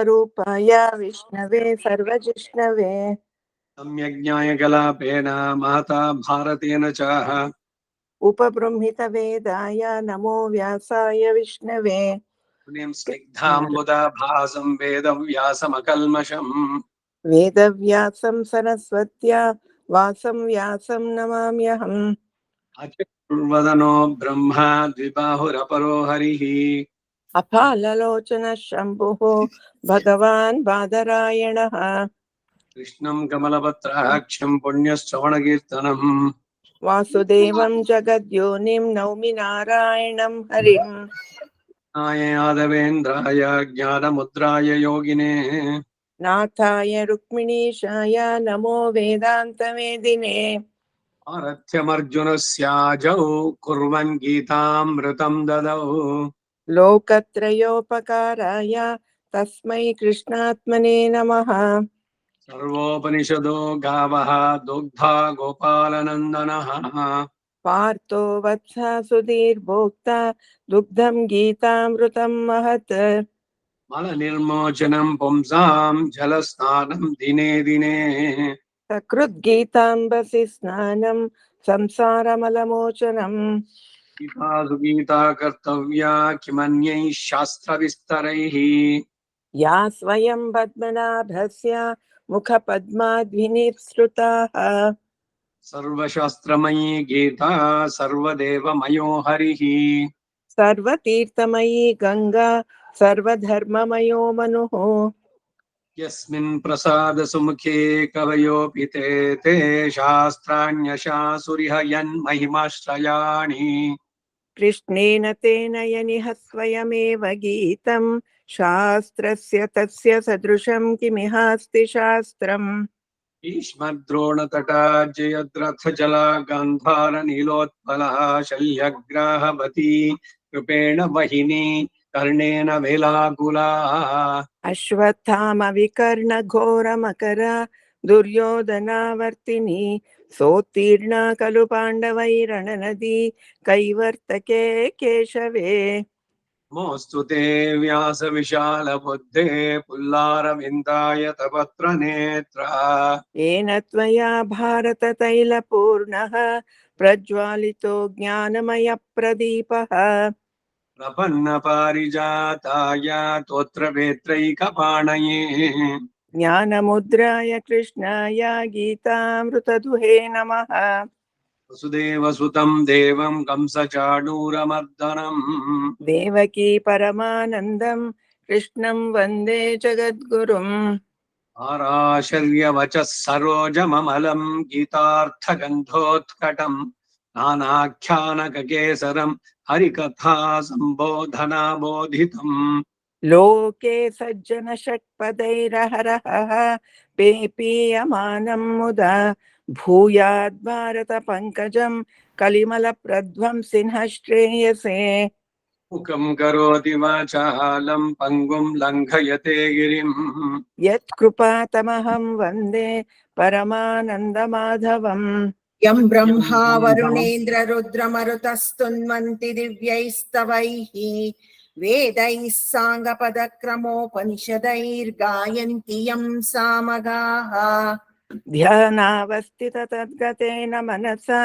रूपाय विष्णवे सर्वजिष्णवे सम्यज्ञाय कलापेन महता भारतेन च उपबृंहितवेदाय नमो व्यासाय विष्णवे मुनिं स्निग्धाम्बुदाभासं वेदव्यासमकल्मषम् वेदव्यासं सरस्वत्या वासं व्यासं नमाम्यहम् अचतुर्वदनो ब्रह्मा द्विबाहुरपरो हरिः अफाललोचनः शम्भुः भगवान् बादरायणः कृष्णं कमलपत्राक्षं पुण्यश्रवणकीर्तनम् वासुदेवं जगद्योनिं नौमि नारायणं हरिम् यादवेन्द्राय ज्ञानमुद्राय योगिने नाथाय रुक्मिणीशाय नमो वेदान्तवेदिने आरथ्यमर्जुनस्याजौ कुर्वन् गीतामृतं ददौ लोकत्रयोपकाराय तस्मै कृष्णात्मने नमः सर्वोपनिषदो गावः दुग्धा गोपालनन्दनः पार्थो वत्सः सुधीर्भोक्ता दुग्धं गीतामृतं महत् मलनिर्मोचनं पुंसां जलस्नानं दिने दिने सकृद्गीताम्बसि स्नानं संसारमलमोचनम् गीता सुगीता कर्तव्या किमन्यैः शास्त्रविस्तरैः या स्वयं पद्मनाभस्य मुखपद्माद्विनिसृताः सर्वशास्त्रमयी गीता सर्वदेवमयो हरिः सर्वतीर्थमयी गंगा सर्वधर्ममयो मनुः यस्मिन् प्रसादसुमुखे कवयोऽपि ते शास्त्राण्यशासुरिह यन्महिमाश्रयाणि कृष्णेन तेन यनिह स्वयमेव गीतं शास्त्रस्य तस्य सदृशं किमिहास्ति शास्त्रम् भीष्मद्रोणतटा जयद्रथजला गान्धारनीलोत्पलः शल्यग्राहवती कृपेण वहिनी कर्णेन वेलाकुला अश्वत्थामविकर्णघोरमकर दुर्योधनावर्तिनी सोत्तीर्णा खलु पाण्डवैरणनदी कैवर्तके केशवे मोऽस्तु ते व्यासविशालबुद्धे पुल्लारविन्दाय तपत्रनेत्रः येन त्वया भारततैलपूर्णः प्रज्वालितो ज्ञानमयप्रदीपः प्रपन्नपारिजाताय तोत्रवेत्रैकपाणये ज्ञानमुद्राय कृष्णाय गीतामृतदुहे नमः वसुदेवसुतं देवं कंसचाणूरमर्दनम् देवकी परमानन्दं कृष्णं वन्दे जगद्गुरुम् आराशर्यवचः सरोजममलं गीतार्थगन्धोत्कटम् नानाख्यानककेसरं हरिकथा सम्बोधनाबोधितम् लोके सज्जन षट्पदैरहरः पेपीयमानं मुदा भूयाद् भारत पंकजं कलिमलप्रध्वंसिनः श्रेयसे मुखं करोति वाचालं पङ्गुं लङ्घयते गिरिम् यत्कृपातमहं वन्दे परमानन्दमाधवम् यं ब्रह्मा वरुणेन्द्र रुद्रमरुतस्तुन्वन्ति दिव्यैस्तवैः वेदैः साङ्गपदक्रमोपनिषदैर्गायन्ति यं सामगाः ध्यानावस्थित तद्गतेन मनसा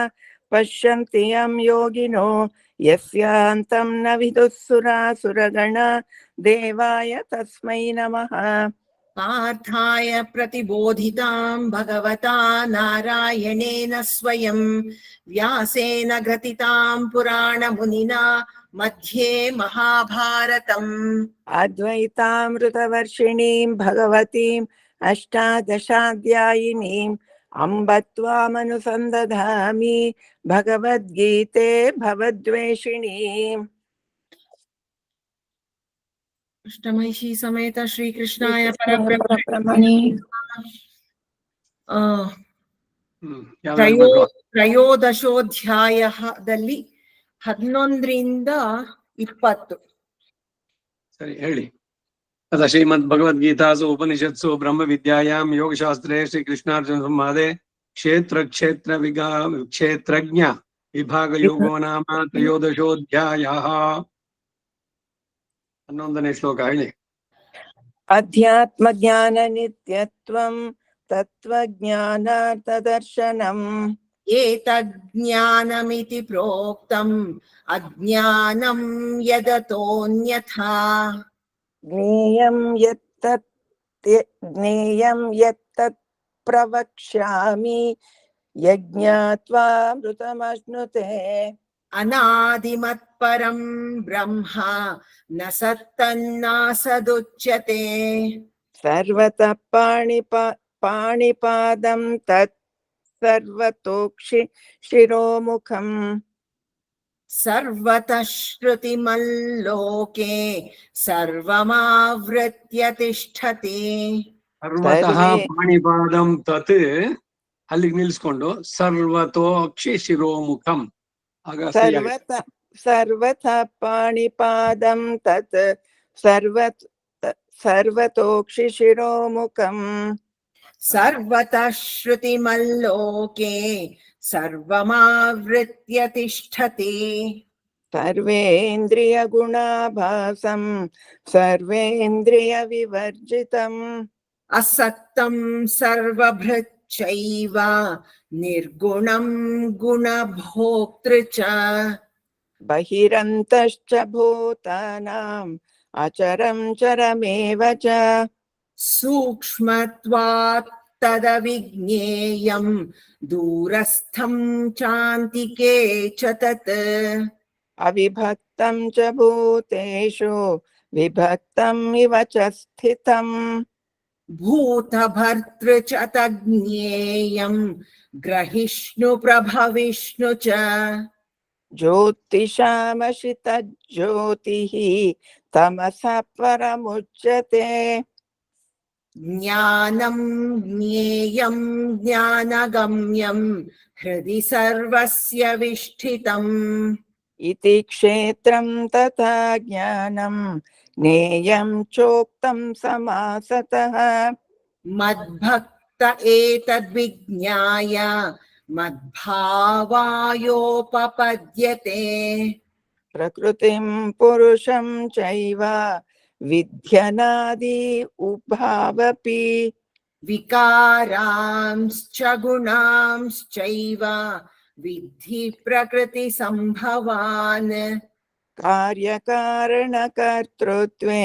पश्यन्ति यं योगिनो यस्यान्तं न विदुः सुरासुरगणा देवाय तस्मै नमः पार्थाय प्रतिबोधितां भगवता नारायणेन स्वयं व्यासेन ग्रथितां पुराणमुनिना मध्ये महाभारतम् अद्वैतामृतवर्षिणीं भगवतीम् अष्टादशाध्यायिनीम् अम्ब त्वामनुसन्दधामि भगवद्गीते भवद्वेषिणीम् अष्टमहिषी समेत श्रीकृष्णाय परब्रह्मणे ತ್ರಯೋದಶೋಧ್ಯಾಯದಲ್ಲಿ 11ರಿಂದ 20 ಸರಿ ಹೇಳಿ. अथ श्रीमद्भगवद्गीतासु उपनिषत्सु ब्रह्मविद्यायां योगशास्त्रे श्रीकृष्णार्जुन संवादे क्षेत्रज्ञ विभागयोगो नाम त्रयोदशोऽध्यायः. 11ನೇ ಶ್ಲೋಕ ಹೇಳಿ. अध्यात्मज्ञाननित्यत्वं तत्त्वज्ञानार्थदर्शनम् एतज्ज्ञानमिति प्रोक्तम् अज्ञानं यदतोऽन्यथा ज्ञेयं यत्तत् प्रवक्ष्यामि यज्ञात्वा मृतमश्नुते अनादिमत्परं ब्रह्म न सत्तन्नासदुच्यते सर्वतः पाणिपादं तत् सर्वतोक्षि शिरोमुखम् सर्वतः श्रुतिमल्लोके सर्वमावृत्य तिष्ठति ಸರ್ವತಃ सर्वे ಪಾಣಿಪಾದಂ ತತ್ ಅಲ್ಲಿಗೆ ನಿಲ್ಸ್ಕೊಂಡು ಸರ್ವತೋಕ್ಷಿ ಶಿರೋಮುಖಂ ಆಗ ಸರಿಯಾಗುತ್ತೆ. सर्वतः पाणिपादं तत् सर्वतोक्षि शिरोमुखम् सर्वतः श्रुतिमल्लोके सर्वमावृत्य तिष्ठति सर्वेन्द्रियगुणाभासं सर्वेन्द्रियविवर्जितम् असक्तं सर्वभृच्चैव निर्गुणं गुणभोक्तृ च बहिरन्तश्च भूतानाम् अचरं चरमेव च सूक्ष्मत्वात् तदविज्ञेयं दूरस्थं चान्तिके च तत् अविभक्तं च भूतेषु विभक्तम् इव च स्थितम् भूतभर्तृ च तज्ज्ञेयं ग्रहिष्णु प्रभविष्णु च ज्योतिषामसि तज्ज्योतिः तमसः परमुच्यते ज्ञानं ज्ञेयं ज्ञानगम्यं हृदि सर्वस्य विष्ठितम् इति क्षेत्रं तथा ज्ञानं ज्ञेयं चोक्तं समासतः मद्भक्त एतद्विज्ञाय मद्भावायोपपद्यते प्रकृतिं पुरुषं चैव विध्यनादि उभावपि विकारांश्च गुणांश्चैव विद्धि प्रकृतिसम्भवान् कार्यकारणकर्तृत्वे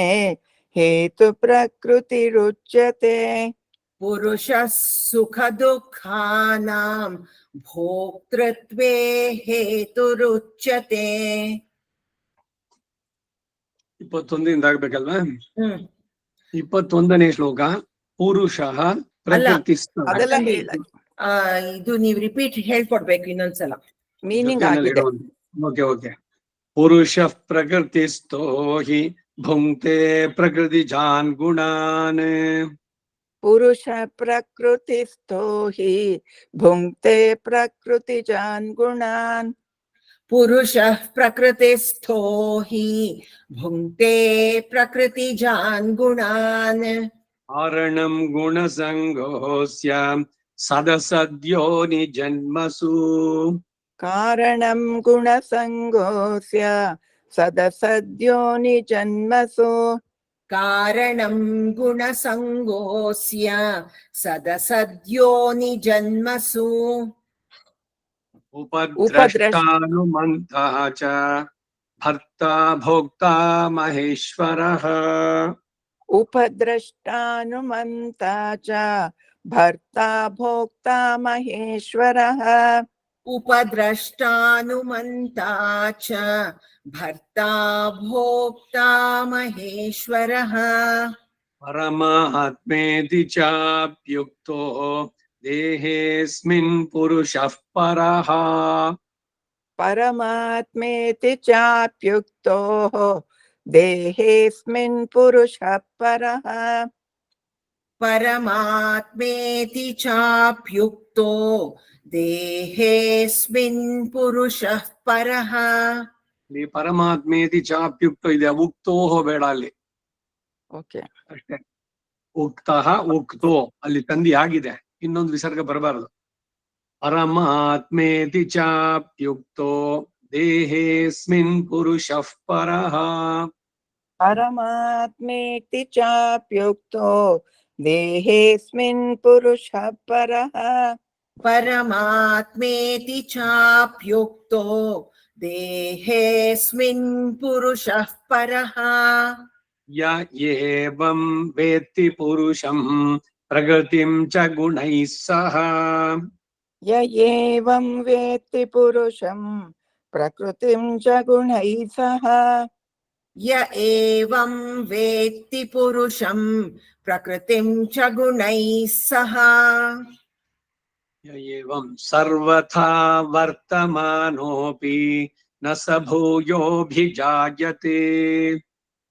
हेतुप्रकृतिरुच्यते पुरुषः सुखदुःखानां भोक्तृत्वे हेतुरुच्यते 21 ಆಗ್ಬೇಕಲ್ವಾ? 21ನೇ ಶ್ಲೋಕ. ಪುರುಷಃ ಪ್ರಕೃತಿಸ್ಥ. ಅದೆಲ್ಲ ಹೇಳ ಇದು ನೀವು ರಿಪೀಟ್ ಹೇಳ್ಕೊಡ್ಬೇಕು ಇನ್ನೊಂದ್ಸಲ. ಮೀನಿಂಗ್ ಆಗಿದೆ. Okay okay. ಪುರುಷಃ ಪ್ರಕೃತಿಸ್ಥೋ ಹಿ ಭುಂಕ್ತೆ ಪ್ರಕೃತಿಜಾನ್ ಗುಣಾನ್. पुरुष प्रकृतिस्थो हि भुङ्क्ते प्रकृतिजान् गुणान् पुरुषः प्रकृतिस्थो हि भुङ्क्ते प्रकृतिजान् गुणान् कारणं गुणसङ्गोऽस्य सदसद्योनि जन्मसु. कारणं गुणसङ्गोऽस्य सदसद्योनि जन्मसु कारणं गुणसङ्गोऽस्य सदसद्योनि जन्मसु उपद्रष्टानुमन्तः च भर्ता भोक्ता महेश्वरः. उपद्रष्टानुमन्ता च भर्ता भोक्ता महेश्वरः. उपद्रष्टानुमन्ता च भर्ता भोक्ता महेश्वरः. परमात्मेति चाप्युक्तो देहेऽस्मिन् पुरुषः परः. परमात्मेति चाप्युक्तो देहेऽस्मिन् पुरुषः परः. परमात्मेति चाप्युक्तो देहेऽस्मिन् पुरुषः परः. ಇಲ್ಲಿ ಪರಮಾತ್ಮೇತಿ ಚಾಪ್ಯುಕ್ತ ಇದೆ, ಉಕ್ತೋಹೋ ಬೇಡ ಅಲ್ಲಿ. ಓಕೆ ಅಷ್ಟೇ. ಉಕ್ತಃ ಉಕ್ತೋ ಅಲ್ಲಿ ತಂದಿ ಆಗಿದೆ, ಇನ್ನೊಂದು ವಿಸರ್ಗ ಬರಬಾರದು. ಪರಮಾತ್ಮೇತಿ ಚಾಪ್ಯುಕ್ತೋ ದೇಹೇಸ್ಮಿನ್ ಪುರುಷಃ ಪರಃ. परमात्मेति चाप्युक्तो देहेऽस्मिन् पुरुषः परः परमात्मेति चाप्युक्तो देहेऽस्मिन् पुरुषः परः य एवं वेत्ति पुरुषं प्रकृतिं च गुणैः सह य एवं वेत्ति पुरुषं प्रकृतिं च गुणैः सह य एवं वेत्ति पुरुषं प्रकृतिं च गुणैः सह य एवं सर्वथा वर्तमानोऽपि न स भूयोऽभिजायते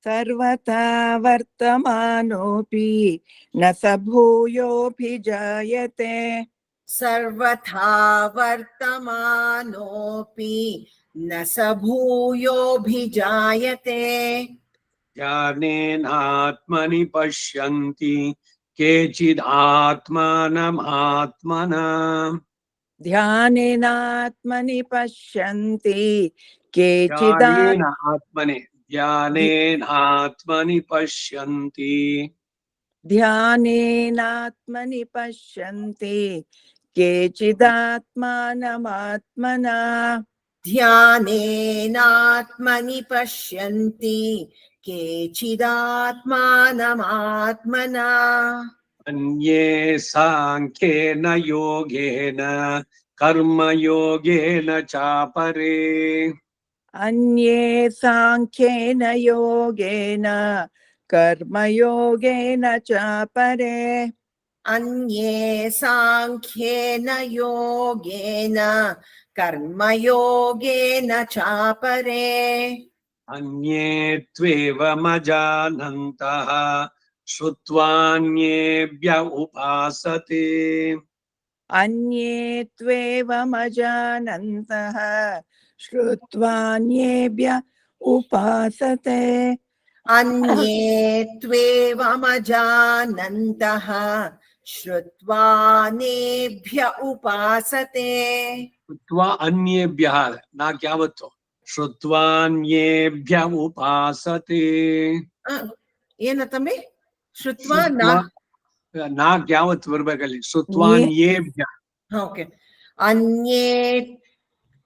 सर्वथा वर्तमानोऽपि न स भूयोऽभिजायते सर्वथा वर्तमानोऽपि न स भूयोऽभिजायते ध्यानेनात्मनि पश्यन्ति केचिदात्मानमात्मना ध्यानेनात्मनि पश्यन्ति ध्यानेन ध्यानेनात्मनि पश्यन्ति ध्यानेनात्मनि पश्यन्ति केचिदात्मानमात्मना ध्यानेनात्मनि पश्यन्ति केचिदात्मानमात्मना अन्ये साङ्ख्येन योगेन कर्मयोगेन चापरे अन्ये साङ्ख्येन योगेन कर्मयोगेन च परे अन्ये साङ्ख्येन योगेन कर्मयोगेन चापरे अन्ये त्वेवमजानन्तः श्रुत्वान्येभ्य उपासते अन्ये त्वेवमजानन्तः श्रुत्वान्येभ्य उपासते अन्ये त्वेवमजानन्तः श्रुत्वानेभ्य उपासते श्रुत्वा अन्येभ्यः न यावत् श्रुत्वान्येभ्य उपासते ಏನು ತಮ್ಮಿ ಶ್ರುತ್ವಾ ನಾ न यावत् वर्बगलि श्रुत्वान्येभ्य ಓಕೆ अन्ये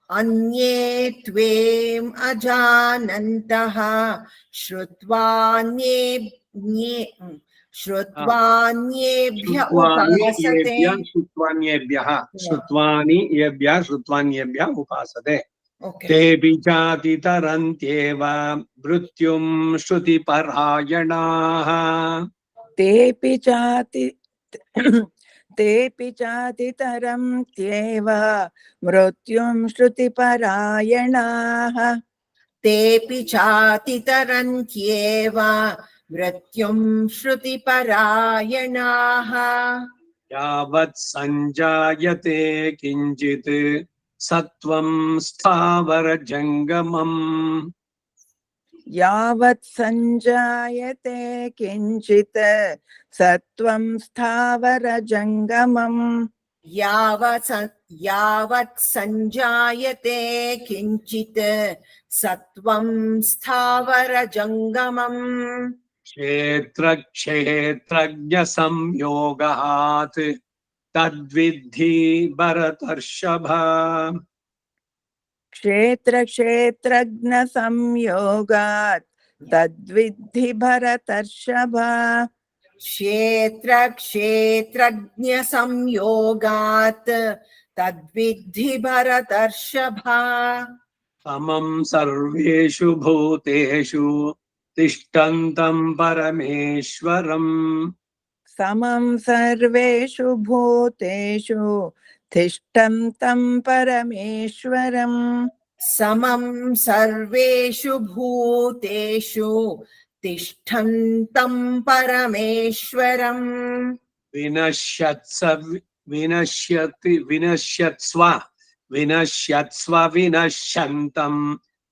अन्ये त्वेम अजानन्तः श्रुत्वान्येभ्य उपासते श्रुत्वान्येभ्यः उपासते ओके तेऽपि चातितरन्त्येव मृत्युं श्रुतिपरायणाः तेऽपि चातितरं त्येव मृत्युं श्रुतिपरायणाः तेऽपि चातितरन्त्येव मृत्युं श्रुतिपरायणाः यावत् सञ्जायते किञ्चित् सत्त्वं स्थावरजङ्गमम् यावत् सञ्जायते किञ्चित् सत्त्वं स्थावरजङ्गमम् यावत् सञ्जायते किञ्चित् सत्त्वं स्थावरजङ्गमम् क्षेत्रक्षेत्रज्ञसंयोगात् तद्विद्धि भरतर्षभ क्षेत्रक्षेत्रज्ञसंयोगात् तद्विद्धि भरतर्षभ क्षेत्रक्षेत्रज्ञसंयोगात् तद्विद्धि भरतर्षभ समं सर्वेषु भूतेषु तिष्ठन्तं परमेश्वरम् समं सर्वेषु भूतेषु तिष्ठन्तं परमेश्वरम् समं सर्वेषु भूतेषु तिष्ठन्तं परमेश्वरम् विनश्यत्स्व विनश्यन्तं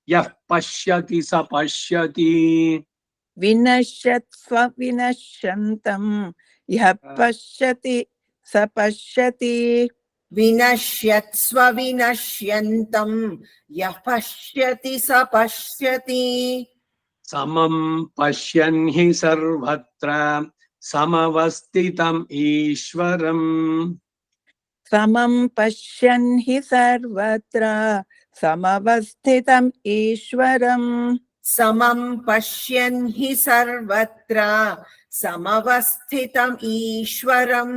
यः पश्यति स पश्यति विनश्यत्स्व विनश्यन्तं यः पश्यति स पश्यति विनश्यत्स्व विनश्यन्तं यः पश्यति स पश्यति समं पश्यन् हि सर्वत्र समवस्थितम् ईश्वरम् समं पश्यन् हि सर्वत्र समवस्थितम् ईश्वरम् समं पश्यन् हि सर्वत्र समवस्थितम् ईश्वरम्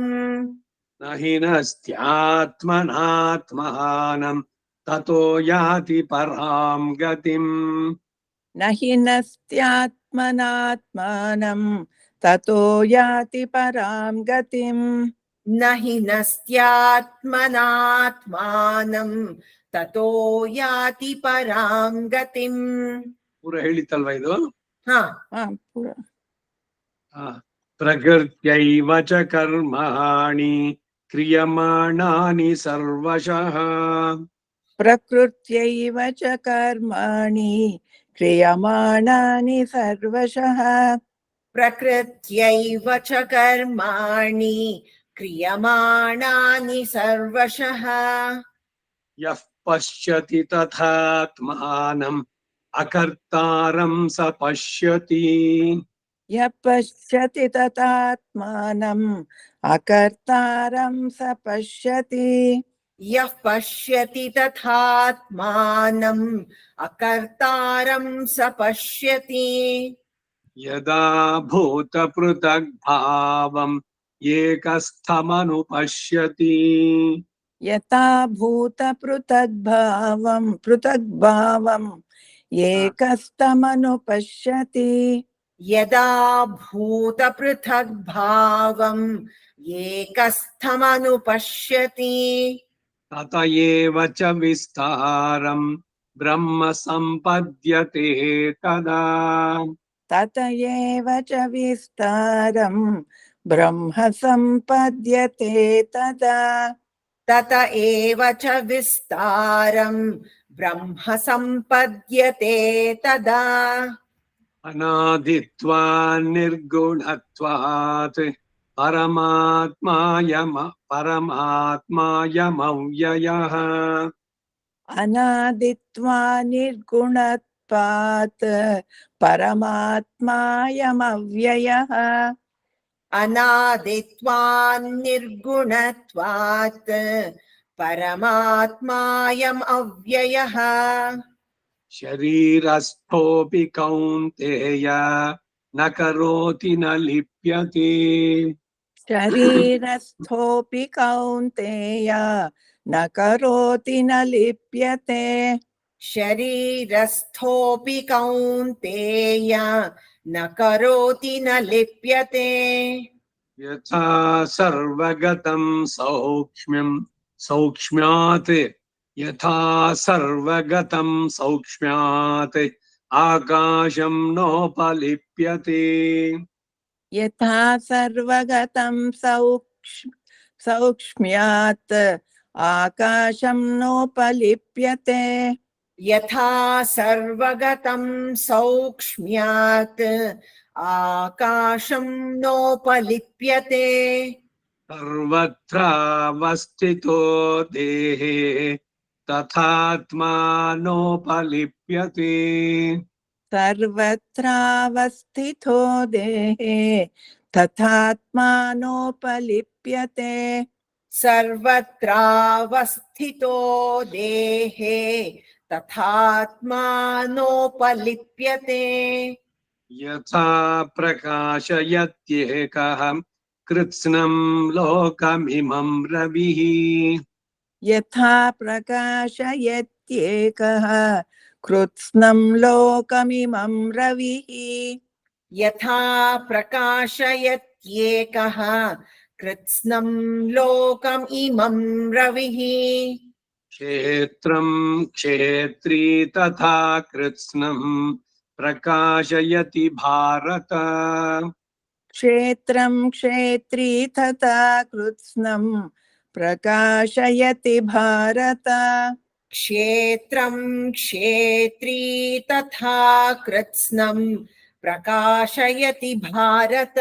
न हि नस्त्यात्मनात्मानं ततो याति परां गतिम् न हि नस्त्यात्मनात्मानं ततो याति परां गतिम् न हि नस्त्यात्मनात्मानं ततो याति परां गतिम् ಪೂರ ಹೇಳಿತ್ತಲ್ವಾ ಇದು ಹಾ ಪ್ರಕೃತ್ಯೈವ ಚ ಕರ್ಮಾಣಿ ಕ್ರಿಯಮಾಣಾನಿ ಸರ್ವಶಃ प्रकृत्यैव च कर्माणि क्रियमाणानि सर्वशः प्रकृत्यैव च कर्माणि क्रियमाणानि सर्वशः ಯಃ ಪಶ್ಯತಿ ತಥಾತ್ಮಾನಂ ಅಕರ್ತಾರಂ ಸ ಪಶ್ಯತಿ यः पश्यति तथात्मानम् अकर्तारं स पश्यति यः पश्यति तथात्मानम् अकर्तारं स पश्यति ಯದಾ ಭೂತ ಪೃಥಗ್ ಭಾವಂ ಏಕಸ್ಥಮನುಪಶ್ಯತಿ यथा भूत पृथग्भावम् एकस्तमनुपश्यति यदा भूतपृथग्भावम् एकस्थमनुपश्यति तत एव च विस्तारं ब्रह्म सम्पद्यते तदा तत एव च विस्तारं ब्रह्म सम्पद्यते तदा तत एव च विस्तारं ब्रह्म सम्पद्यते तदा अनादित्वा निर्गुणत्वात् परमात्मायमव्ययः अनादित्वा निर्गुणत्वात् परमात्मायमव्ययः अनादित्वान् निर्गुणत्वात् परमात्मायम् अव्ययः शरीरस्थोऽपि कौन्तेय न करोति न लिप्यते शरीरस्थोऽपि कौन्तेय न करोति न लिप्यते शरीरस्थोऽपि कौन्तेय न करोति न लिप्यते यथा सर्वगतं सौक्ष्म्यात् यथा सर्वगतं सौक्ष्म्यात् आकाशं नोपलिप्यते यथा सर्वगतं सौक्ष्म्यात् आकाशं नोपलिप्यते यथा सर्वगतं सौक्ष्म्यात् आकाशं नोपलिप्यते सर्वत्रावस्थितो देहे तथात्मानोपलिप्यते सर्वत्रावस्थितो देहे तथात्मानोपलिप्यते सर्वत्रावस्थितो देहे तथात्मानोपलिप्यते यथा प्रकाशयत्येकः कृत्स्नं लोकमिमं रविः यथा प्रकाशयत्येकः कृत्स्नं लोकमिमं रविः यथा प्रकाशयत्येकः कृत्स्नं लोकम् इमं रविः क्षेत्रं क्षेत्री तथा कृत्स्नं प्रकाशयति भारत क्षेत्रं क्षेत्री तथा कृत्स्नं प्रकाशयति भारत क्षेत्रं क्षेत्री तथा कृत्स्नं प्रकाशयति भारत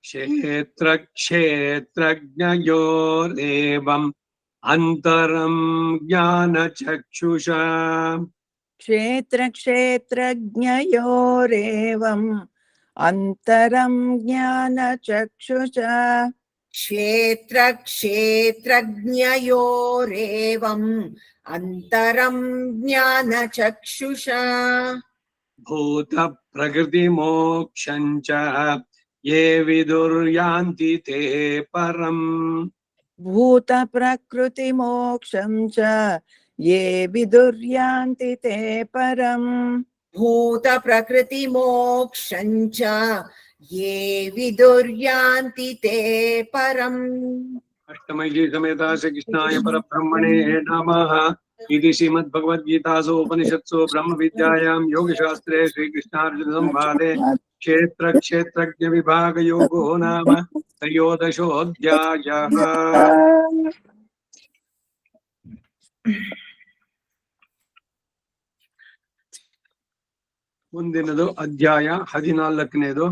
क्षेत्रक्षेत्रज्ञयोरेवम् अन्तरं ज्ञानचक्षुषा ಕ್ಷೇತ್ರ ಕ್ಷೇತ್ರಜ್ಞಯೋರೇವಂ ಅಂತರಂ ಜ್ಞಾನ ಚಕ್ಷುಷ ಕ್ಷೇತ್ರ ಕ್ಷೇತ್ರಜ್ಞಯೋರೇವಂ ಅಂತರಂ ಜ್ಞಾನ ಚಕ್ಷುಷಾ ಭೂತ ಪ್ರಕೃತಿ ಮೋಕ್ಷಂಚ ಯೇ ವಿದುರ್ಯಾಂತಿ ತೇ ಪರಂ ಭೂತ ಪ್ರಕೃತಿ ಮೋಕ್ಷಂ ಚ ಯೇ ವಿದುರ್ಯಾಂತಿ ತೇ ಪರಂ ಭೂತ ಪ್ರಕೃತಿ ಮೋಕ್ಷಂಚ ಯೇ ವಿದುರ್ಯಾಂತಿ ತೇ ಪರಂ ಅಷ್ಟಮೈಲಿ ಸಮೇತ ಶ್ರೀಕೃಷ್ಣಾಯ ಪರಬ್ರಹ್ಮಣೇ ನಮಃ इति श्रीमद्भगवद्गीतासु उपनिषत्सु ब्रह्म विद्यायां योगशास्त्रे श्रीकृष्णार्जुन संवादे क्षेत्र क्षेत्रज्ञ विभाग योगो नाम त्रयोदशोऽध्यायः। ಮುಂದಿನದು ಅಧ್ಯಾಯ 14ನೇದು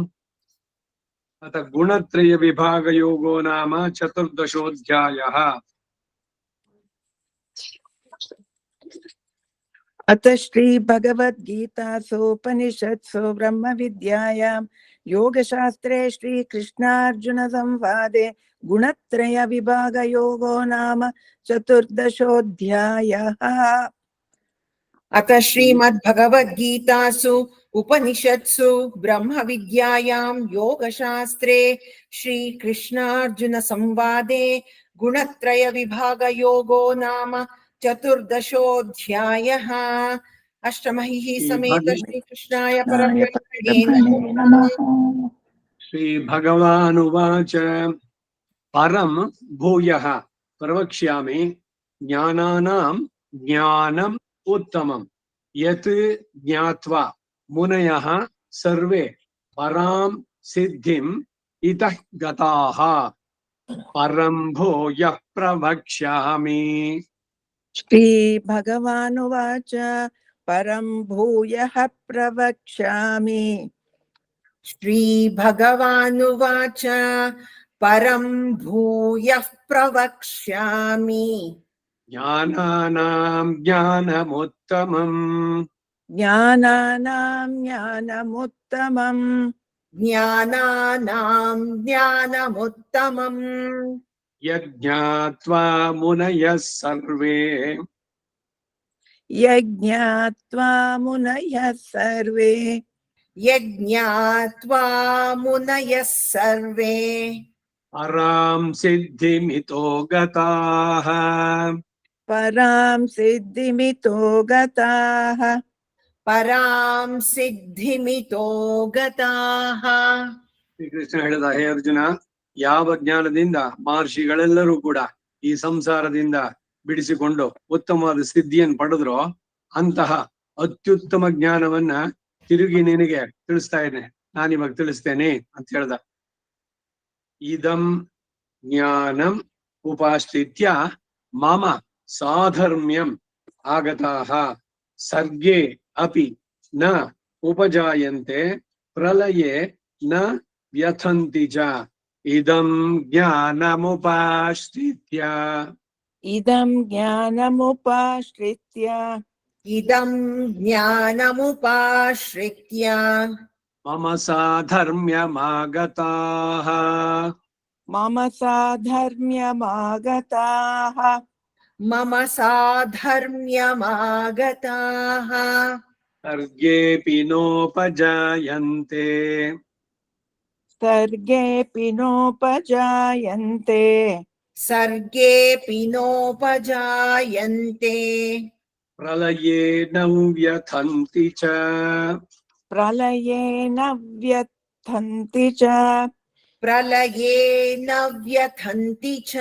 ಅಥ ಗುಣತ್ರಯ ವಿಭಾಗ ಯೋಗೋ ನಾಮ ಚತುರ್ದಶೋऽಧ್ಯಾಯः। अथ श्री भगवद्गीतासोपनिषत्सु ब्रह्म विद्यायां योगशास्त्रे श्री कृष्णार्जुन संवादे गुणत्रय विभाग योगो नाम चतुर्दशोऽध्यायः। अथ श्रीमद्भगवद्गीतासु उपनिषत्सु ब्रह्म विद्यायां योगशास्त्रे श्री कृष्णार्जुन संवादे गुणत्रय विभाग योगो नाम चतुर्दशोऽध्यायः। अष्टमहिः समेत श्री कृष्णाय परब्रह्मणे नमः। श्री भगवानुवाच परं भूयः प्रवक्ष्यामि ज्ञानानां ज्ञानम् उत्तमं यत् ज्ञात्वा मुनयः सर्वे परां सिद्धिम् इतः गताः परं भूयः प्रवक्ष्यामि। श्री भगवानुवाच परं भूयः प्रवक्ष्यामि। श्री भगवानुवाच परं भूयः प्रवक्ष्यामि। ज्ञानानां ज्ञानमुत्तमम् ज्ञानानां ज्ञानमुत्तमम् ज्ञानानां ज्ञानमुत्तमम् यज्ञात्वा मुनयः सर्वे यज्ञात्वा मुनयः सर्वे यज्ञात्वा मुनयः सर्वे परां सिद्धिमितो गताः परां सिद्धिमितो गताः परां सिद्धिमितो गताः। ಶ್ರೀಕೃಷ್ಣ ಹೇಳಿದ, ಹೇ ಅರ್ಜುನ, ಯಾವ ಜ್ಞಾನದಿಂದ ಮಹರ್ಷಿಗಳೆಲ್ಲರೂ ಕೂಡ ಈ ಸಂಸಾರದಿಂದ ಬಿಡಿಸಿಕೊಂಡು ಉತ್ತಮವಾದ ಸಿದ್ಧಿಯನ್ನು ಪಡೆದ್ರೋ ಅಂತಹ ಅತ್ಯುತ್ತಮ ಜ್ಞಾನವನ್ನ ತಿರುಗಿ ನಿನಗೆ ತಿಳಿಸ್ತಾ ಇದ್ದೇನೆ, ನಾನಿವಾಗ ತಿಳಿಸ್ತೇನೆ ಅಂತ ಹೇಳ್ದ. ಇದಂ ಜ್ಞಾನಂ ಉಪಾಶ್ರಿತ್ಯ ಮಮ ಸಾಧರ್ಮ್ಯಂ ಆಗತಾಃ ಸರ್ಗೇ ಅಪಿ ನ ಉಪಜಾಯಂತೆ ಪ್ರಲಯೇ ನ ವ್ಯಥಂತಿ ಚ ಇದಂ ಜ್ಞಾನಮುಪಾಶ್ರಿತ್ಯ इदं ज्ञानमुपाश्रित्य इदं ज्ञानमुपाश्रित्य मम साधर्म्यमागताः मम साधर्म्यमागताः मम साधर्म्यमागताः सर्गेऽपि नोपजायन्ते सर्गेऽपि नोपजायन्ते सर्गेऽपि नोपजायन्ते प्रलये न व्यथन्ति च प्रलये न व्यथन्ति च प्रलये न व्यथन्ति च।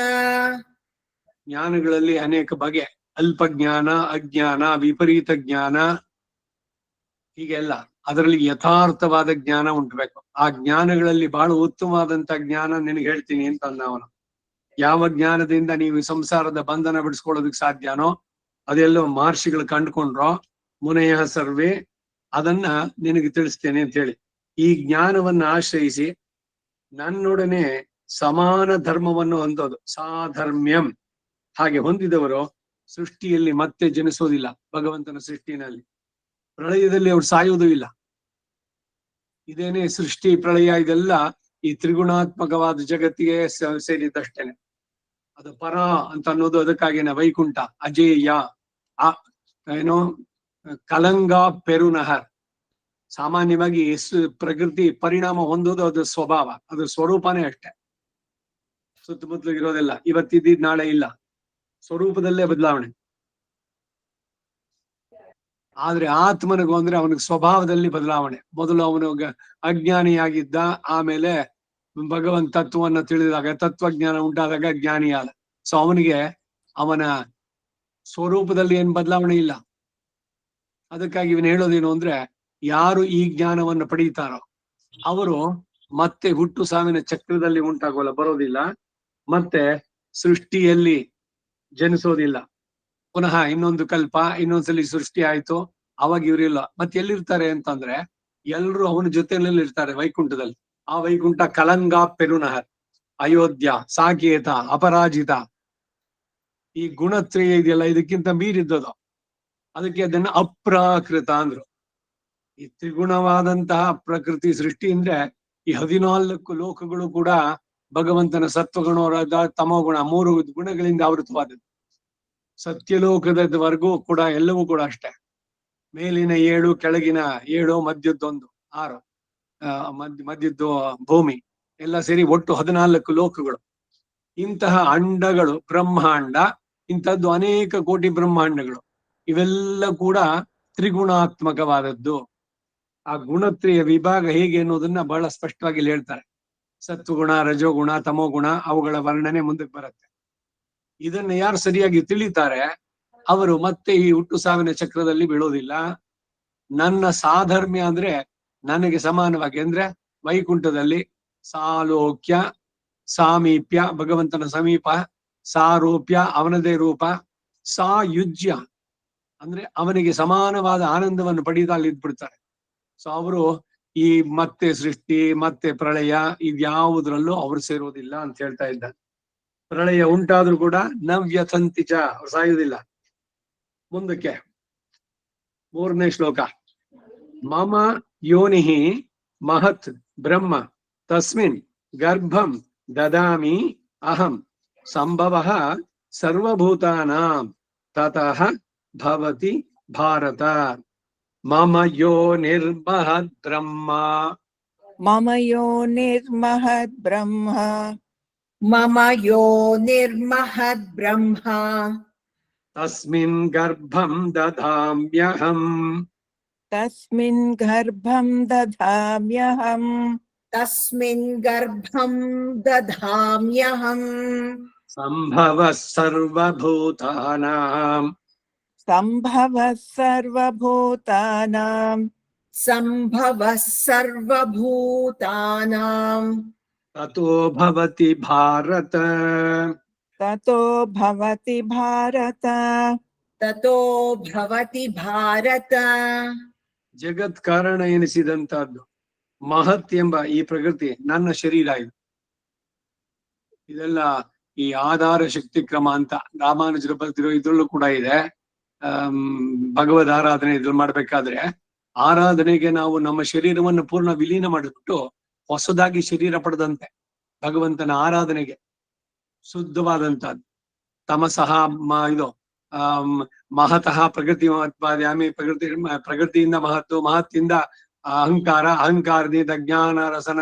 ಜ್ಞಾನಗಳಲ್ಲಿ ಅನೇಕ ಬಗೆ, ಅಲ್ಪ ಜ್ಞಾನ, ಅಜ್ಞಾನ, ವಿಪರೀತ ಜ್ಞಾನ, ಹೀಗೆಲ್ಲ. ಅದರಲ್ಲಿ ಯಥಾರ್ಥವಾದ ಜ್ಞಾನ ಉಂಟಬೇಕು. ಆ ಜ್ಞಾನಗಳಲ್ಲಿ ಬಹಳ ಉತ್ತಮವಾದಂತ ಜ್ಞಾನ ನಿನಗೆ ಹೇಳ್ತೀನಿ ಅಂತ ಅಂದ ಅವನು. ಯಾವ ಜ್ಞಾನದಿಂದ ನೀವು ಸಂಸಾರದ ಬಂಧನ ಬಿಡಿಸ್ಕೊಳ್ಳೋದಕ್ಕೆ ಸಾಧ್ಯನೋ ಅದೆಲ್ಲೋ ಮಹರ್ಷಿಗಳು ಕಂಡುಕೊಂಡ್ರೋ ಮುನಯ ಸರ್ವೇ ಅದನ್ನ ನಿನಗೆ ತಿಳಿಸ್ತೇನೆ ಅಂತ ಹೇಳಿ, ಈ ಜ್ಞಾನವನ್ನ ಆಶ್ರಯಿಸಿ ನನ್ನೊಡನೆ ಸಮಾನ ಧರ್ಮವನ್ನು ಹೊಂದೋದು, ಸಾಧರ್ಮ್ಯಂ, ಹಾಗೆ ಹೊಂದಿದವರು ಸೃಷ್ಟಿಯಲ್ಲಿ ಮತ್ತೆ ಜನಿಸೋದಿಲ್ಲ. ಭಗವಂತನ ಸೃಷ್ಟಿನಲ್ಲಿ ಪ್ರಳಯದಲ್ಲಿ ಅವ್ರು ಸಾಯುವುದೂ ಇಲ್ಲ. ಇದೇನೆ ಸೃಷ್ಟಿ ಪ್ರಳಯ ಇದೆಲ್ಲ ಈ ತ್ರಿಗುಣಾತ್ಮಕವಾದ ಜಗತ್ತಿಗೆ ಸೇರಿದ್ದಷ್ಟೇನೆ. ಅದು ಪರ ಅಂತ ಅನ್ನೋದು ಅದಕ್ಕಾಗೇನೆ. ವೈಕುಂಠ ಅಜೇಯ, ಆ ಏನೋ ಕಲಂಗ ಪೆರುನಹರ್. ಸಾಮಾನ್ಯವಾಗಿ ಪ್ರಕೃತಿ ಪರಿಣಾಮ ಹೊಂದೋದು ಅದು ಸ್ವಭಾವ, ಅದು ಸ್ವರೂಪನೇ ಅಷ್ಟೇ. ಸುತ್ತಮುತ್ತಲು ಇರೋದೆಲ್ಲ ಇವತ್ತಿದ್ದ ನಾಳೆ ಇಲ್ಲ, ಸ್ವರೂಪದಲ್ಲೇ ಬದಲಾವಣೆ. ಆದ್ರೆ ಆತ್ಮನಿಗೂ ಅಂದ್ರೆ ಅವನಿಗೆ ಸ್ವಭಾವದಲ್ಲಿ ಬದಲಾವಣೆ. ಮೊದಲು ಅವನು ಅಜ್ಞಾನಿಯಾಗಿದ್ದ, ಆಮೇಲೆ ಭಗವಂತ ತತ್ವವನ್ನು ತಿಳಿದಾಗ, ತತ್ವಜ್ಞಾನ ಉಂಟಾದಾಗ ಜ್ಞಾನಿಯಾದ. ಸೊ ಅವನಿಗೆ ಅವನ ಸ್ವರೂಪದಲ್ಲಿ ಏನ್ ಬದಲಾವಣೆ ಇಲ್ಲ. ಅದಕ್ಕಾಗಿ ಇವನು ಹೇಳೋದೇನು ಅಂದ್ರೆ, ಯಾರು ಈ ಜ್ಞಾನವನ್ನು ಪಡೀತಾರೋ ಅವರು ಮತ್ತೆ ಹುಟ್ಟು ಸಾವಿನ ಚಕ್ರದಲ್ಲಿ ಬರೋದಿಲ್ಲ, ಮತ್ತೆ ಸೃಷ್ಟಿಯಲ್ಲಿ ಜನಿಸೋದಿಲ್ಲ. ಪುನಃ ಇನ್ನೊಂದು ಕಲ್ಪ, ಇನ್ನೊಂದ್ಸಲಿ ಸೃಷ್ಟಿ ಆಯ್ತು, ಅವಾಗ ಇವರಿಲ್ಲ. ಮತ್ತೆ ಎಲ್ಲಿರ್ತಾರೆ ಅಂತಂದ್ರೆ ಎಲ್ರು ಅವನ ಜೊತೆಯಲ್ಲಿ ಇರ್ತಾರೆ ವೈಕುಂಠದಲ್ಲಿ. ಆ ವೈಕುಂಠ ಕಲಂಗ ಪೆರುನಹರ್, ಅಯೋಧ್ಯ, ಸಾಕೇತ, ಅಪರಾಜಿತ. ಈ ಗುಣತ್ರಯ ಇದೆಯಲ್ಲ, ಇದಕ್ಕಿಂತ ಮೀರಿದ್ದದು. ಅದಕ್ಕೆ ಅದನ್ನ ಅಪ್ರಾಕೃತ ಅಂದ್ರು. ಈ ತ್ರಿಗುಣವಾದಂತಹ ಪ್ರಕೃತಿ ಸೃಷ್ಟಿ ಅಂದ್ರೆ ಈ 14 ಲೋಕಗಳು ಕೂಡ ಭಗವಂತನ ಸತ್ವಗುಣ, ತಮೋಗುಣ, 3 ಗುಣಗಳಿಂದ ಆವೃತವಾದದ್ದು. ಸತ್ಯಲೋಕದವರೆಗೂ ಕೂಡ ಎಲ್ಲವೂ ಕೂಡ ಅಷ್ಟೇ. ಮೇಲಿನ 7, ಕೆಳಗಿನ 7, ಮಧ್ಯದ್ದೊಂದು 6, ಮಧ್ಯದ್ದು ಭೂಮಿ ಎಲ್ಲ ಸೇರಿ ಒಟ್ಟು 14 ಲೋಕಗಳು. ಇಂತಹ ಅಂಡಗಳು, ಬ್ರಹ್ಮಾಂಡ, ಇಂಥದ್ದು ಅನೇಕ ಕೋಟಿ ಬ್ರಹ್ಮಾಂಡಗಳು, ಇವೆಲ್ಲ ಕೂಡ ತ್ರಿಗುಣಾತ್ಮಕವಾದದ್ದು. ಆ ಗುಣತ್ರಯ ವಿಭಾಗ ಹೇಗೆ ಅನ್ನೋದನ್ನ ಬಹಳ ಸ್ಪಷ್ಟವಾಗಿ ಹೇಳ್ತಾರೆ. ಸತ್ವಗುಣ, ರಜೋಗುಣ, ತಮೋಗುಣ, ಅವುಗಳ ವರ್ಣನೆ ಮುಂದಕ್ಕೆ ಬರುತ್ತೆ. ಇದನ್ನ ಯಾರು ಸರಿಯಾಗಿ ತಿಳಿತಾರೆ ಅವರು ಮತ್ತೆ ಈ ಹುಟ್ಟು ಸಾವಿನ ಚಕ್ರದಲ್ಲಿ ಬೀಳೋದಿಲ್ಲ. ನನ್ನ ಸಾಧರ್ಮ್ಯ ಅಂದ್ರೆ ನನಗೆ ಸಮಾನವಾಗಿ, ಅಂದ್ರೆ ವೈಕುಂಠದಲ್ಲಿ ಸಾಲೋಕ್ಯ, ಸಾಮೀಪ್ಯ, ಭಗವಂತನ ಸಮೀಪ, ಸಾರೂಪ್ಯ, ಅವನದೇ ರೂಪ, ಸಾಯುಜ್ಯ ಅಂದ್ರೆ ಅವನಿಗೆ ಸಮಾನವಾದ ಆನಂದವನ್ನು ಪಡೆದ ಅಲ್ಲಿ ಇದ್ಬಿಡ್ತಾರೆ. ಸೊ ಅವರು ಈ ಮತ್ತೆ ಸೃಷ್ಟಿ, ಮತ್ತೆ ಪ್ರಳಯ, ಇದ್ಯಾವುದ್ರಲ್ಲೂ ಅವರು ಸೇರೋದಿಲ್ಲ ಅಂತ ಹೇಳ್ತಾ ಇದ್ದಾರೆ. ಪ್ರಳಯ ಉಂಟಾದ್ರೂ ಕೂಡ ನವ್ಯಥಂತಿಚ, ಅವ್ರು ಸಾಯುವುದಿಲ್ಲ. ಮುಂದಕ್ಕೆ 3ನೇ ಶ್ಲೋಕ. ಮಮ ಯೋನಿಹಿ ಮಹತ್ ಬ್ರಹ್ಮ ತಸ್ಮಿನ್ ಗರ್ಭಂ ದದಾಮಿ ಅಹಂ ಸಂಭವಃ ಸರ್ವಭೂತಾನಾಂ ತತಃ ಭವತಿ ಭಾರತ. ಮಮ ಯೋನಿರ್ಮಹದ್ ಬ್ರಹ್ಮ. ಮಮ ಯೋನಿರ್ಮಹದ್ ಬ್ರಹ್ಮ. ಮಮ ಯೋನಿರ್ಮಹದ್ ಬ್ರಹ್ಮ. ತಸ್ಮಿನ್ ಗರ್ಭಂ ದಧಾಮ್ಯಹಂ. ತಸ್ಮಿನ್ ಗರ್ಭಂ ದಧಾಮ್ಯಹಂ. ತಸ್ಮಿನ್ ಗರ್ಭಂ ದಧಾಮ್ಯಹಂ. ಸಂಭವಃ ಸರ್ವಭೂತಾನಾಂ. ಸಂಭವಃ ಸರ್ವಭೂತಾನಾಂ. ಸಂಭವಃ ಸರ್ವಭೂತಾನಾಂ. ತತೋ ಭವತಿ ಭಾರತ. ತತೋ ಭವತಿ ಭಾರತ. ತತೋ ಭವತಿ ಭಾರತ. ಜಗತ್ ಕಾರಣ ಎನಿಸಿದಂತಹದ್ದು ಮಹತ್ ಎಂಬ ಈ ಪ್ರಕೃತಿ ನನ್ನ ಶರೀರ ಇದು. ಇದೆಲ್ಲ ಈ ಆಧಾರ ಶಕ್ತಿ ಕ್ರಮ ಅಂತ ರಾಮಾನುಜರು ಬರ್ತಿರೋ ಇದ್ರಲ್ಲೂ ಕೂಡ ಇದೆ. ಭಗವದ್ ಆರಾಧನೆ ಇದ್ರಲ್ಲಿ ಮಾಡ್ಬೇಕಾದ್ರೆ ಆರಾಧನೆಗೆ ನಾವು ನಮ್ಮ ಶರೀರವನ್ನು ಪೂರ್ಣ ವಿಲೀನ ಮಾಡಿಬಿಟ್ಟು ಹೊಸದಾಗಿ ಶರೀರ ಪಡೆದಂತೆ ಭಗವಂತನ ಆರಾಧನೆಗೆ ಶುದ್ಧವಾದಂತಹದ್ದು. ತಮಸಃ ಇದು ಮಹತಃ ಪ್ರಗತಿ ಮಹತ್ಪಾದ್ಯಾಮಿ. ಪ್ರಗತಿಯಿಂದ ಮಹತ್ತು, ಮಹತ್ತಿಂದ ಅಹಂಕಾರ, ಅಹಂಕಾರದಿಂದ ಜ್ಞಾನ, ರಸನ,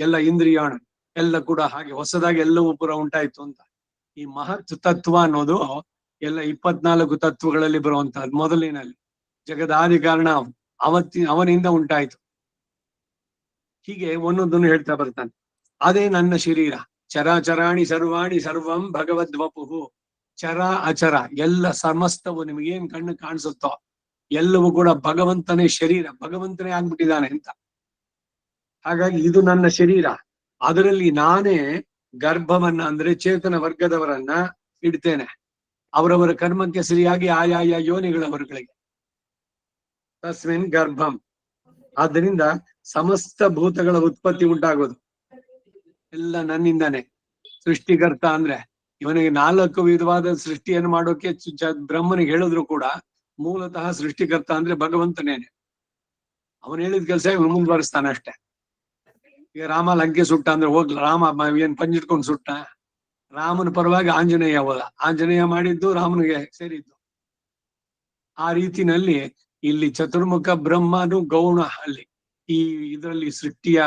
ಎಲ್ಲ ಇಂದ್ರಿಯಾಣ ಎಲ್ಲ ಕೂಡ ಹಾಗೆ ಹೊಸದಾಗಿ ಎಲ್ಲವೂ ಪೂರ ಉಂಟಾಯ್ತು ಅಂತ. ಈ ಮಹತ್ ತತ್ವ ಅನ್ನೋದು ಎಲ್ಲ 24 ತತ್ವಗಳಲ್ಲಿ ಬರುವಂತಹದ್ದು. ಮೊದಲಿನಲ್ಲಿ ಜಗದಾದಿ ಕಾರಣ ಅವನಿಂದ ಉಂಟಾಯ್ತು. ಹೀಗೆ ಒಂದೊಂದನ್ನು ಹೇಳ್ತಾ ಬರ್ತಾನೆ. ಅದೇ ನನ್ನ ಶರೀರ. ಚರಾಚರಾಣಿ ಸರ್ವಾಣಿ ಸರ್ವಂ ಭಗವದ್ವಪುಹು. ಚರ ಅಚರ ಎಲ್ಲ ಸಮಸ್ತವು ನಿಮಗೇನ್ ಕಣ್ಣು ಕಾಣಿಸುತ್ತೋ ಎಲ್ಲವೂ ಕೂಡ ಭಗವಂತನೇ ಶರೀರ, ಭಗವಂತನೇ ಆಗ್ಬಿಟ್ಟಿದ್ದಾನೆ ಅಂತ. ಹಾಗಾಗಿ ಇದು ನನ್ನ ಶರೀರ. ಅದರಲ್ಲಿ ನಾನೇ ಗರ್ಭವನ್ನ ಅಂದ್ರೆ ಚೇತನ ವರ್ಗದವರನ್ನ ಇಡ್ತೇನೆ, ಅವರವರ ಕರ್ಮಕ್ಕೆ ಸರಿಯಾಗಿ ಆಯಾಯ ಯೋನಿಗಳವರುಗಳಿಗೆ. ತಸ್ಮಿನ್ ಗರ್ಭಂ. ಆದ್ದರಿಂದ ಸಮಸ್ತ ಭೂತಗಳ ಉತ್ಪತ್ತಿ ಉಂಟಾಗೋದು ಎಲ್ಲ ನನ್ನಿಂದಾನೆ. ಸೃಷ್ಟಿಕರ್ತ ಅಂದ್ರೆ ಇವನಿಗೆ 4 ವಿಧವಾದ ಸೃಷ್ಟಿಯನ್ನು ಮಾಡೋಕೆ ಬ್ರಹ್ಮನಿಗೆ ಹೇಳಿದ್ರು ಕೂಡ ಮೂಲತಃ ಸೃಷ್ಟಿಕರ್ತ ಅಂದ್ರೆ ಭಗವಂತನೇನೆ. ಅವನು ಹೇಳಿದ ಕೆಲಸ ಇವನು ಮುಂದುವರಿಸ್ತಾನೆ ಅಷ್ಟೇ. ಈಗ ರಾಮ ಲಂಕೆ ಸುಟ್ಟ ಅಂದ್ರೆ ಹೋಗ್ಲ, ರಾಮ ಏನ್ ಪಂಜಿಟ್ಕೊಂಡು ಸುಟ್ಟ? ರಾಮನ ಪರವಾಗಿ ಆಂಜನೇಯ ಹೋದ, ಆಂಜನೇಯ ಮಾಡಿದ್ದು ರಾಮನಿಗೆ ಸೇರಿದ್ದು. ಆ ರೀತಿನಲ್ಲಿ ಇಲ್ಲಿ ಚತುರ್ಮುಖ ಬ್ರಹ್ಮನು ಗೌಣ ಅಲ್ಲಿ ಈ ಇದರಲ್ಲಿ ಸೃಷ್ಟಿಯ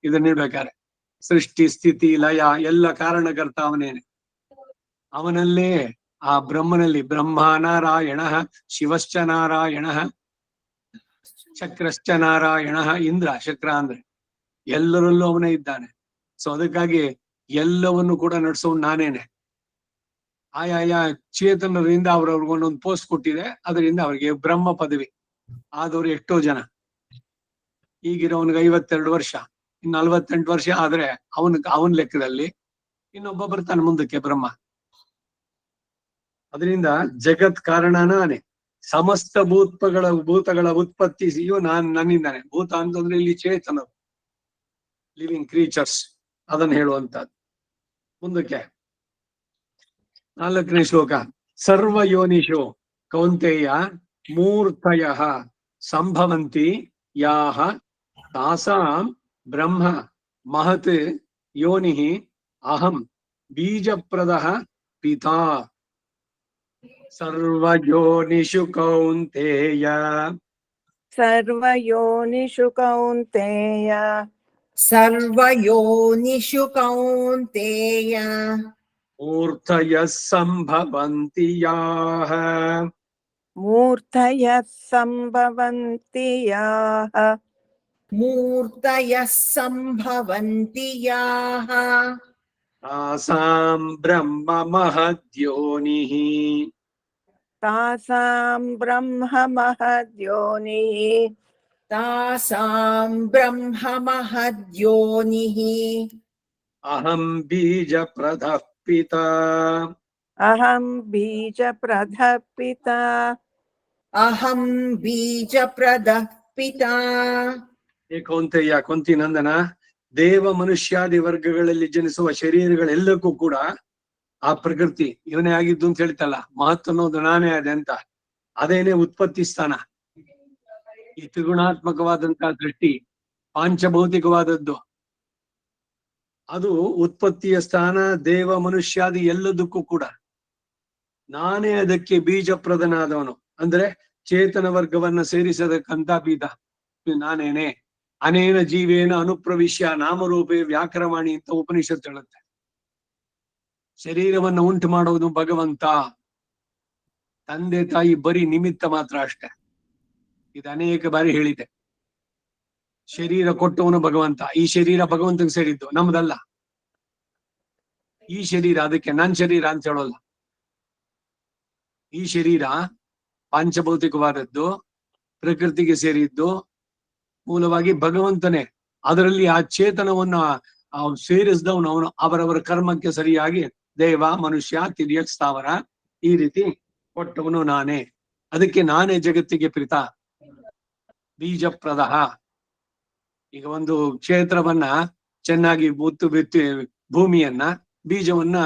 ಇದನ್ನಿಡ್ಬೇಕಾರೆ ಸೃಷ್ಟಿ ಸ್ಥಿತಿ ಲಯ ಎಲ್ಲ ಕಾರಣಕರ್ತ ಅವನೇನೆ. ಅವನಲ್ಲೇ ಆ ಬ್ರಹ್ಮನಲ್ಲಿ ಬ್ರಹ್ಮ ನಾರಾಯಣ, ಶಿವಶ್ಚ ನಾರಾಯಣ, ಚಕ್ರಶ್ಚ ನಾರಾಯಣ, ಇಂದ್ರ ಚಕ್ರ ಅಂದ್ರೆ ಎಲ್ಲರಲ್ಲೂ ಅವನೇ ಇದ್ದಾನೆ. ಸೊ ಅದಕ್ಕಾಗಿ ಎಲ್ಲವನ್ನು ಕೂಡ ನಡೆಸೋನು ನಾನೇನೆ. ಆಯಾ ಚೇತನರಿಂದ ಅವ್ರವ್ರಿಗೊಂದೊಂದು ಪೋಸ್ಟ್ ಕೊಟ್ಟಿದೆ, ಅದರಿಂದ ಅವ್ರಿಗೆ ಬ್ರಹ್ಮ ಪದವಿ ಆದವ್ರು ಎಷ್ಟೋ ಜನ. ಈಗಿರೋವನ್ಗೆ 52 ವರ್ಷ, ಇನ್ನು 48 ವರ್ಷ ಆದ್ರೆ ಅವನ ಲೆಕ್ಕದಲ್ಲಿ ಇನ್ನೊಬ್ಬ ಬರ್ತಾನೆ ಮುಂದಕ್ಕೆ ಬ್ರಹ್ಮ. ಅದರಿಂದ ಜಗತ್ ಕಾರಣ ನಾನೇ. ಸಮಸ್ತ ಭೂತಗಳ ಉತ್ಪತ್ತಿಯು ನನ್ನಿಂದಾನೆ. ಭೂತ ಅಂತಂದ್ರೆ ಇಲ್ಲಿ ಚೇತನರು, ಲಿವಿಂಗ್ ಕ್ರೀಚರ್ಸ್, ಅದನ್ನ ಹೇಳುವಂತದ್ದು. ಮುಂದಕ್ಕೆ 4ನೇ ಶ್ಲೋಕ. ಸರ್ವ ಯೋನಿಷು ಕೌಂತೆಯ ಮೂರ್ತಯ ಸಂಭವಂತಿ ಯಾಹ ತಾಸಾಂ ಬ್ರಹ್ಮ ಮಹತ್ ಯೋನಿ ಅಹಂ ಬೀಜಪ್ರದಃ ಪಿತಾ. ಸರ್ವಯೋನಿಷು ಕೌಂತೆಯ. ಸರ್ವಯೋನಿಷು ಕೌಂತೆಯ. ಸರ್ವಯೋನಿಷು ಕೌಂತೆಯ. ಮೂರ್ತಯಃ ಸಂಭವಂತಿ ಯಾಹ. ಮೂರ್ತಯಃ ಸಂಭವಂತಿ ಯಾಹ. ಮೂರ್ತಯಃ ಸಂಭವಂತಿ ಯಾಹ. ತಾಸಾಂ ಬ್ರಹ್ಮ ಮಹದ್ಯೋನಿಃ. ತಾಸಾಂ ಬ್ರಹ್ಮ ಮಹದ್ಯೋನಿಃ. ತಾಸಾಂ ಬ್ರಹ್ಮ ಮಹದ್ಯೋನಿಃ. ಅಹಂ ಬೀಜಪ್ರದಃ ಪಿತಾ. ಅಹಂ ಬೀಜಪ್ರದಃ ಪಿತಾ. ಅಹಂ ಬೀಜಪ್ರದಃ ಪಿತಾ. ಕೌಂತೆಯ, ಕೊಂತಿ ನಂದನ, ದೇವ ಮನುಷ್ಯಾದಿ ವರ್ಗಗಳಲ್ಲಿ ಜನಿಸುವ ಶರೀರಗಳೆಲ್ಲಕ್ಕೂ ಕೂಡ ಆ ಪ್ರಕೃತಿ ಇವನೇ ಆಗಿದ್ದು ಅಂತ ಹೇಳ್ತಲ್ಲ, ಮಹತ್ ಅನ್ನೋದು ನಾನೇ ಅದೆ ಅಂತ. ಅದೇನೆ ಉತ್ಪತ್ತಿ ಸ್ಥಾನ. ಈ ತ್ರಿಗುಣಾತ್ಮಕವಾದಂತಹ ದೃಷ್ಟಿ, ಪಾಂಚಭೌತಿಕವಾದದ್ದು, ಅದು ಉತ್ಪತ್ತಿಯ ಸ್ಥಾನ. ದೇವ ಮನುಷ್ಯಾದಿ ಎಲ್ಲದಕ್ಕೂ ಕೂಡ ನಾನೇ ಅದಕ್ಕೆ ಬೀಜಪ್ರದನಾದವನು. ಅಂದ್ರೆ ಚೇತನ ವರ್ಗವನ್ನ ಸೇರಿಸದಕ್ಕಂತ ಬೀಜ ನಾನೇನೆ. ಅನೇನ ಜೀವೇನ ಅನುಪ್ರವಿಶ್ಯ ನಾಮರೂಪೇ ವ್ಯಾಕರವಾಣಿ ಅಂತ ಉಪನಿಷತ್ ಹೇಳುತ್ತೆ. ಶರೀರವನ್ನು ಉಂಟು ಮಾಡುವುದು ಭಗವಂತ, ತಂದೆ ತಾಯಿ ಬರೀ ನಿಮಿತ್ತ ಮಾತ್ರ ಅಷ್ಟೇ. ಇದು ಅನೇಕ ಬಾರಿ ಹೇಳಿದೆ. ಶರೀರ ಕೊಟ್ಟವನು ಭಗವಂತ, ಈ ಶರೀರ ಭಗವಂತನಿಗೆ ಸೇರಿದ್ದು, ನಮ್ದಲ್ಲ. ಈ ಶರೀರ ಅದಕ್ಕೆ ನನ್ ಶರೀರ ಅಂತ ಹೇಳೋಲ್ಲ. ಈ ಶರೀರ ಪಾಂಚಭೌತಿಕವಾದದ್ದು, ಪ್ರಕೃತಿಗೆ ಸೇರಿದ್ದು, ಮೂಲವಾಗಿ ಭಗವಂತನೇ. ಅದರಲ್ಲಿ ಆ ಚೇತನವನ್ನ ಸೇರಿಸಿದವನು ಅವನು. ಅವರವರ ಕರ್ಮಕ್ಕೆ ಸರಿಯಾಗಿ ದೇವ ಮನುಷ್ಯ ತಿರ್ಯಕ್ ಸ್ಥಾವರ ಈ ರೀತಿ ಕೊಟ್ಟವನು ನಾನೇ. ಅದಕ್ಕೆ ನಾನೇ ಜಗತ್ತಿಗೆ ಪ್ರಿತ ಬೀಜಪ್ರದಃ. ಈಗ ಒಂದು ಕ್ಷೇತ್ರವನ್ನ ಚೆನ್ನಾಗಿ ಬಿತ್ತಿ ಭೂಮಿಯನ್ನ ಬೀಜವನ್ನ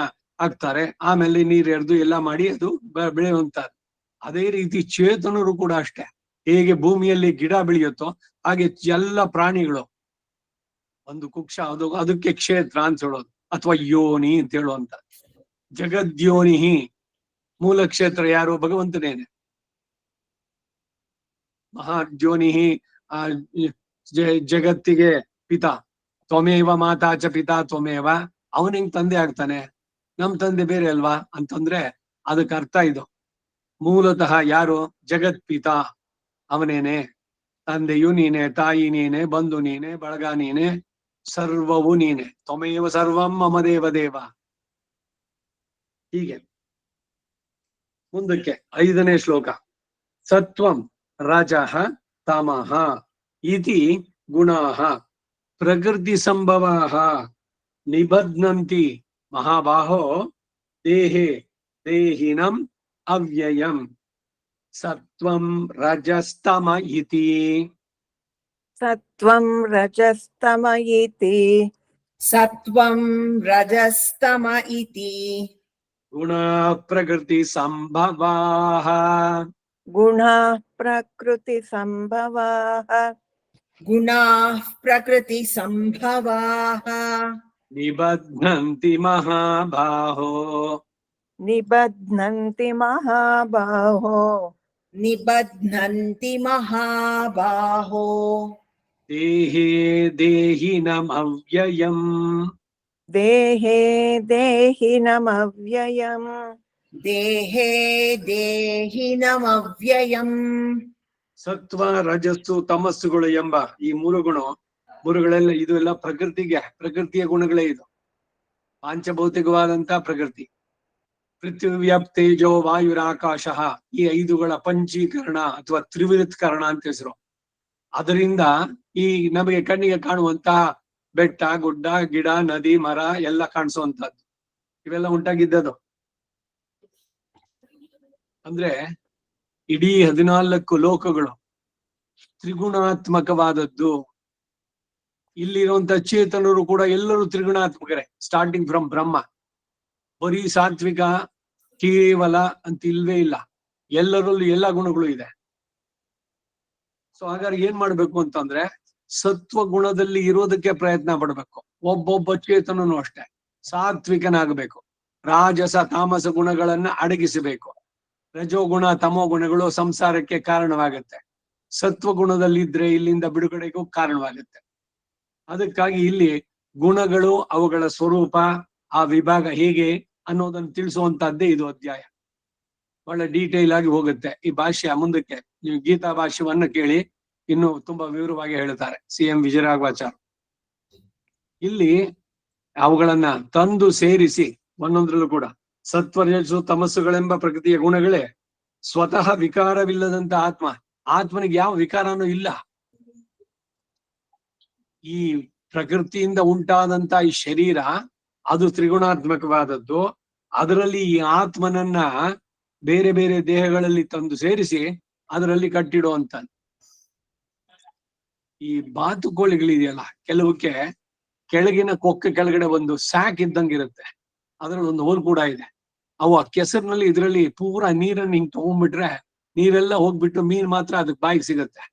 ಹಾಕ್ತಾರೆ, ಆಮೇಲೆ ನೀರು ಎರೆದು ಎಲ್ಲ ಮಾಡಿ ಅದು ಬೆಳೆಯುವಂತ. ಅದೇ ರೀತಿ ಚೇತನರು ಕೂಡ ಅಷ್ಟೇ. ಹೇಗೆ ಭೂಮಿಯಲ್ಲಿ ಗಿಡ ಬೆಳೆಯುತ್ತೋ ಹಾಗೆ ಎಲ್ಲ ಪ್ರಾಣಿಗಳು. ಒಂದು ಕುಕ್ಷ, ಅದಕ್ಕೆ ಕ್ಷೇತ್ರ ಅಂತ ಹೇಳೋದು, ಅಥವಾ ಯೋನಿ ಅಂತ ಹೇಳುವಂತ. ಜಗದ್ಯೋನಿ, ಮೂಲ ಕ್ಷೇತ್ರ ಯಾರು? ಭಗವಂತನೇನೆ. ಮಹಾದ್ಯೋನಿ ಆ ಜಗತ್ತಿಗೆ ಪಿತಾ. ತ್ವಮೇವ ಮಾತಾ ಚ ಪಿತಾ ತ್ವಮೇವ. ಅವನ ಹೆಂಗ್ ತಂದೆ ಆಗ್ತಾನೆ? ನಮ್ ತಂದೆ ಬೇರೆ ಅಲ್ವಾ ಅಂತಂದ್ರೆ ಅದಕ್ಕೆ ಅರ್ಥ ಇದು. ಮೂಲತಃ ಯಾರು? ಜಗತ್ ಪಿತಾ ಅವನೇನೆ. ತಂದೆಯು ನೀನೆ, ತಾಯಿ ನೀನೆ, ಬಂಧು ನೀನೆ, ಬಳಗ ನೀನೆ, ಸರ್ವವು ನೀನೆ. ತ್ವಮೇವ ಸರ್ವಂ ಮಮ ದೇವ ದೇವ. ಹೀಗೆ ಮುಂದಕ್ಕೆ 5ನೇ ಶ್ಲೋಕ. ಸತ್ವಂ ರಜಃ ತಮಃ ಇತಿ ಗುಣಾಃ ಪ್ರಕೃತಿ ಸಂಭವಾಃ ನಿಬಧ್ನಂತಿ ಮಹಾಬಾಹೋ ದೇಹೇ ದೇಹಿನಂ ಅವ್ಯಯಂ. ಸತ್ವಂ ರಜಸ್ತಮ ಇತಿ. ಸತ್ವಂ ರಜಸ್ತಮ ಇತಿ. ಸತ್ವಂ ರಜಸ್ತಮ ಇತಿ. ಗುಣ ಪ್ರಕೃತಿ ಸಂಭವಾಃ गुणाः प्रकृतिसम्भवाः गुणाः प्रकृति संभवाः निबध्नन्ति महाबाहो निबध्नन्ति महाबाहो निबध्नन्ति महाबाहो देहे देहिनमव्ययम् देहे देहिनमव्ययम् देहे देहिनमव्ययम् ಸತ್ವ ರಜಸ್ಸು ತಮಸ್ಸುಗಳು ಎಂಬ ಈ ಮೂರುಗಳೆಲ್ಲ ಇದು ಎಲ್ಲ ಪ್ರಕೃತಿಯ ಗುಣಗಳೇ ಇದು. ಪಾಂಚಭೌತಿಕವಾದಂತ ಪ್ರಕೃತಿ. ಪೃಥ್ವ್ಯಾಪ್ ತೇಜೋ ವಾಯುರಾಕಾಶ ಈ 5ಗಳ ಪಂಚೀಕರಣ ಅಥವಾ ತ್ರಿವಿಧತ್ಕರಣ ಅಂತ ಹೆಸರು. ಅದರಿಂದ ಈ ನಮಗೆ ಕಣ್ಣಿಗೆ ಕಾಣುವಂತಹ ಬೆಟ್ಟ ಗುಡ್ಡ ಗಿಡ ನದಿ ಮರ ಎಲ್ಲ ಕಾಣಿಸುವಂತದ್ದು ಇವೆಲ್ಲ ಉಂಟಾಗಿದ್ದದು. ಅಂದ್ರೆ ಇಡೀ 14 ಲೋಕಗಳು ತ್ರಿಗುಣಾತ್ಮಕವಾದದ್ದು. ಇಲ್ಲಿರುವಂತ ಚೇತನರು ಕೂಡ ಎಲ್ಲರೂ ತ್ರಿಗುಣಾತ್ಮಕರೇ, ಸ್ಟಾರ್ಟಿಂಗ್ ಫ್ರಮ್ ಬ್ರಹ್ಮ. ಬರೀ ಸಾತ್ವಿಕ ಕೇವಲ ಅಂತ ಇಲ್ವೇ ಇಲ್ಲ, ಎಲ್ಲರಲ್ಲೂ ಎಲ್ಲಾ ಗುಣಗಳು ಇದೆ. ಸೊ ಹಾಗಾದ್ರೆ ಏನ್ ಮಾಡ್ಬೇಕು ಅಂತಂದ್ರೆ ಸತ್ವ ಗುಣದಲ್ಲಿ ಇರೋದಕ್ಕೆ ಪ್ರಯತ್ನ ಪಡ್ಬೇಕು. ಒಬ್ಬೊಬ್ಬ ಚೇತನನು ಅಷ್ಟೇ ಸಾತ್ವಿಕನಾಗಬೇಕು. ರಾಜಸ ತಾಮಸ ಗುಣಗಳನ್ನ ಅಡಗಿಸಬೇಕು. ರಜೋಗುಣ ತಮೋ ಗುಣಗಳು ಸಂಸಾರಕ್ಕೆ ಕಾರಣವಾಗುತ್ತೆ. ಸತ್ವ ಗುಣದಲ್ಲಿದ್ರೆ ಇಲ್ಲಿಂದ ಬಿಡುಗಡೆಗೂ ಕಾರಣವಾಗುತ್ತೆ. ಅದಕ್ಕಾಗಿ ಇಲ್ಲಿ ಗುಣಗಳು, ಅವುಗಳ ಸ್ವರೂಪ, ಆ ವಿಭಾಗ ಹೇಗೆ ಅನ್ನೋದನ್ನು ತಿಳಿಸುವಂತಹದ್ದೇ ಇದು ಅಧ್ಯಾಯ. ಬಹಳ ಡೀಟೇಲ್ ಆಗಿ ಹೋಗುತ್ತೆ ಈ ಭಾಷ್ಯ. ಮುಂದಕ್ಕೆ ನೀವು ಗೀತಾ ಭಾಷ್ಯವನ್ನ ಕೇಳಿ ಇನ್ನು ತುಂಬಾ ವಿವರವಾಗಿ ಹೇಳ್ತಾರೆ CM ವಿಜಯರಾಘವಾಚಾರ್ಯ. ಇಲ್ಲಿ ಅವುಗಳನ್ನ ತಂದು ಸೇರಿಸಿ ಒಂದೊಂದ್ರಲ್ಲೂ ಕೂಡ ಸತ್ವರಜಸ್ಸು ತಮಸ್ಸುಗಳೆಂಬ ಪ್ರಕೃತಿಯ ಗುಣಗಳೇ ಸ್ವತಃ ವಿಕಾರವಿಲ್ಲದಂತ ಆತ್ಮ. ಆತ್ಮನಿಗೆ ಯಾವ ವಿಕಾರನೂ ಇಲ್ಲ. ಈ ಪ್ರಕೃತಿಯಿಂದ ಉಂಟಾದಂತ ಈ ಶರೀರ ಅದು ತ್ರಿಗುಣಾತ್ಮಕವಾದದ್ದು. ಅದರಲ್ಲಿ ಈ ಆತ್ಮನನ್ನ ಬೇರೆ ಬೇರೆ ದೇಹಗಳಲ್ಲಿ ತಂದು ಸೇರಿಸಿ ಅದರಲ್ಲಿ ಕಟ್ಟಿಡುವಂತ ಈ ಬಾತುಕೋಳಿಗಳಿದೆಯಲ್ಲ, ಕೆಲವಕ್ಕೆ ಕೆಳಗಿನ ಕೊಕ್ಕೆ ಕೆಳಗಡೆ ಒಂದು ಸ್ಯಾಕ್ ಇದ್ದಂಗಿರುತ್ತೆ, ಅದ್ರಲ್ಲಿ ಒಂದು ಹೋಲ್ ಕೂಡ ಇದೆ. ಅವು ಆ ಕೆಸರಿನಲ್ಲಿ ಇದರಲ್ಲಿ ಪೂರಾ ನೀರನ್ನು ಹಿಂಗ್ ತಗೊಂಡ್ಬಿಟ್ರೆ ನೀರೆಲ್ಲ ಹೋಗ್ಬಿಟ್ಟು ಮೀನ್ ಮಾತ್ರ ಅದಕ್ಕೆ ಬಾಯಿಗೆ ಸಿಗತ್ತೆ.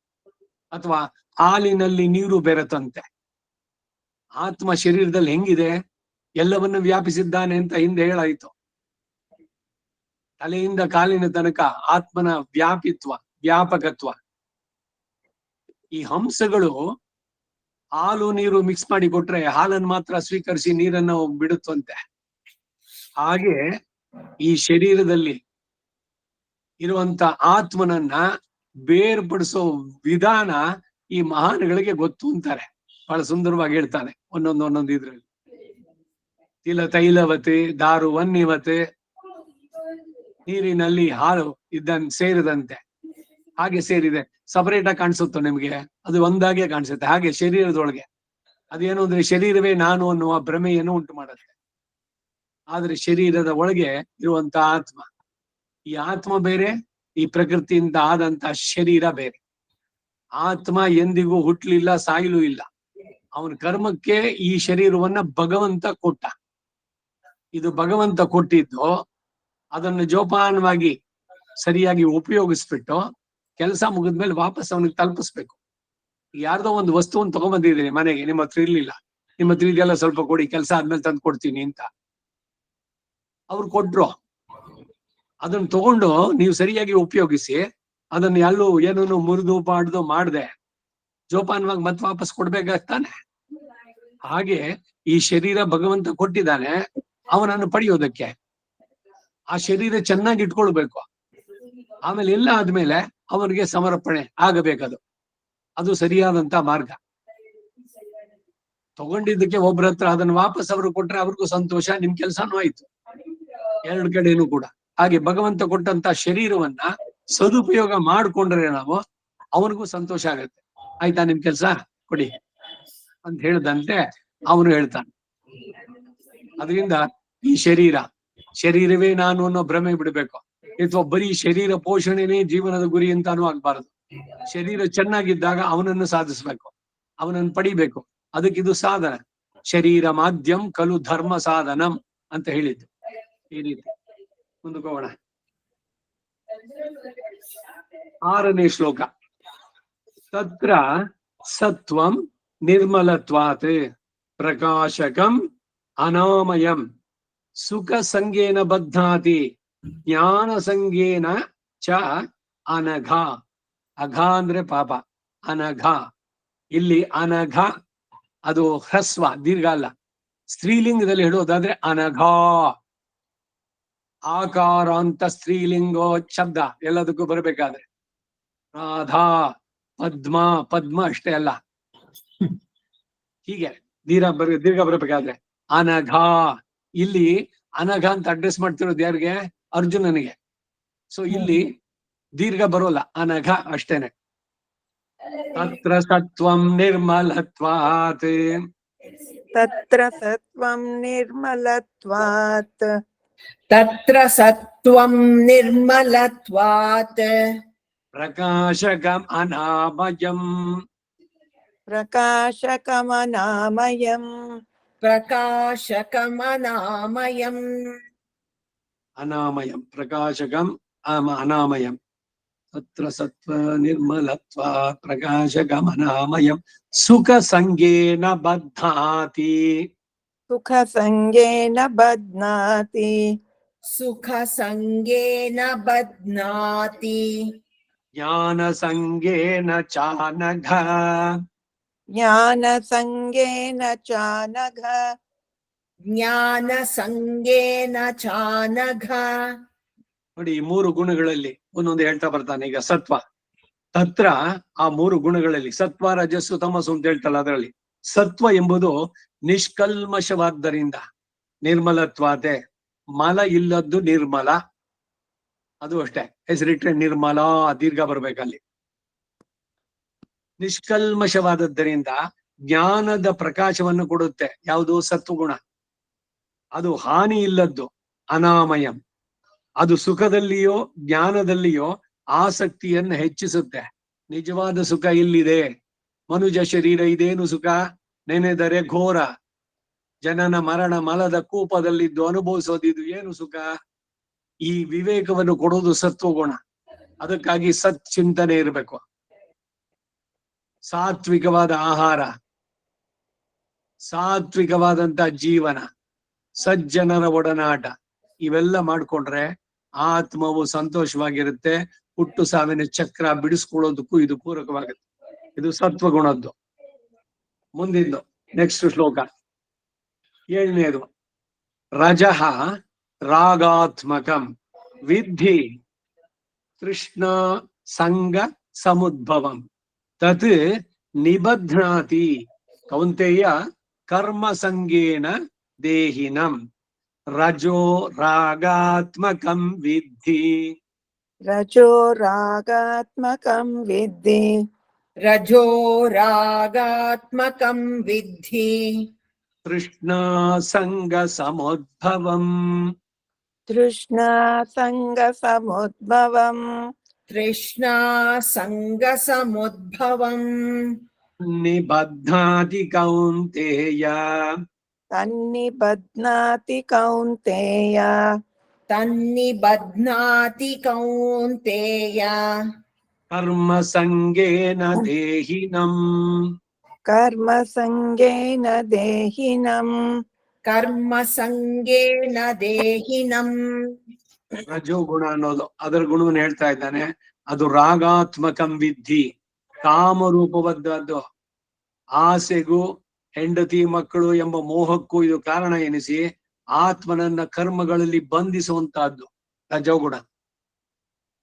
ಅಥವಾ ಹಾಲಿನಲ್ಲಿ ನೀರು ಬೆರೆತಂತೆ. ಆತ್ಮ ಶರೀರದಲ್ಲಿ ಹೆಂಗಿದೆ, ಎಲ್ಲವನ್ನು ವ್ಯಾಪಿಸಿದ್ದಾನೆ ಅಂತ ಹಿಂದೆ ಹೇಳಾಯ್ತು. ತಲೆಯಿಂದ ಕಾಲಿನ ತನಕ ಆತ್ಮನ ವ್ಯಾಪಕತ್ವ. ಈ ಹಂಸಗಳು ಹಾಲು ನೀರು ಮಿಕ್ಸ್ ಮಾಡಿ ಕೊಟ್ರೆ ಹಾಲನ್ನು ಮಾತ್ರ ಸ್ವೀಕರಿಸಿ ನೀರನ್ನು ಬಿಡುತ್ತಂತೆ. ಹಾಗೆ ಈ ಶರೀರದಲ್ಲಿ ಇರುವಂತ ಆತ್ಮನನ್ನ ಬೇರ್ಪಡಿಸೋ ವಿಧಾನ ಈ ಮಹಾನ್ಗಳಿಗೆ ಗೊತ್ತು ಅಂತಾರೆ. ಬಹಳ ಸುಂದರವಾಗಿ ಹೇಳ್ತಾನೆ ಒಂದೊಂದು ಇದ್ರಲ್ಲಿ. ತಿಲ ತೈಲವತೆ ದಾರು ವನ್ನಿವತೆ, ನೀರಿನಲ್ಲಿ ಹಾಲು ಸೇರಿದಂತೆ ಹಾಗೆ ಸೇರಿದೆ. ಸಪರೇಟ್ ಆಗಿ ಕಾಣಿಸುತ್ತೋ ನಿಮ್ಗೆ, ಅದು ಒಂದಾಗೆ ಕಾಣಿಸುತ್ತೆ. ಹಾಗೆ ಶರೀರದೊಳಗೆ ಅದೇನು ಅಂದ್ರೆ ಶರೀರವೇ ನಾನು ಅನ್ನುವ ಭ್ರಮೆಯನ್ನು ಉಂಟು ಮಾಡುತ್ತೆ. ಆದ್ರೆ ಶರೀರದ ಒಳಗೆ ಇರುವಂತ ಆತ್ಮ, ಈ ಆತ್ಮ ಬೇರೆ, ಈ ಪ್ರಕೃತಿಯಿಂದ ಆದಂತ ಶರೀರ ಬೇರೆ. ಆತ್ಮ ಎಂದಿಗೂ ಹುಟ್ಲಿಲ್ಲ, ಸಾಯಲೂ ಇಲ್ಲ. ಅವನ ಕರ್ಮಕ್ಕೆ ಈ ಶರೀರವನ್ನ ಭಗವಂತ ಕೊಟ್ಟ. ಇದು ಭಗವಂತ ಕೊಟ್ಟಿದ್ದು, ಅದನ್ನು ಜೋಪಾನವಾಗಿ ಸರಿಯಾಗಿ ಉಪಯೋಗಿಸ್ಬಿಟ್ಟು ಕೆಲಸ ಮುಗಿದ್ಮೇಲೆ ವಾಪಸ್ ಅವನಿಗೆ ತಲುಪಿಸ್ಬೇಕು. ಯಾರ್ದೋ ಒಂದು ವಸ್ತುವನ್ನು ತಗೊಂಡ್ಬಂದಿದ್ದೀನಿ ಮನೆಗೆ, ನಿಮ್ಮ ಹತ್ರ ಇರ್ಲಿಲ್ಲ, ನಿಮ್ಮ ಹತ್ರ ಇದೆಲ್ಲ ಸ್ವಲ್ಪ ಕೊಡಿ, ಕೆಲಸ ಆದ್ಮೇಲೆ ತಂದು ಕೊಡ್ತೀನಿ ಅಂತ ಅವ್ರು ಕೊಟ್ರು. ಅದನ್ನ ತಗೊಂಡು ನೀವು ಸರಿಯಾಗಿ ಉಪಯೋಗಿಸಿ ಅದನ್ನ ಎಲ್ಲೂ ಏನನ್ನು ಮುರಿದು ಪಾಡ್ದು ಮಾಡದೆ ಜೋಪಾನವಾಗಿ ಮತ್ತೆ ವಾಪಸ್ ಕೊಡ್ಬೇಕಾಗ್ತಾನೆ. ಹಾಗೆ ಈ ಶರೀರ ಭಗವಂತ ಕೊಟ್ಟಿದ್ದಾನೆ ಅವನನ್ನು ಪಡೆಯೋದಕ್ಕೆ. ಆ ಶರೀರ ಚೆನ್ನಾಗಿ ಇಟ್ಕೊಳ್ಬೇಕು. ಆಮೇಲೆ ಎಲ್ಲ ಆದ್ಮೇಲೆ ಅವನಿಗೆ ಸಮರ್ಪಣೆ ಆಗಬೇಕದು. ಅದು ಸರಿಯಾದಂತ ಮಾರ್ಗ. ತಗೊಂಡಿದ್ದಕ್ಕೆ ಒಬ್ಬರ ಹತ್ರ ಅದನ್ನ ವಾಪಸ್ ಅವರು ಕೊಟ್ರೆ ಅವ್ರಿಗೂ ಸಂತೋಷ, ನಿಮ್ ಕೆಲ್ಸಾನು ಆಯ್ತು, ಎರಡು ಕಡೆನೂ ಕೂಡ. ಹಾಗೆ ಭಗವಂತ ಕೊಟ್ಟಂತ ಶರೀರವನ್ನ ಸದುಪಯೋಗ ಮಾಡ್ಕೊಂಡ್ರೆ ನಾವು ಅವನಿಗೂ ಸಂತೋಷ ಆಗತ್ತೆ. ಆಯ್ತಾ ನಿಮ್ ಕೆಲ್ಸ ಕೊಡಿ ಅಂತ ಹೇಳ್ದಂತೆ ಅವನು ಹೇಳ್ತಾನೆ. ಅದರಿಂದ ಈ ಶರೀರವೇ ನಾನು ಅನ್ನೋ ಭ್ರಮೆ ಬಿಡ್ಬೇಕು. ಅಥವಾ ಬರೀ ಶರೀರ ಪೋಷಣೆನೇ ಜೀವನದ ಗುರಿ ಅಂತಾನೂ ಆಗ್ಬಾರದು. ಶರೀರ ಚೆನ್ನಾಗಿದ್ದಾಗ ಅವನನ್ನು ಸಾಧಿಸ್ಬೇಕು, ಅವನನ್ನು ಪಡಿಬೇಕು. ಅದಕ್ಕಿದು ಸಾಧನ. ಶರೀರ ಮಾಧ್ಯಂ ಕಲು ಧರ್ಮ ಸಾಧನಂ ಅಂತ ಹೇಳಿದ್ದು. ಈ ರೀತಿ ಮುಂದಕ್ಕೆ ಹೋಗೋಣ. 6ನೇ ಶ್ಲೋಕ. ತತ್ರ ಸತ್ವಂ ನಿರ್ಮಲತ್ವಾತ್ ಪ್ರಕಾಶಕಂ ಅನಾಮಯಂ ಸುಖ ಸಂಗೇನ ಬದ್ಧಾತಿ ಜ್ಞಾನ ಸಂಗೇನ ಚ ಅನಘ. ಅಘ ಅಂದ್ರೆ ಪಾಪ, ಅನಘ. ಇಲ್ಲಿ ಅನಘ ಅದು ಹ್ರಸ್ವ, ದೀರ್ಘ ಅಲ್ಲ. ಸ್ತ್ರೀಲಿಂಗದಲ್ಲಿ ಹೇಳೋದಾದ್ರೆ ಅನಘ. ಆಕಾರ ಅಂತ ಸ್ತ್ರೀಲಿಂಗೋ ಶಬ್ದ ಎಲ್ಲದಕ್ಕೂ ಬರಬೇಕಾದ್ರೆ ರಾಧಾ, ಪದ್ಮ, ಪದ್ಮ ಅಷ್ಟೇ ಅಲ್ಲ, ಹೀಗೆ ದೀರ್ಘ ಬರಬೇಕಾದ್ರೆ ಅನಘ. ಇಲ್ಲಿ ಅನಘ ಅಂತ ಅಡ್ರೆಸ್ ಮಾಡ್ತಿರೋದು ಯಾರಿಗೆ? ಅರ್ಜುನನಿಗೆ. ಸೊ ಇಲ್ಲಿ ದೀರ್ಘ ಬರೋಲ್ಲ, ಅನಘ ಅಷ್ಟೇನೆ. ತತ್ರ ಸತ್ವಂ ನಿರ್ಮಲತ್ವಾತ್. ತತ್ರ ಸತ್ವಂ ನಿರ್ಮಲತ್ವಾತ್. ತತ್ರ ಸತ್ವಂ ನಿರ್ಮಲತ್ವಾತ್. ಪ್ರಕಾಶಕಂ ಅನಾಮಯಂ. ಪ್ರಕಾಶಕಮನಾಮಯಂ. ಪ್ರಕಾಶಕಮನಾಮಯಂ. ಅನಾಮಯಂ ಪ್ರಕಾಶಕಂ ಅನಾಮಯಂ. ತತ್ರ ಸತ್ವ ನಿರ್ಮಲತ್ವಾತ್ ಪ್ರಕಾಶಕಂ ಅನಾಮಯಂ ಸುಖ ಸಂಗೇನ ಬದ್ಧಾತಿ. ಸುಖ ಸಂಗೇನ ಬಧ್ನಾತಿ. ಸುಖ ಸಂಗೇನ ಬಧ್ನಾತಿ. ಜ್ಞಾನ ಸಂಗೇನ ಚಾನಘ. ಜ್ಞಾನ ಸಂಗೇನ ಚಾನಘ. ಜ್ಞಾನ ಸಂಗೇನ ಚಾನಘ. ನೋಡಿ, ಈ 3 ಗುಣಗಳಲ್ಲಿ ಒಂದೊಂದು ಹೇಳ್ತಾ ಬರ್ತಾನೆ. ಈಗ ಸತ್ವ, ತತ್ರ ಆ 3 ಗುಣಗಳಲ್ಲಿ ಸತ್ವ, ರಜಸ್ಸು, ತಮಸ್ಸು ಅಂತ ಹೇಳ್ತಲ್ಲ, ಅದರಲ್ಲಿ ಸತ್ವ ಎಂಬುದು ನಿಷ್ಕಲ್ಮಶವಾದ್ದರಿಂದ ನಿರ್ಮಲತ್ವಾತೆ, ಮಲ ಇಲ್ಲದ್ದು ನಿರ್ಮಲ. ಅದು ಅಷ್ಟೇ, ಹೆಸರಿಟ್ರೆ ನಿರ್ಮಲ, ದೀರ್ಘ ಬರ್ಬೇಕಲ್ಲಿ. ನಿಷ್ಕಲ್ಮಶವಾದದ್ದರಿಂದ ಜ್ಞಾನದ ಪ್ರಕಾಶವನ್ನು ಕೊಡುತ್ತೆ. ಯಾವುದು? ಸತ್ವಗುಣ. ಅದು ಹಾನಿ ಇಲ್ಲದ್ದು ಅನಾಮಯಂ. ಅದು ಸುಖದಲ್ಲಿಯೋ ಜ್ಞಾನದಲ್ಲಿಯೋ ಆಸಕ್ತಿಯನ್ನು ಹೆಚ್ಚಿಸುತ್ತೆ. ನಿಜವಾದ ಸುಖ ಇಲ್ಲಿದೆ. ಮನುಜ ಶರೀರ ಇದೇನು ಸುಖ? ನೆನೆದರೆ ಘೋರ ಜನನ ಮರಣ ಮಲದ ಕೂಪದಲ್ಲಿದ್ದು ಅನುಭವಿಸೋದಿದು ಏನು ಸುಖ? ಈ ವಿವೇಕವನ್ನು ಕೊಡೋದು ಸತ್ವಗುಣ. ಅದಕ್ಕಾಗಿ ಸತ್ ಚಿಂತನೆ ಇರಬೇಕು, ಸಾತ್ವಿಕವಾದ ಆಹಾರ, ಸಾತ್ವಿಕವಾದಂತ ಜೀವನ, ಸಜ್ಜನರ ಒಡನಾಟ, ಇವೆಲ್ಲ ಮಾಡ್ಕೊಂಡ್ರೆ ಆತ್ಮವು ಸಂತೋಷವಾಗಿರುತ್ತೆ. ಹುಟ್ಟು ಸಾವಿನ ಚಕ್ರ ಬಿಡಿಸ್ಕೊಳ್ಳೋದಕ್ಕೂ ಇದು ಪೂರಕವಾಗುತ್ತೆ. ಇದು ಸತ್ವಗುಣದ್ದು. ಮುಂದಿಂದು ನೆಕ್ಸ್ಟ್ ಶ್ಲೋಕ 7ನೇದು. ರಜಃ ರಾಗಾತ್ಮಕಂ ವಿದ್ಧಿ ತೃಷ್ಣ ಸಂಗ ಸಮುದ್ಭವಂ ತತ್ ನಿಬಧ್ನಾತಿ ಕೌಂತೆಯ ಕರ್ಮ ಸಂಗೇನ ದೇಹಿನಂ ರಜೋ ರಾಗಾತ್ಮಕಂ ವಿದ್ಧಿ. ರಜೋ ರಾಗಾತ್ಮಕಂ ವಿದ್ಧಿ. ರಜೋ ರಾಗಾತ್ಮಕಂ ವಿದ್ಧಿ. ತೃಷ್ಣಾ ಸಂಗ ಸಮುದ್ಭವಂ. ತೃಷ್ಣಾ ಸಂಗ ಸಮುದ್ಭವಂ. ತೃಷ್ಣಾ ಸಂಗ ಸಮುದ್ಭವಂ. ನಿಬಧ್ನಾತಿ ಕೌಂತೆಯ. ತನ್ನಿಬಧ್ನಾತಿ ಕೌಂತೆಯ. ತನ್ನಿಬಧ್ನಾತಿ ಕೌಂತೆಯ. ಕರ್ಮ ಸಂಗೇನ ದೇಹಿನಂ. ಕರ್ಮ ಸಂಗೇನ ದೇಹಿನಂ. ಕರ್ಮ ಸಂಗೇನ ದೇಹಿನಂ. ರಜೋಗುಣ ಅನ್ನೋದು ಅದರ ಗುಣವನ್ನು ಹೇಳ್ತಾ ಇದ್ದಾನೆ. ಅದು ರಾಗಾತ್ಮಕಂ ವಿದ್ಧಿ, ಕಾಮರೂಪವಾದದ್ದು. ಆಸೆಗೂ ಹೆಂಡತಿ ಮಕ್ಕಳು ಎಂಬ ಮೋಹಕ್ಕೂ ಇದು ಕಾರಣ ಎನಿಸಿ ಆತ್ಮನನ್ನ ಕರ್ಮಗಳಲ್ಲಿ ಬಂಧಿಸುವಂತಹದ್ದು ರಜೋಗುಣ.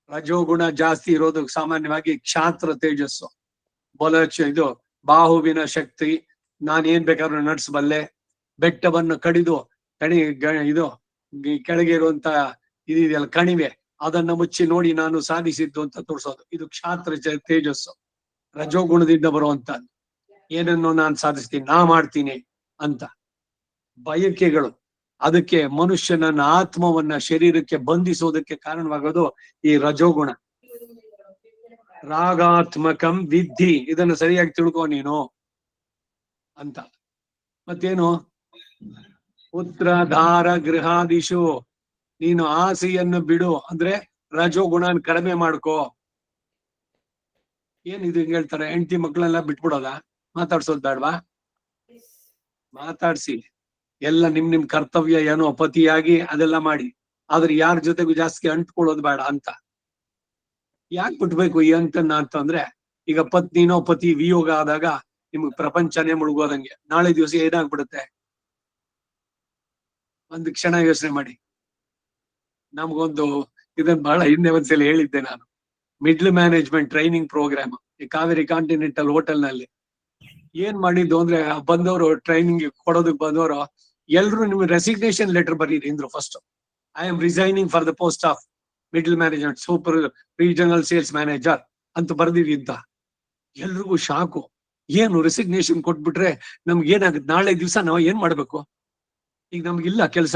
ರಜೋಗುಣ ಜಾಸ್ತಿ ಇರೋದು ಸಾಮಾನ್ಯವಾಗಿ ಕ್ಷಾತ್ರ ತೇಜಸ್ಸು, ಇದು ಬಾಹುವಿನ ಶಕ್ತಿ. ನಾನೇನ್ ಬೇಕಾದ್ರೂ ನಡ್ಸಬಲ್ಲೆ, ಬೆಟ್ಟವನ್ನು ಕಡಿದು ಇದು ಕೆಳಗೆ ಇರುವಂತ ಇದೆಯಲ್ಲ ಕಣಿವೆ, ಅದನ್ನ ಮುಚ್ಚಿ ನೋಡಿ ನಾನು ಸಾಧಿಸಿದ್ದು ಅಂತ ತೋರಿಸೋದು. ಇದು ಕ್ಷಾತ್ರ ತೇಜಸ್ಸು, ರಜೋಗುಣದಿಂದ ಬರುವಂತಹದ್ದು. ಏನನ್ನು ನಾನು ಸಾಧಿಸ್ತೀನಿ, ನಾ ಮಾಡ್ತೀನಿ ಅಂತ ಬಯಕೆಗಳು. ಅದಕ್ಕೆ ಮನುಷ್ಯನನ್ನ ಆತ್ಮವನ್ನ ಶರೀರಕ್ಕೆ ಬಂಧಿಸೋದಕ್ಕೆ ಕಾರಣವಾಗೋದು ಈ ರಜೋಗುಣ. ರಾಗಾತ್ಮಕಂ ವಿದ್ಧಿ, ಇದನ್ನು ಸರಿಯಾಗಿ ತಿಳ್ಕೊ ನೀನು ಅಂತ. ಮತ್ತೇನು? ಪುತ್ರ ಧಾರ ಗೃಹಾದಿಶು, ನೀನು ಆಸೆಯನ್ನು ಬಿಡು ಅಂದ್ರೆ ರಜೋಗುಣನ ಕಡಿಮೆ ಮಾಡ್ಕೋ. ಏನಿದು ಹಿಂಗ್ ಹೇಳ್ತಾರೆ, ಹೆಂಡತಿ ಮಕ್ಳೆಲ್ಲ ಬಿಟ್ಬಿಡೋದ? ಮಾತಾಡ್ಸೋದ್ ಬೇಡವಾ? ಮಾತಾಡ್ಸಿ, ಎಲ್ಲ ನಿಮ್ ಕರ್ತವ್ಯ ಏನೋ ಪತಿಯಾಗಿ ಅದೆಲ್ಲ ಮಾಡಿ, ಆದ್ರೆ ಯಾರ ಜೊತೆಗೂ ಜಾಸ್ತಿ ಅಂಟ್ಕೊಳ್ಳೋದು ಬೇಡ ಅಂತ. ಯಾಕೆ ಬಿಟ್ಬೇಕು ಈ ಅಂತನ್ನ ಅಂತಂದ್ರೆ, ಈಗ ಪತ್ನಿನೋ ಪತಿ ವಿಯೋಗ ಆದಾಗ ನಿಮ್ಗೆ ಪ್ರಪಂಚನೇ ಮುಳುಗೋದಂಗೆ. ನಾಳೆ ದಿವಸ ಏನಾಗ್ಬಿಡುತ್ತೆ ಒಂದು ಕ್ಷಣ ಯೋಚನೆ ಮಾಡಿ. ನಮ್ಗೊಂದು ಇದನ್ನ ಬಹಳ ಹಿಂದೆ ಒಂದ್ಸಲ ಹೇಳಿದ್ದೆ ನಾನು, middle management training programme Kaveri continental hotel ನಲ್ಲಿ. ಏನ್ ಮಾಡಿದ್ದು ಅಂದ್ರೆ, ಬಂದವರು ಟ್ರೈನಿಂಗ್ ಕೊಡೋದಕ್ ಬಂದವರು ಎಲ್ರು ನಿಮ್ಗೆ ರೆಸಿಗ್ನೇಷನ್ ಲೆಟರ್ ಬರೀರಿ ಅಂದ್ರು. First, I am resigning for the post of middle management super regional sales manager ಅಂತ ಬರ್ದಿರಿ ಅಂತ. ಎಲ್ರಿಗೂ ಶಾಕು. ಏನು ರೆಸಿಗ್ನೇಷನ್ ಕೊಟ್ಬಿಟ್ರೆ ನಮ್ಗೆ ಏನಾಗುತ್ತೆ? ನಾಳೆ ದಿವಸ ನಾವು ಏನ್ ಮಾಡ್ಬೇಕು? ಈಗ ನಮ್ಗಿಲ್ಲ ಕೆಲ್ಸ,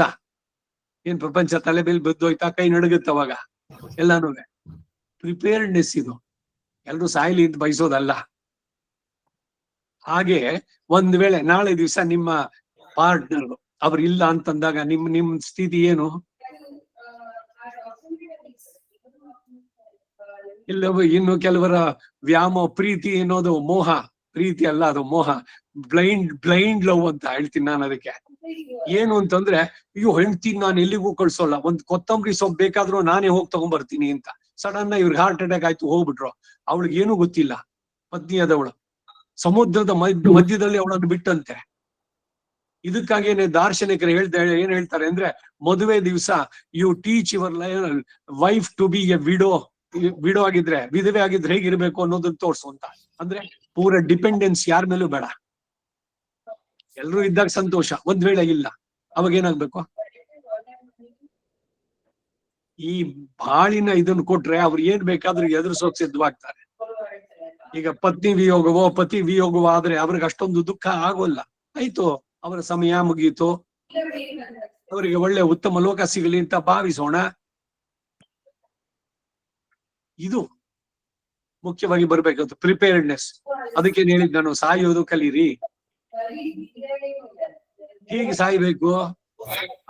ಏನ್ ಪ್ರಪಂಚ ತಲೆ ಮೇಲೆ ಬಿದ್ದೋಯ್ತಾ? ಕೈ ನಡುಗುತ್ತೆ ಅವಾಗ ಎಲ್ಲಾನು. ಪ್ರಿಪೇರ್ಡ್ನೆಸ್ ಇದು, ಎಲ್ರು ಸಾಯ್ಲಿ ಅಂತ ಬಯಸೋದಲ್ಲ. ಹಾಗೆ ಒಂದ್ ವೇಳೆ ನಾಳೆ ದಿವಸ ನಿಮ್ಮ ಪಾರ್ಟ್ನರ್ ಅವ್ರು ಇಲ್ಲ ಅಂತಂದಾಗ ನಿಮ್ ಸ್ಥಿತಿ ಏನು? ಇಲ್ಲ, ಇನ್ನು ಕೆಲವರ ವ್ಯಾಮೋಹ, ಪ್ರೀತಿ ಅನ್ನೋದು ಮೋಹ, ಪ್ರೀತಿ ಅಲ್ಲ ಅದು ಮೋಹ, ಬ್ಲೈಂಡ್ ಲವ್ ಅಂತ ಹೇಳ್ತೀನಿ ನಾನು ಅದಕ್ಕೆ. ಏನು ಅಂತಂದ್ರೆ, ಅಯ್ಯೋ ಹೆಂಡ್ತಿ ನಾನು ಎಲ್ಲಿಗೂ ಕಳ್ಸೋಲ್ಲ, ಒಂದ್ ಕೊತ್ತಂಬರಿ ಸೊಪ್ಪು ಬೇಕಾದ್ರೂ ನಾನೇ ಹೋಗಿ ತಗೊಂಡ್ಬರ್ತೀನಿ ಅಂತ. ಸಡನ್ ಇವ್ರಿಗೆ ಹಾರ್ಟ್ ಅಟ್ಯಾಕ್ ಆಯ್ತು, ಹೋಗ್ಬಿಟ್ರು. ಅವಳಿಗೆ ಏನೂ ಗೊತ್ತಿಲ್ಲ, ಪತ್ನಿ ಆದವಳು ಸಮುದ್ರದ ಮಧ್ಯದಲ್ಲಿ ಅವಳನ್ನು ಬಿಟ್ಟಂತೆ. ಇದಕ್ಕಾಗೇನೆ ದಾರ್ಶನಿಕರು ಏನ್ ಹೇಳ್ತಾರೆ ಅಂದ್ರೆ, ಮದುವೆ ದಿವಸ you teach your wife to be a widow ಆಗಿದ್ರೆ, ವಿಧವೆ ಆಗಿದ್ರೆ ಹೇಗಿರ್ಬೇಕು ಅನ್ನೋದನ್ನ ತೋರ್ಸು ಅಂತ. ಅಂದ್ರೆ ಪೂರ ಡಿಪೆಂಡೆನ್ಸ್ ಯಾರ ಮೇಲೂ ಬೇಡ, ಎಲ್ರೂ ಇದ್ದಾಗ ಸಂತೋಷ. ಒಂದ್ ವೇಳೆ ಇಲ್ಲ, ಅವಾಗ ಏನಾಗ್ಬೇಕು? ಈ ಬಾಳಿನ ಇದನ್ನು ಕೊಟ್ರೆ ಅವ್ರು ಏನ್ ಬೇಕಾದ್ರೂ ಎದುರಿಸೋಕ್ ಸಿದ್ಧವಾಗ್ತಾರೆ. ಈಗ ಪತ್ನಿ ವಿಯೋಗವೋ ಪತಿ ವಿಯೋಗವೋ ಆದ್ರೆ ಅವ್ರಿಗೆ ಅಷ್ಟೊಂದು ದುಃಖ ಆಗೋಲ್ಲ. ಆಯ್ತು, ಅವರ ಸಮಯ ಮುಗೀತು, ಅವರಿಗೆ ಒಳ್ಳೆ ಉತ್ತಮ ಲೋಕ ಸಿಗಲಿ ಅಂತ ಭಾವಿಸೋಣ. ಇದು ಮುಖ್ಯವಾಗಿ ಬರ್ಬೇಕಂತ ಪ್ರಿಪೇರ್ಡ್ನೆಸ್. ಅದಕ್ಕೆ ಹೇಳಿದ್ ನಾನು, ಸಾಯೋದು ಕಲೀರಿ. ಹೇಗೆ ಸಾಯ್ಬೇಕು?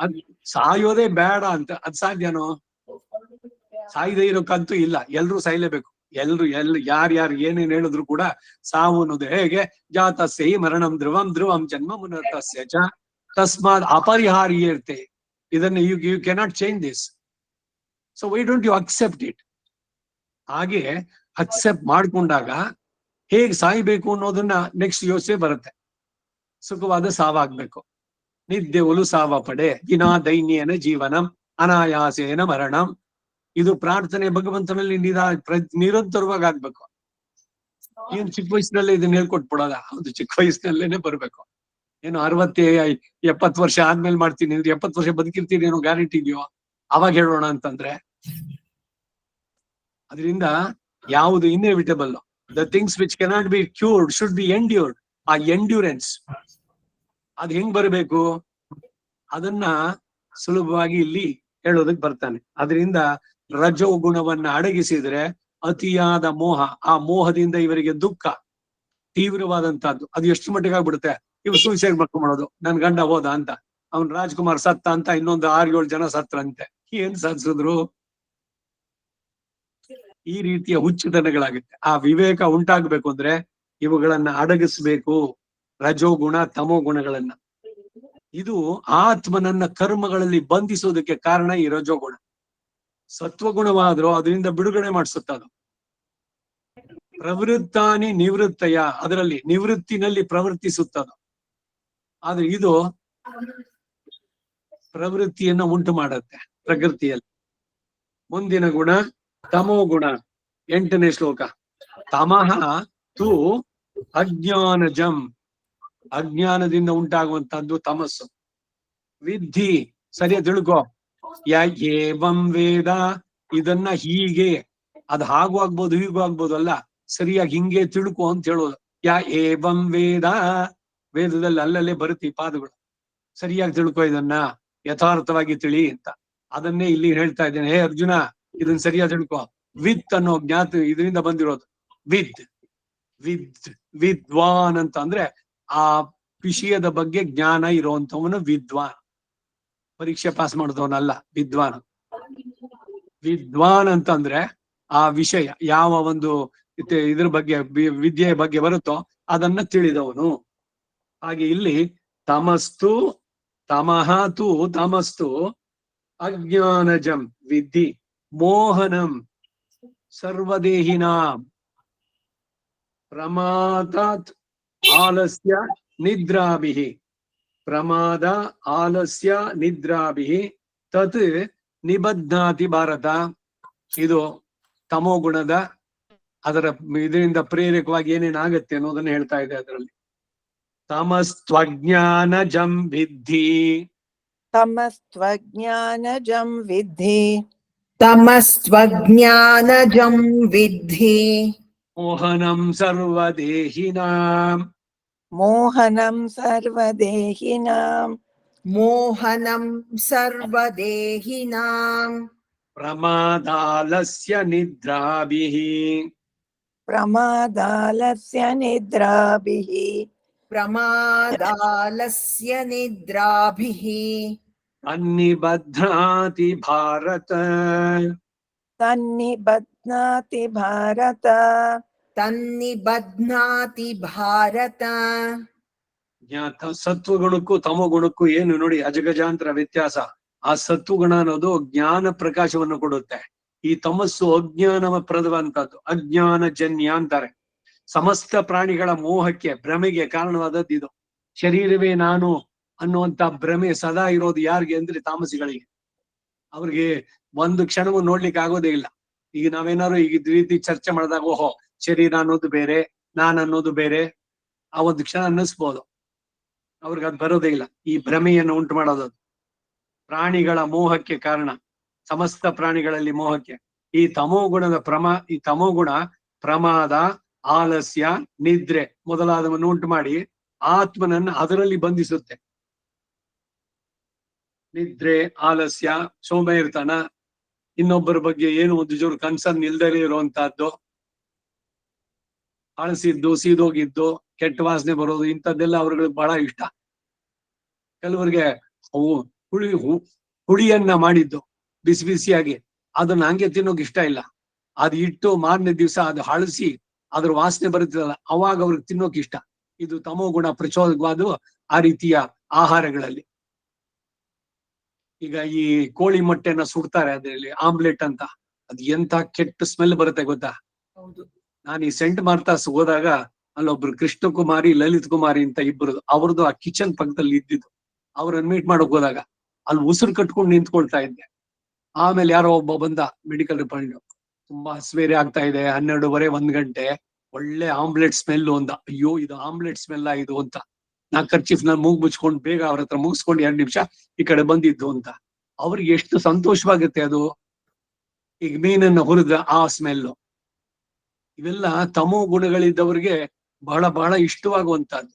ಅದ್ ಸಾಯೋದೇ ಬೇಡ ಅಂತ ಅದ್ ಸಾಧ್ಯನೋ? ಸಾಯ್ದೇ ಇರೋಕ್ಕಂತೂ ಇಲ್ಲ, ಎಲ್ರೂ ಸಾಯ್ಲೇಬೇಕು. ಯಾರ್ಯಾರು ಏನೇನ್ ಹೇಳಿದ್ರು ಕೂಡ ಸಾವು ಅನ್ನೋದು ಹೇಗೆ, ಜಾತಸ್ಯ ಹಿ ಮರಣಂ ಧ್ರುವಂ ಧ್ರುವಂ ಜನ್ಮ ಮುನರ್ತಸ್ಯ ಚ ತಸ್ಮಾತ್ ಅಪರಿಹಾರ್ಯತೆ. ಇದನ್ನ you cannot change this, so why don't you accept it? ಹಾಗೆ ಅಕ್ಸೆಪ್ಟ್ ಮಾಡ್ಕೊಂಡಾಗ ಹೇಗ್ ಸಾಯ್ಬೇಕು ಅನ್ನೋದನ್ನ ನೆಕ್ಸ್ಟ್ ಯೋಚನೆ ಬರುತ್ತೆ. ಸುಖವಾದ ಸಾವಾಗ್ಬೇಕು. ನಿದ್ದೆ ಒಲು ಸಾವ ಪಡೆ, ವಿನಾ ದೈನ್ಯೇನ ಜೀವನಂ ಅನಾಯಾಸೇನ ಮರಣಂ. ಇದು ಪ್ರಾರ್ಥನೆ ಭಗವಂತನಲ್ಲಿ ನಿರಂತರವಾಗಿ ಆಗ್ಬೇಕು. ಏನ್ ಚಿಕ್ಕ ವಯಸ್ಸಿನಲ್ಲೇ ಇದನ್ನ ಹೇಳ್ಕೊಟ್ಬಿಡೋದ? ಹೌದು, ಚಿಕ್ಕ ವಯಸ್ಸಿನಲ್ಲೇನೆ ಬರ್ಬೇಕು. ಏನು 60-70 ವರ್ಷ ಆದ್ಮೇಲೆ ಮಾಡ್ತೀನಿ ಅಂದ್ರೆ 70 ವರ್ಷ ಬದುಕಿರ್ತೀನಿ ಏನೋ ಗ್ಯಾರಂಟಿ ಇದೆಯೋ? ಅವಾಗ ಹೇಳೋಣ ಅಂತಂದ್ರೆ, ಅದರಿಂದ ಯಾವುದು inevitable, the things which cannot be cured should be endured. ಆ ಎಂಡ್ಯೂರೆನ್ಸ್ ಅದ್ ಹೆಂಗ್ ಬರಬೇಕು? ಅದನ್ನ ಸುಲಭವಾಗಿ ಇಲ್ಲಿ ಹೇಳೋದಕ್ ಬರ್ತಾನೆ. ಅದರಿಂದ ರಜೋ ಗುಣವನ್ನ ಅಡಗಿಸಿದ್ರೆ ಅತಿಯಾದ ಮೋಹ, ಆ ಮೋಹದಿಂದ ಇವರಿಗೆ ದುಃಖ ತೀವ್ರವಾದಂತಹದ್ದು. ಅದು ಎಷ್ಟು ಮಟ್ಟಿಗೆ ಆಗ್ಬಿಡುತ್ತೆ? ಇವ್ ಸೂಸೈಡ್ ಮಾಡ್ಕೊಂಡ್ಬಿಡೋದು, ನನ್ ಗಂಡ ಹೋದ ಅಂತ, ಅವ್ನ್ ರಾಜ್ಕುಮಾರ್ ಸತ್ತ ಅಂತ ಇನ್ನೊಂದು 6-7 ಜನ ಸತ್ರಂತೆ. ಏನ್ ಸಾಧಿಸಿದ್ರು? ಈ ರೀತಿಯ ಹುಚ್ಚುತನಗಳಾಗುತ್ತೆ. ಆ ವಿವೇಕ ಉಂಟಾಗ್ಬೇಕು ಅಂದ್ರೆ ಇವುಗಳನ್ನ ಅಡಗಿಸ್ಬೇಕು, ರಜೋಗುಣ ತಮೋ ಗುಣಗಳನ್ನ. ಇದು ಆತ್ಮನನ್ನ ಕರ್ಮಗಳಲ್ಲಿ ಬಂಧಿಸೋದಕ್ಕೆ ಕಾರಣ ಈ ರಜೋಗುಣ. ಸತ್ವಗುಣವಾದ್ರೂ ಅದರಿಂದ ಬಿಡುಗಡೆ ಮಾಡಿಸುತ್ತದು. ಪ್ರವೃತ್ತಾನಿ ನಿವೃತ್ತಯ, ಅದರಲ್ಲಿ ನಿವೃತ್ತಿನಲ್ಲಿ ಪ್ರವರ್ತಿಸುತ್ತದು. ಆದ್ರೆ ಇದು ಪ್ರವೃತ್ತಿಯನ್ನ ಉಂಟು ಮಾಡುತ್ತೆ ಪ್ರಕೃತಿಯಲ್ಲಿ. ಮುಂದಿನ ಗುಣ ತಮೋ ಗುಣ, 8ನೇ ಶ್ಲೋಕ. ತಮಃ ತು ಅಜ್ಞಾನಜಂ, ಅಜ್ಞಾನದಿಂದ ಉಂಟಾಗುವಂತಹದ್ದು ತಮಸ್ಸು. ವಿದ್ಧಿ, ಸರಿಯಾಗಿ ತಿಳ್ಕೊ. ಏವಂ ವೇದ, ಇದನ್ನ ಹೀಗೆ, ಅದು ಹಾಗೂ ಆಗ್ಬೋದು ಹೀಗೂ ಆಗ್ಬೋದು, ಅಲ್ಲ ಸರಿಯಾಗಿ ಹಿಂಗೆ ತಿಳ್ಕೊ ಅಂತ ಹೇಳೋದು. ಏವಂ ವೇದ, ವೇದದಲ್ಲಿ ಅಲ್ಲಲ್ಲೇ ಬರುತ್ತೆ ಈ ಪಾದಗಳು. ಸರಿಯಾಗಿ ತಿಳ್ಕೊ, ಇದನ್ನ ಯಥಾರ್ಥವಾಗಿ ತಿಳಿ ಅಂತ. ಅದನ್ನೇ ಇಲ್ಲಿ ಹೇಳ್ತಾ ಇದ್ದೇನೆ. ಹೇ ಅರ್ಜುನ, ಇದನ್ನ ಸರಿಯಾಗಿ ತಿಳ್ಕೊ. ವಿತ್ ಅನ್ನೋ ಜ್ಞಾತ ಇದರಿಂದ ಬಂದಿರೋದು. ವಿದ್ವಾನ್ ಅಂತ ಅಂದ್ರೆ ಆ ವಿಷಯದ ಬಗ್ಗೆ ಜ್ಞಾನ ಇರುವಂತವನು ವಿದ್ವಾನ್. ಪರೀಕ್ಷೆ ಪಾಸ್ ಮಾಡಿದವನಲ್ಲ ವಿದ್ವಾನ್. ವಿದ್ವಾನ್ ಅಂತಂದ್ರೆ ಆ ವಿಷಯ, ಯಾವ ಒಂದು ಇದ್ರ ಬಗ್ಗೆ ವಿದ್ಯೆಯ ಬಗ್ಗೆ ಬರುತ್ತೋ ಅದನ್ನ ತಿಳಿದವನು. ಹಾಗೆ ಇಲ್ಲಿ ತಮಸ್ತು ತಮಹತು ತಮಸ್ತು ಅಜ್ಞಾನಜಂ ವಿದ್ಧಿ ಮೋಹನಂ ಸರ್ವದೇಹಿನಾಂ ಪ್ರಮಾದಾತ್ ಆಲಸ್ಯ ನಿದ್ರಾಭಿಃ ಪ್ರಮಾದ ಆಲಸ್ಯ ನಿದ್ರಾಭಿಃ ತತ್ ನಿಬಧ್ನಾತಿ ಭಾರತ. ಇದು ತಮೋ ಗುಣದ ಅದರ ಇದರಿಂದ ಪ್ರೇರಕವಾಗಿ ಏನೇನಾಗತ್ತೆ ಅನ್ನೋದನ್ನ ಹೇಳ್ತಾ ಇದೆ ಅದರಲ್ಲಿ. ತಮಸ್ತ್ವಜ್ಞಾನಜಂ ವಿದ್ಧಿ ತಮಸ್ತ್ವಜ್ಞಾನಜಂ ವಿದ್ಧಿ ತಮಸ್ತ್ವಜ್ಞಾನಜಂ ವಿದ್ಧಿ ಮೋಹನಂ ಸರ್ವದೇಹಿನಾಂ ಮೋಹನಂ ಸರ್ವದೇಹಿನಾಂ ಮೋಹನಂ ಸರ್ವದೇಹಿನಾಂ ಪ್ರಮಾದಾಲಸ್ಯ ನಿದ್ರಾಭಿಃ ಪ್ರಮಾದಾಲಸ್ಯ ನಿದ್ರಾಭಿಃ ಪ್ರಮಾದಾಲಸ್ಯ ನಿದ್ರಾಭಿಃ ಅನ್ನಿಬಧ್ನಾತಿ ಭಾರತ ತನ್ನಿಬಧ್ನಾತಿ ಭಾರತ ತನ್ನಿಬಧ್ನಾತಿ ಭಾರತ. ಸತ್ವಗುಣಕ್ಕೂ ತಮೋ ಗುಣಕ್ಕೂ ಏನು ನೋಡಿ ಅಜಗಜಾಂತರ ವ್ಯತ್ಯಾಸ. ಆ ಸತ್ವಗುಣ ಅನ್ನೋದು ಜ್ಞಾನ ಪ್ರಕಾಶವನ್ನು ಕೊಡುತ್ತೆ. ಈ ತಮಸ್ಸು ಅಜ್ಞಾನ ಪ್ರದವಂತದ್ದು, ಅಜ್ಞಾನ ಜನ್ಯ ಅಂತಾರೆ. ಸಮಸ್ತ ಪ್ರಾಣಿಗಳ ಮೋಹಕ್ಕೆ ಭ್ರಮೆಗೆ ಕಾರಣವಾದದ್ದು ಇದು. ಶರೀರವೇ ನಾನು ಅನ್ನುವಂತ ಭ್ರಮೆ ಸದಾ ಇರೋದು ಯಾರಿಗೆ ಅಂದ್ರೆ ತಾಮಸಿಗಳಿಗೆ. ಅವ್ರಿಗೆ ಒಂದು ಕ್ಷಣವೂ ನೋಡ್ಲಿಕ್ಕೆ ಆಗೋದೇ ಇಲ್ಲ. ಈಗ ನಾವೇನಾದ್ರು ಈಗ ರೀತಿ ಚರ್ಚೆ ಮಾಡಿದಾಗ ಓಹೋ ಶರೀರ ಅನ್ನೋದು ಬೇರೆ, ನಾನ್ ಅನ್ನೋದು ಬೇರೆ, ಆ ಒಂದು ಕ್ಷಣ ಅನ್ನಿಸ್ಬೋದು. ಅವ್ರಿಗೆ ಅದು ಬರೋದೇ ಇಲ್ಲ. ಈ ಭ್ರಮೆಯನ್ನು ಉಂಟು ಮಾಡೋದು ಪ್ರಾಣಿಗಳ ಮೋಹಕ್ಕೆ ಕಾರಣ, ಸಮಸ್ತ ಪ್ರಾಣಿಗಳಲ್ಲಿ ಮೋಹಕ್ಕೆ. ಈ ತಮೋಗುಣದ ಈ ತಮೋಗುಣ ಪ್ರಮಾದ ಆಲಸ್ಯ ನಿದ್ರೆ ಮೊದಲಾದವನ್ನು ಉಂಟು ಮಾಡಿ ಆತ್ಮನನ್ನ ಅದರಲ್ಲಿ ಬಂಧಿಸುತ್ತೆ. ನಿದ್ರೆ ಆಲಸ್ಯ ಸೋಂಬೇರಿತನ, ಇನ್ನೊಬ್ಬರ ಬಗ್ಗೆ ಏನು ಒಂದು ಜೋರು ಕನ್ಸರ್ನ್ ಇಲ್ದೇ ಇರುವಂತಹದ್ದು, ಅಳಸಿದ್ದು ಸೀದೋಗಿದ್ದು ಕೆಟ್ಟ ವಾಸನೆ ಬರೋದು, ಇಂಥದ್ದೆಲ್ಲ ಅವ್ರಿಗೆ ಬಹಳ ಇಷ್ಟ. ಕೆಲವರಿಗೆ ಹುಳಿಯನ್ನ ಮಾಡಿದ್ದು ಬಿಸಿ ಬಿಸಿಯಾಗಿ ಅದನ್ನ ಹಂಗೆ ತಿನ್ನೋಕೆ ಇಷ್ಟ ಇಲ್ಲ. ಅದು ಇಟ್ಟು ಮಾರನೇ ದಿವಸ ಅದು ಹಳಸಿ ಅದ್ರ ವಾಸನೆ ಬರುತ್ತಲ್ಲ ಅವಾಗ ಅವ್ರಿಗೆ ತಿನ್ನೋಕೆ ಇಷ್ಟ. ಇದು ತಮೋ ಗುಣ ಪ್ರಚೋದಕವಾದ ಆ ರೀತಿಯ ಆಹಾರಗಳಲ್ಲಿ. ಈಗ ಈ ಕೋಳಿ ಮೊಟ್ಟೆನ ಸುಡ್ತಾರೆ ಅದರಲ್ಲಿ ಆಮ್ಲೆಟ್ ಅಂತ, ಅದು ಎಂತ ಕೆಟ್ಟ ಸ್ಮೆಲ್ ಬರುತ್ತೆ ಗೊತ್ತಾ. ನಾನು ಈ ಸೆಂಟ್ ಮಾರ್ತಾಸ್ ಹೋದಾಗ ಅಲ್ಲೊಬ್ರು ಕೃಷ್ಣಕುಮಾರಿ ಲಲಿತ್ ಕುಮಾರಿ ಅಂತ ಇಬ್ಬರು, ಅವ್ರದ್ದು ಆ ಕಿಚನ್ ಪಕ್ಕದಲ್ಲಿ ಇದ್ದಿದ್ದು. ಅವ್ರನ್ನ ಮೀಟ್ ಮಾಡಕ್ ಹೋದಾಗ ಅಲ್ಲಿ ಉಸಿರು ಕಟ್ಕೊಂಡು ನಿಂತ್ಕೊಳ್ತಾ ಇದ್ದೆ. ಆಮೇಲೆ ಯಾರೋ ಒಬ್ಬ ಬಂದ ಮೆಡಿಕಲ್ ಡಿಪಾರ್ಟ್ಮೆಂಟ್, ತುಂಬಾ ಹಸ್ವೇರಿ ಆಗ್ತಾ ಇದೆ, 12:30 1 ಗಂಟೆ, ಒಳ್ಳೆ ಆಮ್ಲೆಟ್ ಸ್ಮೆಲ್ ಅಂದ. ಅಯ್ಯೋ ಇದು ಆಮ್ಲೆಟ್ ಸ್ಮೆಲ್ ಇದು ಅಂತ ನಾ ಕರ್ಚೀಫ್ ನ ಮೂಗ್ ಮುಚ್ಕೊಂಡು ಬೇಗ ಅವ್ರ ಹತ್ರ ಮುಗಿಸ್ಕೊಂಡು 2 ನಿಮಿಷ ಈ ಕಡೆ ಬಂದಿದ್ದು ಅಂತ. ಅವ್ರಿಗೆ ಎಷ್ಟು ಸಂತೋಷವಾಗುತ್ತೆ ಅದು. ಈಗ ಮೀನನ್ನ ಹುರಿದ ಆ ಸ್ಮೆಲ್ಲು, ಇವೆಲ್ಲ ತಮೋ ಗುಣಗಳಿದ್ದವ್ರಿಗೆ ಬಹಳ ಬಹಳ ಇಷ್ಟವಾಗುವಂತಹದ್ದು.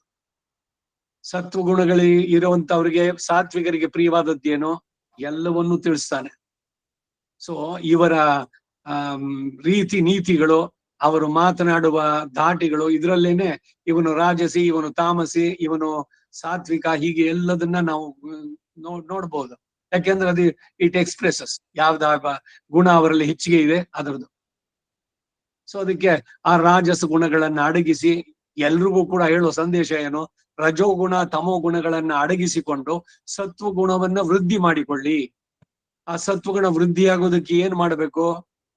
ಸತ್ವ ಗುಣಗಳಿ ಇರುವಂತವ್ರಿಗೆ ಸಾತ್ವಿಕರಿಗೆ ಪ್ರಿಯವಾದದ್ದೇನೋ ಎಲ್ಲವನ್ನೂ ತಿಳಿಸ್ತಾನೆ. ಸೊ ಇವರ ರೀತಿ ನೀತಿಗಳು, ಅವರು ಮಾತನಾಡುವ ಧಾಟಿಗಳು, ಇದರಲ್ಲೇನೆ ಇವನು ರಾಜಸಿ, ಇವನು ತಾಮಸಿ, ಇವನು ಸಾತ್ವಿಕ, ಹೀಗೆ ಎಲ್ಲದನ್ನ ನಾವು ನೋಡ್ಬೋದು. ಯಾಕೆಂದ್ರೆ ಅದು ಇಟ್ ಎಕ್ಸ್ಪ್ರೆಸಸ್ ಯಾವ್ದಾಗ ಗುಣ ಅವರಲ್ಲಿ ಹೆಚ್ಚಿಗೆ ಇದೆ ಅದರದ್ದು. ಸೊ ಅದಕ್ಕೆ ಆ ರಾಜಸ ಗುಣಗಳನ್ನ ಅಡಗಿಸಿ, ಎಲ್ರಿಗೂ ಕೂಡ ಹೇಳೋ ಸಂದೇಶ ಏನು, ರಜೋಗುಣ ತಮೋ ಗುಣಗಳನ್ನ ಅಡಗಿಸಿಕೊಂಡು ಸತ್ವ ಗುಣವನ್ನ ವೃದ್ಧಿ ಮಾಡಿಕೊಳ್ಳಿ. ಆ ಸತ್ವಗುಣ ವೃದ್ಧಿಯಾಗೋದಕ್ಕೆ ಏನ್ ಮಾಡ್ಬೇಕು,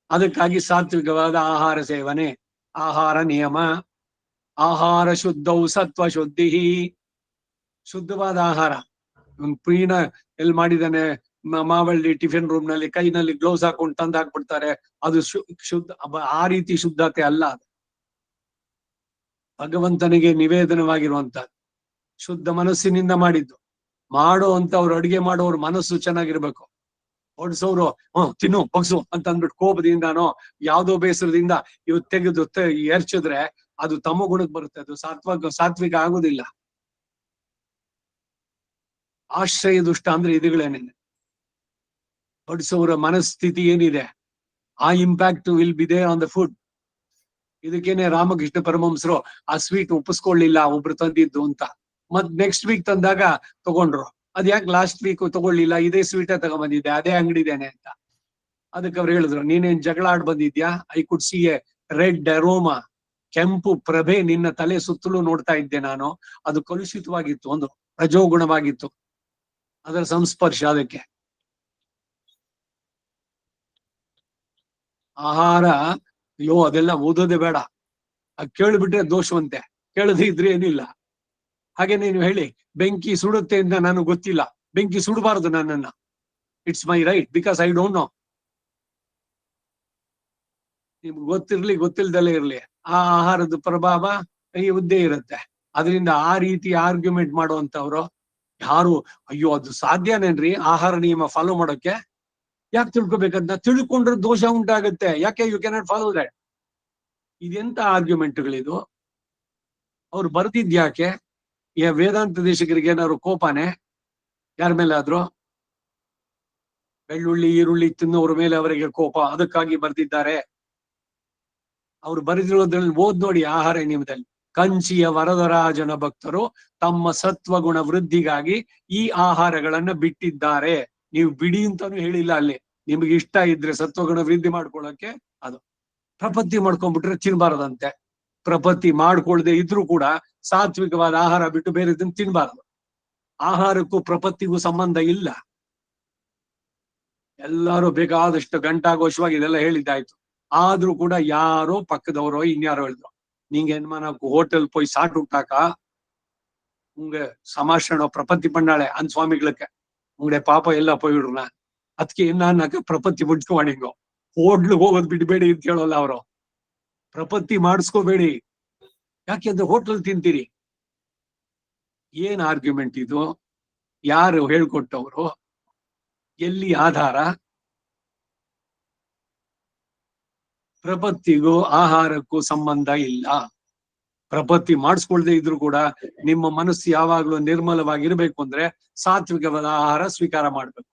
ಅದಕ್ಕಾಗಿ ಸಾತ್ವಿಕವಾದ ಆಹಾರ ಸೇವನೆ, ಆಹಾರ ನಿಯಮ, ಆಹಾರ ಶುದ್ಧವು ಸತ್ವ ಶುದ್ಧಿ, ಶುದ್ಧವಾದ ಆಹಾರ. ಪ್ರೀನ ಎಲ್ಲಿ ಮಾಡಿದಾನೆ ಮಾವಳ್ಳಿ ಟಿಫಿನ್ ರೂಮ್ ನಲ್ಲಿ ಕೈನಲ್ಲಿ ಗ್ಲೌಸ್ ಹಾಕೊಂಡು ತಂದು ಹಾಕ್ಬಿಡ್ತಾರೆ, ಅದು ಶುದ್ಧ, ಆ ರೀತಿ ಶುದ್ಧತೆ ಅಲ್ಲ. ಅದು ಭಗವಂತನಿಗೆ ನಿವೇದನವಾಗಿರುವಂತ ಶುದ್ಧ ಮನಸ್ಸಿನಿಂದ ಮಾಡಿದ್ದು. ಮಾಡೋ ಅಂತವ್ರು, ಅಡುಗೆ ಮಾಡೋರು ಮನಸ್ಸು ಚೆನ್ನಾಗಿರ್ಬೇಕು. ಹೊಡ್ಸೋರು ತಿನ್ನು ಬಗ್ಸು ಅಂತ ಅಂದ್ಬಿಟ್ಟು ಕೋಪದಿಂದಾನೋ ಯಾವ್ದೋ ಬೇಸರದಿಂದ ಇವ್ ತೆಗೆದು ಎರಚಿದ್ರೆ ಅದು ತಮೋ ಗುಣಕ್ಕೆ ಬರುತ್ತೆ. ಅದು ಸಾತ್ವಿಕ ಆಗುದಿಲ್ಲ. ಆಶ್ರಯ ದುಷ್ಟ ಅಂದ್ರೆ ಇದುಗಳೇನೇನೆ. ಹೊಡ್ಸೋರ ಮನಸ್ಥಿತಿ ಏನಿದೆ, ಆ impact will be there on the food. ಇದಕ್ಕೇನೆ ರಾಮಕೃಷ್ಣ ಪರಮಹಂಸರು ಆ ಸ್ವೀಟ್ ಒಪ್ಪಿಸ್ಕೊಳ್ಳಿಲ್ಲ ಒಬ್ರು ತಂದಿದ್ದು ಅಂತ. ಮತ್ ನೆಕ್ಸ್ಟ್ ವೀಕ್ ತಂದಾಗ ತಗೊಂಡ್ರು. ಅದ್ ಯಾಕೆ ಲಾಸ್ಟ್ ವೀಕ್ ತಗೊಳ್ಳಿಲ್ಲ, ಇದೇ ಸ್ವೀಟೇ ತಗೊಂಡ್ಬಂದಿದ್ದೆ, ಅದೇ ಅಂಗಡಿದೇನೆ ಅಂತ. ಅದಕ್ಕೆ ಅವ್ರು ಹೇಳಿದ್ರು, ನೀನೇನ್ ಜಗಳ ಆಡ್ ಬಂದಿದ್ಯಾ, I could see A red aroma, ಕೆಂಪು ಪ್ರಭೆ ನಿನ್ನ ತಲೆ ಸುತ್ತಲೂ ನೋಡ್ತಾ ಇದ್ದೆ ನಾನು. ಅದು ಕಲುಷಿತವಾಗಿತ್ತು, ಒಂದು ರಜೋಗುಣವಾಗಿತ್ತು, ಅದರ ಸಂಸ್ಪರ್ಶ. ಅದಕ್ಕೆ ಆಹಾರ, ಅಯ್ಯೋ ಅದೆಲ್ಲ ಓದೋದೇ ಬೇಡ, ಅದು ಕೇಳಿಬಿಟ್ರೆ ದೋಷವಂತೆ, ಕೇಳದೇ ಇದ್ರೆ ಏನಿಲ್ಲ. ಹಾಗೆ ನೀನು ಹೇಳಿ ಬೆಂಕಿ ಸುಡುತ್ತೆ ಅಂತ ನನಗೆ ಗೊತ್ತಿಲ್ಲ, ಬೆಂಕಿ ಸುಡಬಾರದು ನನ್ನನ್ನ. It's my right because I don't know. ನಿಮ್ಗೆ ಗೊತ್ತಿರ್ಲಿ ಗೊತ್ತಿಲ್ದಲೇ ಇರ್ಲಿ, ಆ ಆಹಾರದ ಪ್ರಭಾವ ಈ ಉದ್ದೇ ಇರುತ್ತೆ. ಅದರಿಂದ ಆ ರೀತಿ ಆರ್ಗ್ಯುಮೆಂಟ್ ಮಾಡುವಂತವ್ರು ಯಾರು, ಅಯ್ಯೋ ಅದು ಸಾಧ್ಯನೇನ್ರಿ ಆಹಾರ ನಿಯಮ ಫಾಲೋ ಮಾಡೋಕೆ? ಯಾಕೆ ತಿಳ್ಕೊಬೇಕಂತ? ತಿಳ್ಕೊಂಡ್ರೆ ದೋಷ ಉಂಟಾಗುತ್ತೆ. ಯಾಕೆ ಯು ಕ್ಯಾನಾಟ್ ಫಾಲೋ ದಟ್? ಇದೆಂತ ಆರ್ಗ್ಯುಮೆಂಟ್ಗಳಿದು? ಅವ್ರು ಬರ್ದಿದ್ಯಾಕೆ? ಈ ವೇದಾಂತ ದೇಶಿಕರಿಗೆ ಏನಾದ್ರು ಕೋಪನೆ ಯಾರ ಮೇಲೆ ಆದ್ರು? ಬೆಳ್ಳುಳ್ಳಿ ಈರುಳ್ಳಿ ತಿನ್ನೋರ ಮೇಲೆ ಅವರಿಗೆ ಕೋಪ, ಅದಕ್ಕಾಗಿ ಬರ್ದಿದ್ದಾರೆ. ಅವ್ರು ಬರೆದಿರೋದ್ರಲ್ಲಿ ಓದ್ ನೋಡಿ ಆಹಾರ ನಿಯಮದಲ್ಲಿ. ಕಂಚಿಯ ವರದರಾಜನ ಭಕ್ತರು ತಮ್ಮ ಸತ್ವಗುಣ ವೃದ್ಧಿಗಾಗಿ ಈ ಆಹಾರಗಳನ್ನ ಬಿಟ್ಟಿದ್ದಾರೆ. ನೀವು ಬಿಡಿ ಅಂತಾನು ಹೇಳಿಲ್ಲ ಅಲ್ಲಿ. ನಿಮ್ಗೆ ಇಷ್ಟ ಇದ್ರೆ ಸತ್ವಗುಣ ವೃದ್ಧಿ ಮಾಡ್ಕೊಳ್ಳೋಕೆ ಅದು. ಪ್ರಪತ್ತಿ ಮಾಡ್ಕೊಂಡ್ಬಿಟ್ರೆ ತಿನ್ಬಾರದಂತೆ. ಪ್ರಪತ್ತಿ ಮಾಡ್ಕೊಳ್ದೆ ಇದ್ರೂ ಕೂಡ ಸಾತ್ವಿಕವಾದ ಆಹಾರ ಬಿಟ್ಟು ಬೇರೆದನ್ನ ತಿನ್ಬಾರದು. ಆಹಾರಕ್ಕೂ ಪ್ರಪತ್ತಿಗೂ ಸಂಬಂಧ ಇಲ್ಲ. ಎಲ್ಲಾರು ಬೇಕಾದಷ್ಟು ಗಂಟಾಘೋಷವಾಗಿ ಇದೆಲ್ಲ ಹೇಳಿದ್ದಾಯ್ತು. ಆದ್ರೂ ಕೂಡ ಯಾರೋ ಪಕ್ಕದವರೋ ಇನ್ಯಾರೋ ಹೇಳಿದ್ರು, நீங்க என்ன ஹோட்டல் போய் சாப்பிட்டுட்டாக்கா உங்க சமாஷணம் பிரபத்தி பண்ணாலே அந்த சுவாமிகளுக்கு உங்களுடைய ಪಾಪ ಎಲ್ಲ போயிடுறேன். ಅದಕ್ಕೆ ಏನಾಕ ಪ್ರಪತ್ತಿ ಮುಡ್ಸ್ಕೊಂಡಿಂಗೋ. ಹೋಟ್ಲಿಗೆ ಹೋಗೋದ್ ಬಿಡ್ಬೇಡಿ ಅಂತ ಹೇಳೋಲ್ಲ ಅವರು. ಪ್ರಪತ್ತಿ ಮಾಡಿಸ್ಕೋಬೇಡಿ, ಯಾಕೆಂದ್ರೆ ಹೋಟ್ಲಲ್ ತಿಂತೀರಿ. ಏನ್ ಆರ್ಗ್ಯುಮೆಂಟ್ ಇದು? ಯಾರು ಹೇಳ್ಕೊಟ್ಟವ್ರು? ಎಲ್ಲಿ ಆಧಾರ? ಪ್ರಪತ್ತಿಗೂ ಆಹಾರಕ್ಕೂ ಸಂಬಂಧ ಇಲ್ಲ. ಪ್ರಪತ್ತಿ ಮಾಡಿಸ್ಕೊಳ್ದೆ ಇದ್ರು ಕೂಡ ನಿಮ್ಮ ಮನಸ್ಸು ಯಾವಾಗ್ಲೂ ನಿರ್ಮಲವಾಗಿರ್ಬೇಕು ಅಂದ್ರೆ ಸಾತ್ವಿಕವಾದ ಆಹಾರ ಸ್ವೀಕಾರ ಮಾಡ್ಬೇಕು.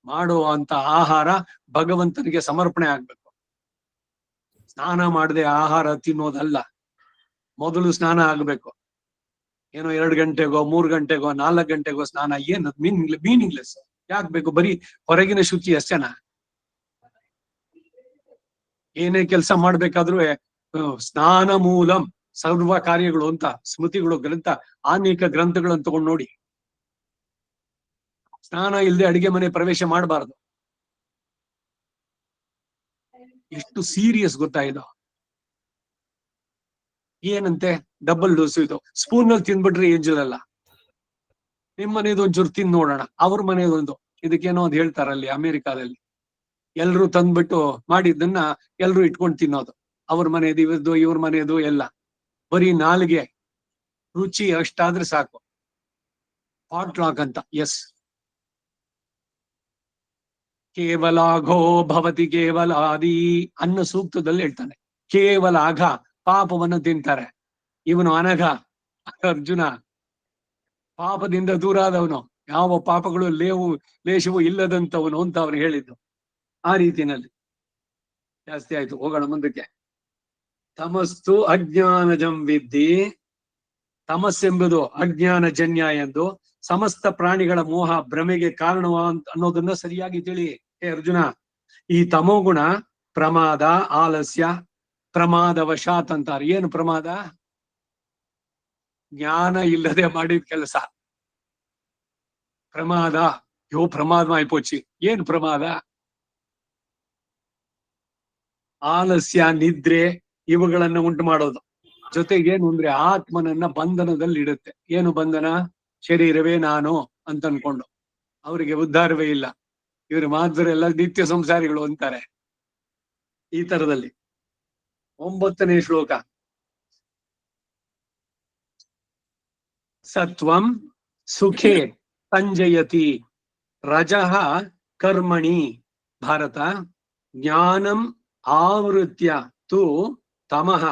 ಮಾಡುವಂತ ಆಹಾರ ಭಗವಂತನಿಗೆ ಸಮರ್ಪಣೆ ಆಗ್ಬೇಕು. ಸ್ನಾನ ಮಾಡದೆ ಆಹಾರ ತಿನ್ನೋದಲ್ಲ. ಮೊದಲು ಸ್ನಾನ ಆಗ್ಬೇಕು. ಏನೋ 2 ಗಂಟೆಗೋ 3 ಗಂಟೆಗೋ 4 ಗಂಟೆಗೋ ಸ್ನಾನ, ಏನು ಮೀನಿಂಗ್ಲೆಸ್. ಯಾಕೆ ಬೇಕು? ಬರೀ ಹೊರಗಿನ ಶುಚಿ ಅಷ್ಟೇನಾ? ಏನೇ ಕೆಲಸ ಮಾಡ್ಬೇಕಾದ್ರೂ ಸ್ನಾನ ಮೂಲಂ ಸರ್ವ ಕಾರ್ಯಗಳು ಅಂತ ಸ್ಮೃತಿಗಳು, ಗ್ರಂಥ, ಆನೇಕ ಗ್ರಂಥಗಳನ್ನು ತಗೊಂಡು ನೋಡಿ. ಸ್ನಾನ ಇಲ್ಲದೆ ಅಡಿಗೆ ಮನೆ ಪ್ರವೇಶ ಮಾಡಬಾರದು. ಎಷ್ಟು ಸೀರಿಯಸ್ ಗೊತ್ತಾ ಇದು? ಏನಂತೆ ಡಬಲ್ ಡೋಸ್ ಇದು. ಸ್ಪೂನ್ ನಲ್ಲಿ ತಿಂದ್ಬಿಟ್ರೆ ಏಂಜಲ್. ನಿಮ್ ಮನೇದು ಒಂಚೂರು ತಿಂದ್ ನೋಡೋಣ, ಅವ್ರ ಮನೇದೊಂದು. ಇದಕ್ಕೇನೋ ಒಂದು ಹೇಳ್ತಾರಲ್ಲಿ ಅಮೆರಿಕಾದಲ್ಲಿ, ಎಲ್ರು ತಂದ್ಬಿಟ್ಟು ಮಾಡಿದ್ದನ್ನ ಎಲ್ರು ಇಟ್ಕೊಂಡು ತಿನ್ನೋದು. ಅವ್ರ ಮನೆಯದು, ಇವ್ರದ್ದು, ಇವ್ರ ಮನೆಯದು ಎಲ್ಲ. ಬರೀ ನಾಲ್ಗೆ ರುಚಿ ಅಷ್ಟಾದ್ರೆ ಸಾಕು. ಪಾಟ್ಲಾಕ್ ಅಂತ. ಎಸ್, ಕೇವಲಾಘೋ ಭವತಿ ಕೇವಲಾದಿ ಅನ್ನೋ ಸೂಕ್ತದಲ್ಲಿ ಹೇಳ್ತಾನೆ. ಕೇವಲ ಅಘ, ಪಾಪವನ್ನು ತಿಂತಾರೆ. ಇವನು ಅನಘ, ಅರ್ಜುನ, ಪಾಪದಿಂದ ದೂರಾದವನು, ಯಾವ ಪಾಪಗಳು ಲೇಷವೂ ಇಲ್ಲದಂತವನು ಅಂತ ಅವ್ರು ಹೇಳಿದ್ದು. ಆ ರೀತಿನಲ್ಲಿ ಜಾಸ್ತಿ ಆಯ್ತು. ಹೋಗೋಣ ಮುಂದಕ್ಕೆ. ತಮಸ್ತು ಅಜ್ಞಾನಜಂ ವಿದ್ಧಿ. ತಮಸ್ಸೆಂಬುದು ಅಜ್ಞಾನಜನ್ಯ ಎಂದು ಸಮಸ್ತ ಪ್ರಾಣಿಗಳ ಮೋಹ ಭ್ರಮೆಗೆ ಕಾರಣವ ಅನ್ನೋದನ್ನ ಸರಿಯಾಗಿ ತಿಳಿ ಹೇ ಅರ್ಜುನ. ಈ ತಮೋಗುಣ ಪ್ರಮಾದ, ಆಲಸ್ಯ, ಪ್ರಮಾದವಶಾತ್ ಅಂತಾರೆ. ಏನು ಪ್ರಮಾದ? ಜ್ಞಾನ ಇಲ್ಲದೆ ಮಾಡಿದ ಕೆಲಸ ಪ್ರಮಾದ. ಯೋ ಪ್ರಮಾದ ಆಯ್ಪೋಚಿ. ಏನ್ ಪ್ರಮಾದ? ಆಲಸ್ಯ, ನಿದ್ರೆ ಇವುಗಳನ್ನ ಉಂಟು ಮಾಡೋದು. ಜೊತೆಗೇನು ಅಂದ್ರೆ ಆತ್ಮನನ್ನ ಬಂಧನದಲ್ಲಿ ಇಡುತ್ತೆ. ಏನು ಬಂಧನ? ಶರೀರವೇ ನಾನು ಅಂತ ಅನ್ಕೊಂಡು ಅವರಿಗೆ ಉದ್ಧಾರವೇ ಇಲ್ಲ. ಇವರು ಮಾತ್ರರೆಲ್ಲ ನಿತ್ಯ ಸಂಸಾರಿಗಳು ಅಂತಾರೆ. ಈ ತರದಲ್ಲಿ 9ನೇ ಶ್ಲೋಕ. ಸತ್ವಂ ಸುಖೇ ಸಂಜಯತಿ ರಜಃ ಕರ್ಮಣಿ ಭಾರತ ಜ್ಞಾನಂ ಆವೃತ್ಯ ತು ತಮಃ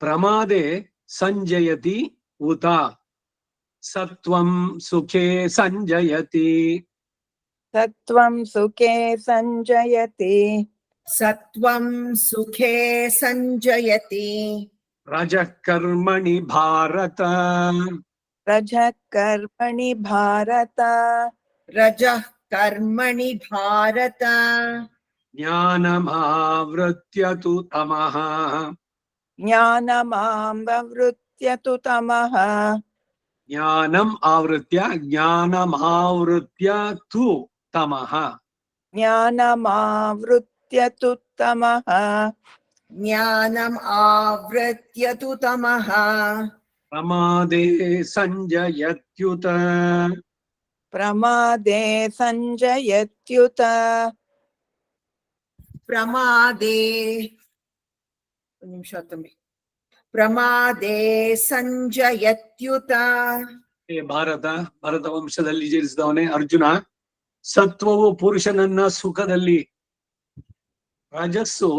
ಪ್ರಮಾದೆ ಸಂಜಯತಿ ಉತ. ಸತ್ವಂ ಸುಖೇ ಸಂಜಯತಿ. ಸತ್ವಂ ಸುಖೇ ಸಂಜಯತಿ. ಸತ್ವಂ ಸುಖೇ ಸಂಜಯತಿ. ರಜಃ ಕರ್ಮಣಿ ಭಾರತ. ರಜಃ ಕರ್ಮಣಿ ಭಾರತ. ರಜಃ ಕರ್ಮಣಿ ಭಾರತ. ಜ್ಞಾನಮಾವೃತ್ಯ ತು ತಮಃ. ಜ್ಞಾನಮಾವೃತ್ಯ ತು ತಮಃ. ಜ್ಞಾನಂ ಆವೃತ್ಯ ತು ತಮಃ. ಜ್ಞಾನಮಾವೃತ್ಯ ತು ತಮಃ. ಜ್ಞಾನಂ ಆವೃತ್ಯ ತು ತಮಃ. ಪ್ರಮಾದೇ ಸಂಜಯತ್ಯುತ. ಪ್ರಮಾದೇ ಸಂಜಯತ್ಯುತ. ಪ್ರಮಾದೇ ಒಂದು ನಿಮಿಷ ತುಂಬಿ. ಪ್ರಮಾದೇ ಸಂಜಯತ್ಯುತ. ಭರತ ವಂಶದಲ್ಲಿ ಜನಿಸಿದವನೇ ಅರ್ಜುನ. ಸತ್ವವು ಪುರುಷನನ್ನ ಸುಖದಲ್ಲಿ, ರಜಸ್ಸು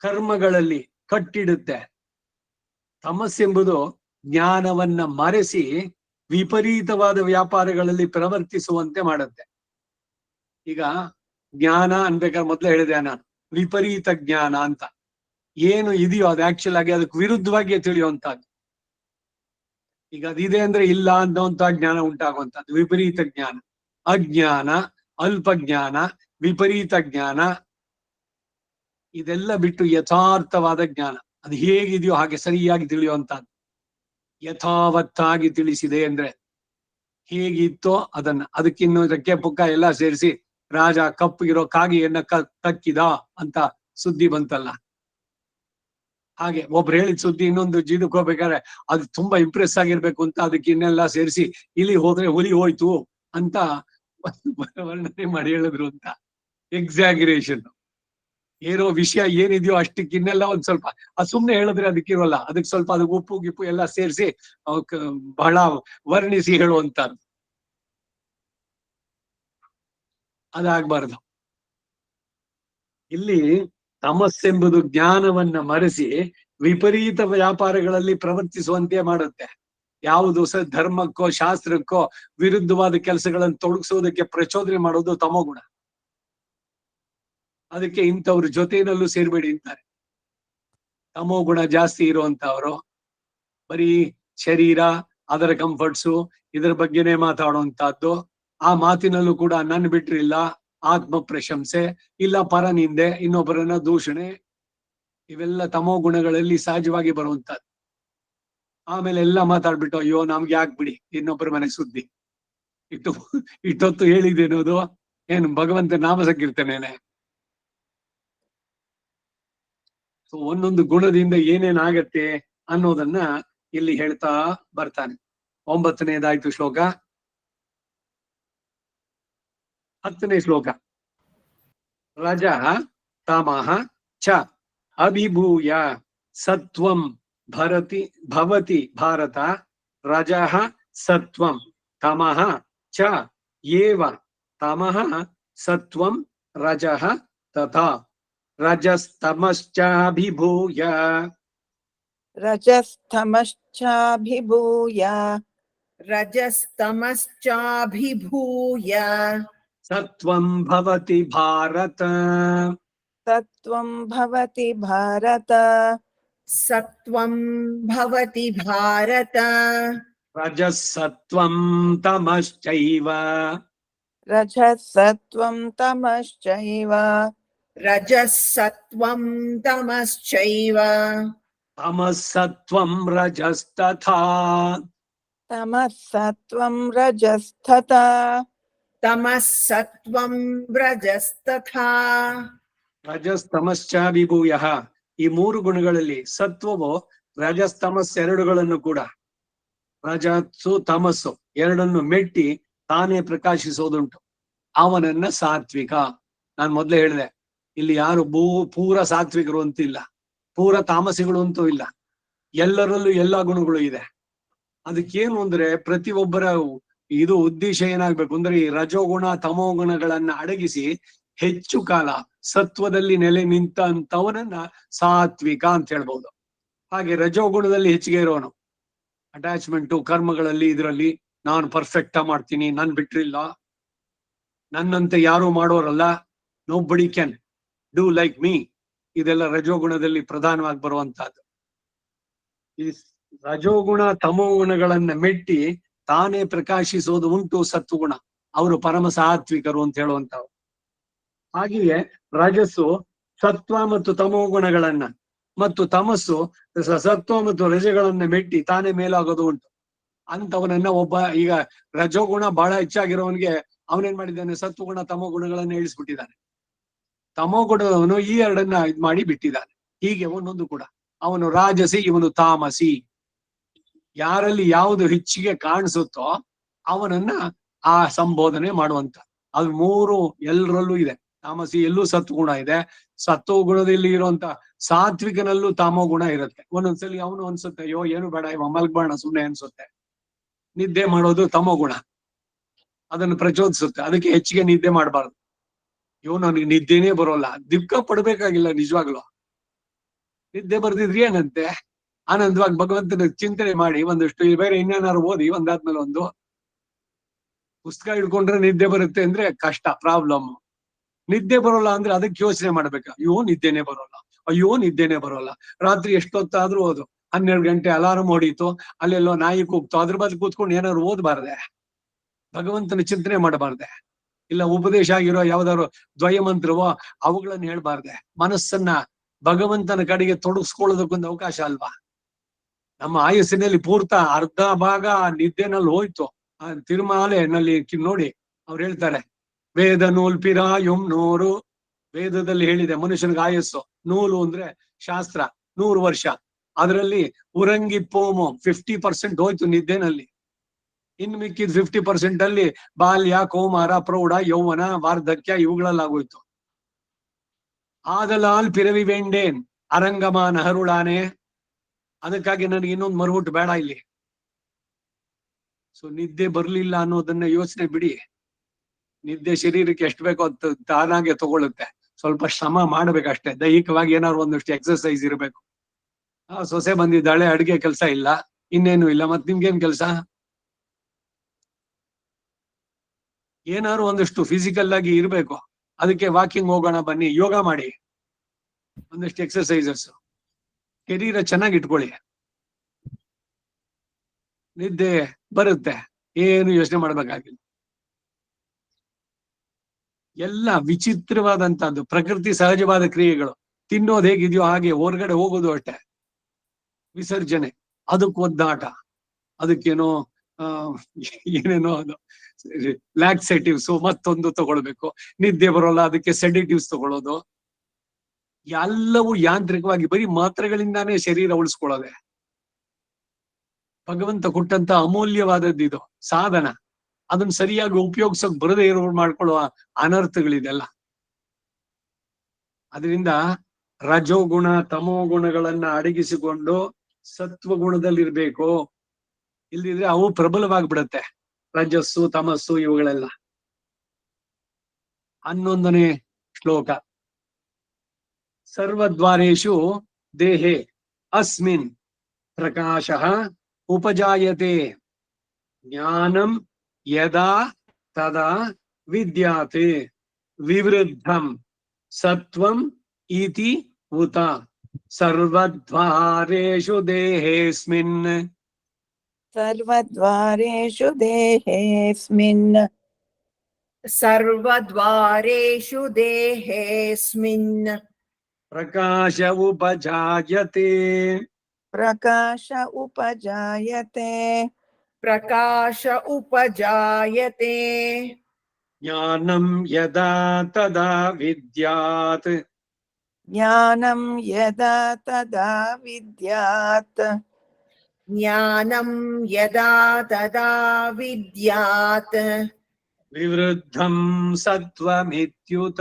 ಕರ್ಮಗಳಲ್ಲಿ ಕಟ್ಟಿಡುತ್ತೆ. ತಮಸ್ಸೆಂಬುದು ಜ್ಞಾನವನ್ನ ಮರೆಸಿ ವಿಪರೀತವಾದ ವ್ಯಾಪಾರಗಳಲ್ಲಿ ಪ್ರವರ್ತಿಸುವಂತೆ ಮಾಡುತ್ತೆ. ಈಗ ಜ್ಞಾನ ಅನ್ಬೇಕಾದ್ರೆ ಮೊದ್ಲೇ ಹೇಳಿದೆ ನಾನು, ವಿಪರೀತ ಜ್ಞಾನ ಅಂತ ಏನು ಇದೆಯೋ ಅದು ಆಕ್ಚುಲ್ ಆಗಿ ಅದಕ್ಕೆ ವಿರುದ್ಧವಾಗಿ ತಿಳಿಯುವಂತಹದ್ದು. ಈಗ ಅದಿದೆ ಅಂದ್ರೆ ಇಲ್ಲ ಅನ್ನೋಂತ ಜ್ಞಾನ ಉಂಟಾಗುವಂತದ್ದು ವಿಪರೀತ ಜ್ಞಾನ. ಅಜ್ಞಾನ, ಅಲ್ಪ ಜ್ಞಾನ, ವಿಪರೀತ ಜ್ಞಾನ ಇದೆಲ್ಲ ಬಿಟ್ಟು ಯಥಾರ್ಥವಾದ ಜ್ಞಾನ, ಅದು ಹೇಗಿದೆಯೋ ಹಾಗೆ ಸರಿಯಾಗಿ ತಿಳಿಯುವಂತಹದ್ದು. ಯಥಾವತ್ತಾಗಿ ತಿಳಿಸಿದೆ ಅಂದ್ರೆ ಹೇಗಿತ್ತೋ ಅದಕ್ಕಿನ್ನು ರೆಕ್ಕೆ ಪುಕ್ಕ ಎಲ್ಲ ಸೇರಿಸಿ ರಾಜ ಕಪ್ಪಗಿರೋ ಕಾಗಿಯನ್ನ ಕಕ್ಕಿದ ಅಂತ ಸುದ್ದಿ ಬಂತಲ್ಲ, ಹಾಗೆ ಒಬ್ರು ಹೇಳಿದ ಸುದ್ದಿ ಇನ್ನೊಂದು ಜೀದಕ್ಕೆ ಹೋಗ್ಬೇಕಾದ್ರೆ ಅದು ತುಂಬಾ ಇಂಪ್ರೆಸ್ ಆಗಿರ್ಬೇಕು ಅಂತ ಅದಕ್ಕೆ ಇನ್ನೆಲ್ಲ ಸೇರಿಸಿ ಇಲ್ಲಿ ಹೋದ್ರೆ ಹುಲಿ ಹೋಯ್ತು ಅಂತ ವರ್ಣನೆ ಮಾಡಿ ಹೇಳಿದ್ರು ಅಂತ. ಎಕ್ಸಾಗ್ರೇಷನ್. ಏನೋ ವಿಷಯ ಏನಿದೆಯೋ ಅಷ್ಟಕ್ಕೆ ಇನ್ನೆಲ್ಲ ಒಂದ್ ಸ್ವಲ್ಪ ಅದು ಸುಮ್ನೆ ಹೇಳಿದ್ರೆ ಅದಕ್ಕಿರೋಲ್ಲ, ಅದಕ್ಕೆ ಸ್ವಲ್ಪ ಅದಕ್ಕೆ ಉಪ್ಪು ಗಿಪ್ಪು ಎಲ್ಲ ಸೇರಿಸಿ ಬಹಳ ವರ್ಣಿಸಿ ಹೇಳುವಂತದ್ದು. ಅದಾಗಬಾರದು. ಇಲ್ಲಿ ತಮಸ್ಸೆಂಬುದು ಜ್ಞಾನವನ್ನ ಮರೆಸಿ ವಿಪರೀತ ವ್ಯಾಪಾರಗಳಲ್ಲಿ ಪ್ರವರ್ತಿಸುವಂತೆ ಮಾಡುತ್ತೆ. ಯಾವುದು ಧರ್ಮಕ್ಕೋ ಶಾಸ್ತ್ರಕ್ಕೋ ವಿರುದ್ಧವಾದ ಕೆಲಸಗಳನ್ನು ತೊಡಗಿಸೋದಕ್ಕೆ ಪ್ರಚೋದನೆ ಮಾಡೋದು ತಮೋಗುಣ. ಅದಕ್ಕೆ ಇಂಥವ್ರ ಜೊತೆಯಲ್ಲೂ ಸೇರ್ಬೇಡಿ ಅಂತಾರೆ. ತಮೋಗುಣ ಜಾಸ್ತಿ ಇರುವಂತವ್ರು ಬರೀ ಶರೀರ, ಅದರ ಕಂಫರ್ಟ್ಸು, ಇದರ ಬಗ್ಗೆನೇ ಮಾತಾಡುವಂತಹದ್ದು. ಆ ಮಾತಿನಲ್ಲೂ ಕೂಡ ನನ್ನ ಬಿಟ್ರಿಲ್ಲ, ಆತ್ಮ ಪ್ರಶಂಸೆ ಇಲ್ಲ, ಪರ ನಿಂದೆ, ಇನ್ನೊಬ್ಬರನ್ನ ದೂಷಣೆ, ಇವೆಲ್ಲ ತಮೋ ಗುಣಗಳಲ್ಲಿ ಸಹಜವಾಗಿ ಬರುವಂತಹದ್ದು. ಆಮೇಲೆ ಎಲ್ಲ ಮಾತಾಡ್ಬಿಟ್ಟು ಅಯ್ಯೋ ನಮ್ಗೆ ಯಾಕೆ ಬಿಡಿ ಇನ್ನೊಬ್ಬರ ಮನೆ ಸುದ್ದಿ, ಇಟ್ಟೊತ್ತು ಹೇಳಿದೇನೋದು ಏನು ಭಗವಂತ ನಾಮ ಸಂಕೀರ್ತನೇನೆ. ಸೊ ಒಂದೊಂದು ಗುಣದಿಂದ ಏನೇನಾಗತ್ತೆ ಅನ್ನೋದನ್ನ ಇಲ್ಲಿ ಹೇಳ್ತಾ ಬರ್ತಾನೆ. 9ನೇದಾಯ್ತು ಶ್ಲೋಕ. 10ನೇ ಶ್ಲೋಕ. ರಜಃ ತಮಃ ಚ ಅಭಿಭೂಯ ಸತ್ವಂ ಭವತಿ ಭಾರತ. ರಜಃ ಸತ್ವಂ ತಮಃ ಚ ಏವ ತಮಃ ಸತ್ವಂ ರಜಃ ತಥಾ ರಜಸ್ತಮಶ್ಚಾಭಿಭೂಯ. ರಜಸ್ತಮಶ್ಚಾಭಿಭೂಯ. ರಜಸ್ತಮಶ್ಚಾಭಿಭೂಯ. ಸತ್ವಂ ಭವತಿ ಭಾರತ. ಸತ್ವಂ ಭವತಿ ಭಾರತ. ಸತ್ವಂ ಭವತಿ ಭಾರತ. ರಜಸತ್ವಂ ತಮಶ್ಚೈವ. ರಜಸತ್ವಂ ತಮಶ್ಚೈವ. ರಜಸತ್ವಂ ತಮಶ್ಚೈವ. ತಮಸ್ಸತ್ವಂ ರಜಸ್ತಥಾ. ತಮಸ್ಸತ್ವಂ ರಜಸ್ತಥಾ. ತಮಸ್ಸತ್ವಂ ರಜಸ್ತಥಾ. ರಜಸ್ತಮಶ್ಚಾಭಿಭೂಯ. ಈ 3 ಗುಣಗಳಲ್ಲಿ ಸತ್ವವು ರಜಸ್ತಮಸ್ ಎರಡುಗಳನ್ನು ಕೂಡ, ರಜಸ್ಸು ತಮಸ್ಸು ಎರಡನ್ನು ಮೆಟ್ಟಿ ತಾನೇ ಪ್ರಕಾಶಿಸೋದುಂಟು. ಅವನನ್ನ ಸಾತ್ವಿಕ. ನಾನ್ ಮೊದ್ಲೇ ಹೇಳಿದೆ, ಇಲ್ಲಿ ಯಾರು ಪೂರ ಸಾತ್ವಿಕರು ಅಂತಿಲ್ಲ, ಪೂರ ತಾಮಸಿಗಳು ಅಂತೂ ಇಲ್ಲ, ಎಲ್ಲರಲ್ಲೂ ಎಲ್ಲಾ ಗುಣಗಳು ಇದೆ. ಅದಕ್ಕೇನು ಅಂದ್ರೆ ಪ್ರತಿಯೊಬ್ಬರ ಇದು ಉದ್ದೇಶ ಏನಾಗ್ಬೇಕು ಅಂದ್ರೆ ಈ ರಜೋಗುಣ ತಮೋ ಗುಣಗಳನ್ನ ಅಡಗಿಸಿ ಹೆಚ್ಚು ಕಾಲ ಸತ್ವದಲ್ಲಿ ನೆಲೆ ನಿಂತವನನ್ನ ಸಾತ್ವಿಕ ಅಂತ ಹೇಳ್ಬಹುದು. ಹಾಗೆ ರಜೋಗುಣದಲ್ಲಿ ಹೆಚ್ಚಿಗೆ ಇರೋನು, ಅಟ್ಯಾಚ್ಮೆಂಟು ಕರ್ಮಗಳಲ್ಲಿ ಇದರಲ್ಲಿ ನಾನು ಪರ್ಫೆಕ್ಟ್ ಮಾಡ್ತೀನಿ, ನನ್ ಬಿಟ್ರಿಲ್ಲ, ನನ್ನಂತೆ ಯಾರು ಮಾಡೋರಲ್ಲ, nobody can do like me, ಇದೆಲ್ಲ ರಜೋಗುಣದಲ್ಲಿ ಪ್ರಧಾನವಾಗಿ ಬರುವಂತಹದ್ದು. ಈ ರಜೋಗುಣ ತಮೋ ಗುಣಗಳನ್ನ ಮೆಟ್ಟಿ ತಾನೇ ಪ್ರಕಾಶಿಸೋದು ಉಂಟು ಸತ್ವಗುಣ. ಅವರು ಪರಮ ಸಾತ್ವಿಕರು ಅಂತ ಹೇಳುವಂತವ್ರು. ಹಾಗೆಯೇ ರಜಸ್ಸು ಸತ್ವ ಮತ್ತು ತಮೋ ಗುಣಗಳನ್ನ ಮತ್ತು ತಮಸ್ಸು ಸತ್ವ ಮತ್ತು ರಜಗಳನ್ನ ಮೆಟ್ಟಿ ತಾನೇ ಮೇಲಾಗೋದು ಉಂಟು. ಅಂತವನನ್ನ ಒಬ್ಬ ಈಗ ರಜೋಗುಣ ಬಹಳ ಹೆಚ್ಚಾಗಿರೋವನಿಗೆ ಅವನೇನ್ ಮಾಡಿದ್ದಾನೆ, ಸತ್ವಗುಣ ತಮೋ ಗುಣಗಳನ್ನ ಇಳಿಸ್ಬಿಟ್ಟಿದ್ದಾನೆ. ತಮೋ ಗುಣದವನು ಈ ಎರಡನ್ನ ಇದ್ ಮಾಡಿ ಬಿಟ್ಟಿದ್ದಾನೆ. ಹೀಗೆ ಒಂದೊಂದು ಕೂಡ ಅವನು ರಾಜಸಿ, ಇವನು ತಾಮಸಿ. ಯಾರಲ್ಲಿ ಯಾವುದು ಹೆಚ್ಚಿಗೆ ಕಾಣಿಸುತ್ತೋ ಅವನನ್ನ ಆ ಸಂಬೋಧನೆ ಮಾಡುವಂತ. ಅದು ಮೂರು ಎಲ್ಲರಲ್ಲೂ ಇದೆ. ತಾಮಸಿ ಎಲ್ಲೂ ಸತ್ವಗುಣ ಇದೆ, ಸತ್ವ ಗುಣದಲ್ಲಿ ಇರುವಂತ ಸಾತ್ವಿಕನಲ್ಲೂ ತಾಮೋ ಗುಣ ಇರುತ್ತೆ. ಒಂದೊಂದ್ಸಲಿ ಅವನು ಅನ್ಸುತ್ತೆ, ಅಯ್ಯೋ ಏನು ಬೇಡ ಇವ ಮಲ್ಗ್ಬೇಡ ಸುಮ್ನೆ ಅನ್ಸುತ್ತೆ. ನಿದ್ದೆ ಮಾಡೋದು ತಮೋ ಗುಣ, ಅದನ್ನು ಪ್ರಚೋದಿಸುತ್ತೆ. ಅದಕ್ಕೆ ಹೆಚ್ಚಿಗೆ ನಿದ್ದೆ ಮಾಡಬಾರ್ದು. ಅಯ್ಯೋ ನನಗೆ ನಿದ್ದೆನೇ ಬರೋಲ್ಲ, ದುಃಖ ಪಡ್ಬೇಕಾಗಿಲ್ಲ. ನಿಜವಾಗ್ಲು ನಿದ್ದೆ ಬರ್ದಿದ್ರಿ ಏನಂತೆ, ಆನಂದವಾಗಿ ಭಗವಂತನ ಚಿಂತನೆ ಮಾಡಿ ಒಂದಷ್ಟು ಬೇರೆ ಇನ್ನೇನಾರು ಓದಿ ಒಂದಾದ್ಮೇಲೆ ಒಂದು ಪುಸ್ತಕ ಹಿಡ್ಕೊಂಡ್ರೆ ನಿದ್ದೆ ಬರುತ್ತೆ ಅಂದ್ರೆ ಕಷ್ಟ, ಪ್ರಾಬ್ಲಮ್. ನಿದ್ದೆ ಬರೋಲ್ಲ ಅಂದ್ರೆ ಅದಕ್ಕೆ ಯೋಚನೆ ಮಾಡ್ಬೇಕು. ಅಯ್ಯೋ ನಿದ್ದೆನೆ ಬರೋಲ್ಲ, ಅಯ್ಯೋ ನಿದ್ದೆನೆ ಬರೋಲ್ಲ. ರಾತ್ರಿ ಎಷ್ಟೊತ್ತಾದ್ರೂ ಓದು, 12 ಗಂಟೆ ಅಲಾರಂ ಹೊಡೀತು, ಅಲ್ಲೆಲ್ಲೋ ನಾಯಿ ಕೂಗ್ತು, ಅದ್ರ ಬದ್ ಕೂತ್ಕೊಂಡು ಏನಾದ್ರು ಓದಬಾರ್ದೆ, ಭಗವಂತನ ಚಿಂತನೆ ಮಾಡಬಾರ್ದೆ, ಇಲ್ಲ ಉಪದೇಶ ಆಗಿರೋ ಯಾವ್ದಾದ್ರು ದ್ವಯ ಮಂತ್ರವೋ ಅವುಗಳನ್ನ ಹೇಳ್ಬಾರ್ದೆ. ಮನಸ್ಸನ್ನ ಭಗವಂತನ ಕಡೆಗೆ ತೊಡಗಿಸ್ಕೊಳ್ಳೋದಕ್ಕೊಂದು ಅವಕಾಶ ಅಲ್ವಾ. ನಮ್ಮ ಆಯಸ್ಸಿನಲ್ಲಿ ಪೂರ್ತ ಅರ್ಧ ಭಾಗ ನಿದ್ದೆನಲ್ಲಿ ಹೋಯ್ತು. ಆ ತಿರುಮಾಲೆನಲ್ಲಿ ನೋಡಿ ಅವ್ರು ಹೇಳ್ತಾರೆ, ವೇದ ನೂಲ್ಪಿರಾಯುಂ 100. ವೇದದಲ್ಲಿ ಹೇಳಿದೆ ಮನುಷ್ಯನಿಗೆ ಆಯಸ್ಸು 100 ಅಂದ್ರೆ ಶಾಸ್ತ್ರ 100 ವರ್ಷ. ಅದರಲ್ಲಿ ಉರಂಗಿ ಪೋಮು 50% ಹೋಯ್ತು ನಿದ್ದೆನಲ್ಲಿ. ಇನ್ ಮಿಕ್ಕಿದ 50% ಅಲ್ಲಿ ಬಾಲ್ಯ, ಕೌಮಾರ, ಪ್ರೌಢ, ಯೌವನ, ವಾರ್ಧಕ್ಯ ಇವುಗಳಲ್ಲಾಗೋಯ್ತು. ಆದಲಾಲ್ ಪಿರವಿ ವೇಂಡೇನ್ ಅರಂಗಮ ನಹರುಳಾನೆ. ಅದಕ್ಕಾಗಿ ನನಗೆ ಇನ್ನೊಂದು ಮರುಹುಟ್ಟು ಬೇಡ ಇಲ್ಲಿ. ಸೊ ನಿದ್ದೆ ಬರ್ಲಿಲ್ಲ ಅನ್ನೋದನ್ನ ಯೋಚನೆ ಬಿಡಿ. ನಿದ್ದೆ ಶರೀರಕ್ಕೆ ಎಷ್ಟು ಬೇಕೋ ಅದು ತಾನಾಗೆ ತಗೊಳುತ್ತೆ. ಸ್ವಲ್ಪ ಶ್ರಮ ಮಾಡ್ಬೇಕಷ್ಟೇ. ದೈಹಿಕವಾಗಿ ಏನಾದ್ರು ಒಂದಷ್ಟು ಎಕ್ಸರ್ಸೈಸ್ ಇರಬೇಕು. ಸೊಸೆ ಬಂದಿದ್ದಾಳೆ, ಅಡಿಗೆ ಕೆಲಸ ಇಲ್ಲ, ಇನ್ನೇನು ಇಲ್ಲ, ಮತ್ ನಿಮ್ಗೇನ್ ಕೆಲಸ? ಏನಾದ್ರು ಒಂದಷ್ಟು ಫಿಸಿಕಲ್ ಆಗಿ ಇರ್ಬೇಕು. ಅದಕ್ಕೆ ವಾಕಿಂಗ್ ಹೋಗೋಣ ಬನ್ನಿ, ಯೋಗ ಮಾಡಿ, ಒಂದಷ್ಟು ಎಕ್ಸರ್ಸೈಸಸ್, ಶರೀರ ಚೆನ್ನಾಗಿ ಇಟ್ಕೊಳ್ಳಿ. ನಿದ್ದೆ ಬರುತ್ತೆ, ಏನು ಯೋಚನೆ ಮಾಡ್ಬೇಕಾಗಿಲ್ಲ. ಎಲ್ಲ ವಿಚಿತ್ರವಾದಂತಹದ್ದು, ಪ್ರಕೃತಿ ಸಹಜವಾದ ಕ್ರಿಯೆಗಳು. ತಿನ್ನೋದು ಹೇಗಿದೆಯೋ ಹಾಗೆ, ಹೊರಗಡೆ ಹೋಗೋದು ಅಷ್ಟೇ, ವಿಸರ್ಜನೆ, ಅದಕ್ಕೆ ಒದ್ದಾಟ, ಅದಕ್ಕೇನೋ ಏನೇನೋ ಅದು ಲ್ಯಾಕ್ಸೇಟಿವ್ಸ್ ಮತ್ತೊಂದು ತಗೊಳ್ಬೇಕು. ನಿದ್ದೆ ಬರೋಲ್ಲ ಅದಕ್ಕೆ ಸೆಡಿಟಿವ್ಸ್ ತಗೊಳ್ಳೋದು. ಎಲ್ಲವೂ ಯಾಂತ್ರಿಕವಾಗಿ ಬರೀ ಮಾತ್ರೆಗಳಿಂದಾನೇ ಶರೀರ ಉಳಿಸ್ಕೊಳ್ಳೋದೆ. ಭಗವಂತ ಕೊಟ್ಟಂತ ಅಮೂಲ್ಯವಾದದ್ದು ಇದು ಸಾಧನ. ಅದನ್ನ ಸರಿಯಾಗಿ ಉಪಯೋಗಿಸೋಕ್ ಬರದೇ ಇರೋರು ಮಾಡ್ಕೊಳ್ಳುವ ಅನರ್ಥಗಳಿದೆಲ್ಲ. ಅದರಿಂದ ರಜೋಗುಣ ತಮೋ ಗುಣಗಳನ್ನ ಅಡಗಿಸಿಕೊಂಡು ಸತ್ವಗುಣದಲ್ಲಿರ್ಬೇಕು. ಇಲ್ದಿದ್ರೆ ಅವು ಪ್ರಬಲವಾಗ್ಬಿಡತ್ತೆ, ರಜಸ್ಸು ತಮಸ್ಸು ಇವುಗಳೆಲ್ಲ. 11ನೇ ಶ್ಲೋಕ. ಸರ್ವದ್ವಾರೇಷು ದೇಹೆ ಅಸ್ಮಿನ್ ಪ್ರಕಾಶಃ ಉಪಜಾಯತೆ ಜ್ಞಾನಂ ಯದಾ ತದಾ ವಿದ್ಯಾತೆ ವಿವೃದ್ಧಂ ಸತ್ವಂ ಇತಿ ಉತ ಸರ್ವದ್ವಾರೇಷು ದೇಹೇಸ್ಮಿನ್. ಸರ್ವದ್ವಾರೇಷು ದೇಹೇಸ್ಮಿನ್. ಸರ್ವದ್ವಾರೇಷು ದೇಹೇಸ್ಮಿನ್. ಪ್ರಕಾಶ ಉಪಜಾಯತೆ. ಪ್ರಕಾಶ ಉಪಜಾಯತೆ. ಪ್ರಕಾಶ ಉಪಜಾಯತೆ. ಜ್ಞಾನಂ ಯದಾ ತದಾ ವಿದ್ಯಾತ್. ಜ್ಞಾನಂ ಯದಾ ತದಾ ವಿದ್ಯಾತ್. ಜ್ಞಾನಂ ಯದಾ ತದಾ ವಿದ್ಯಾತ್. ವಿವೃದ್ಧಂ ಸತ್ವಮಿತ್ಯುತ.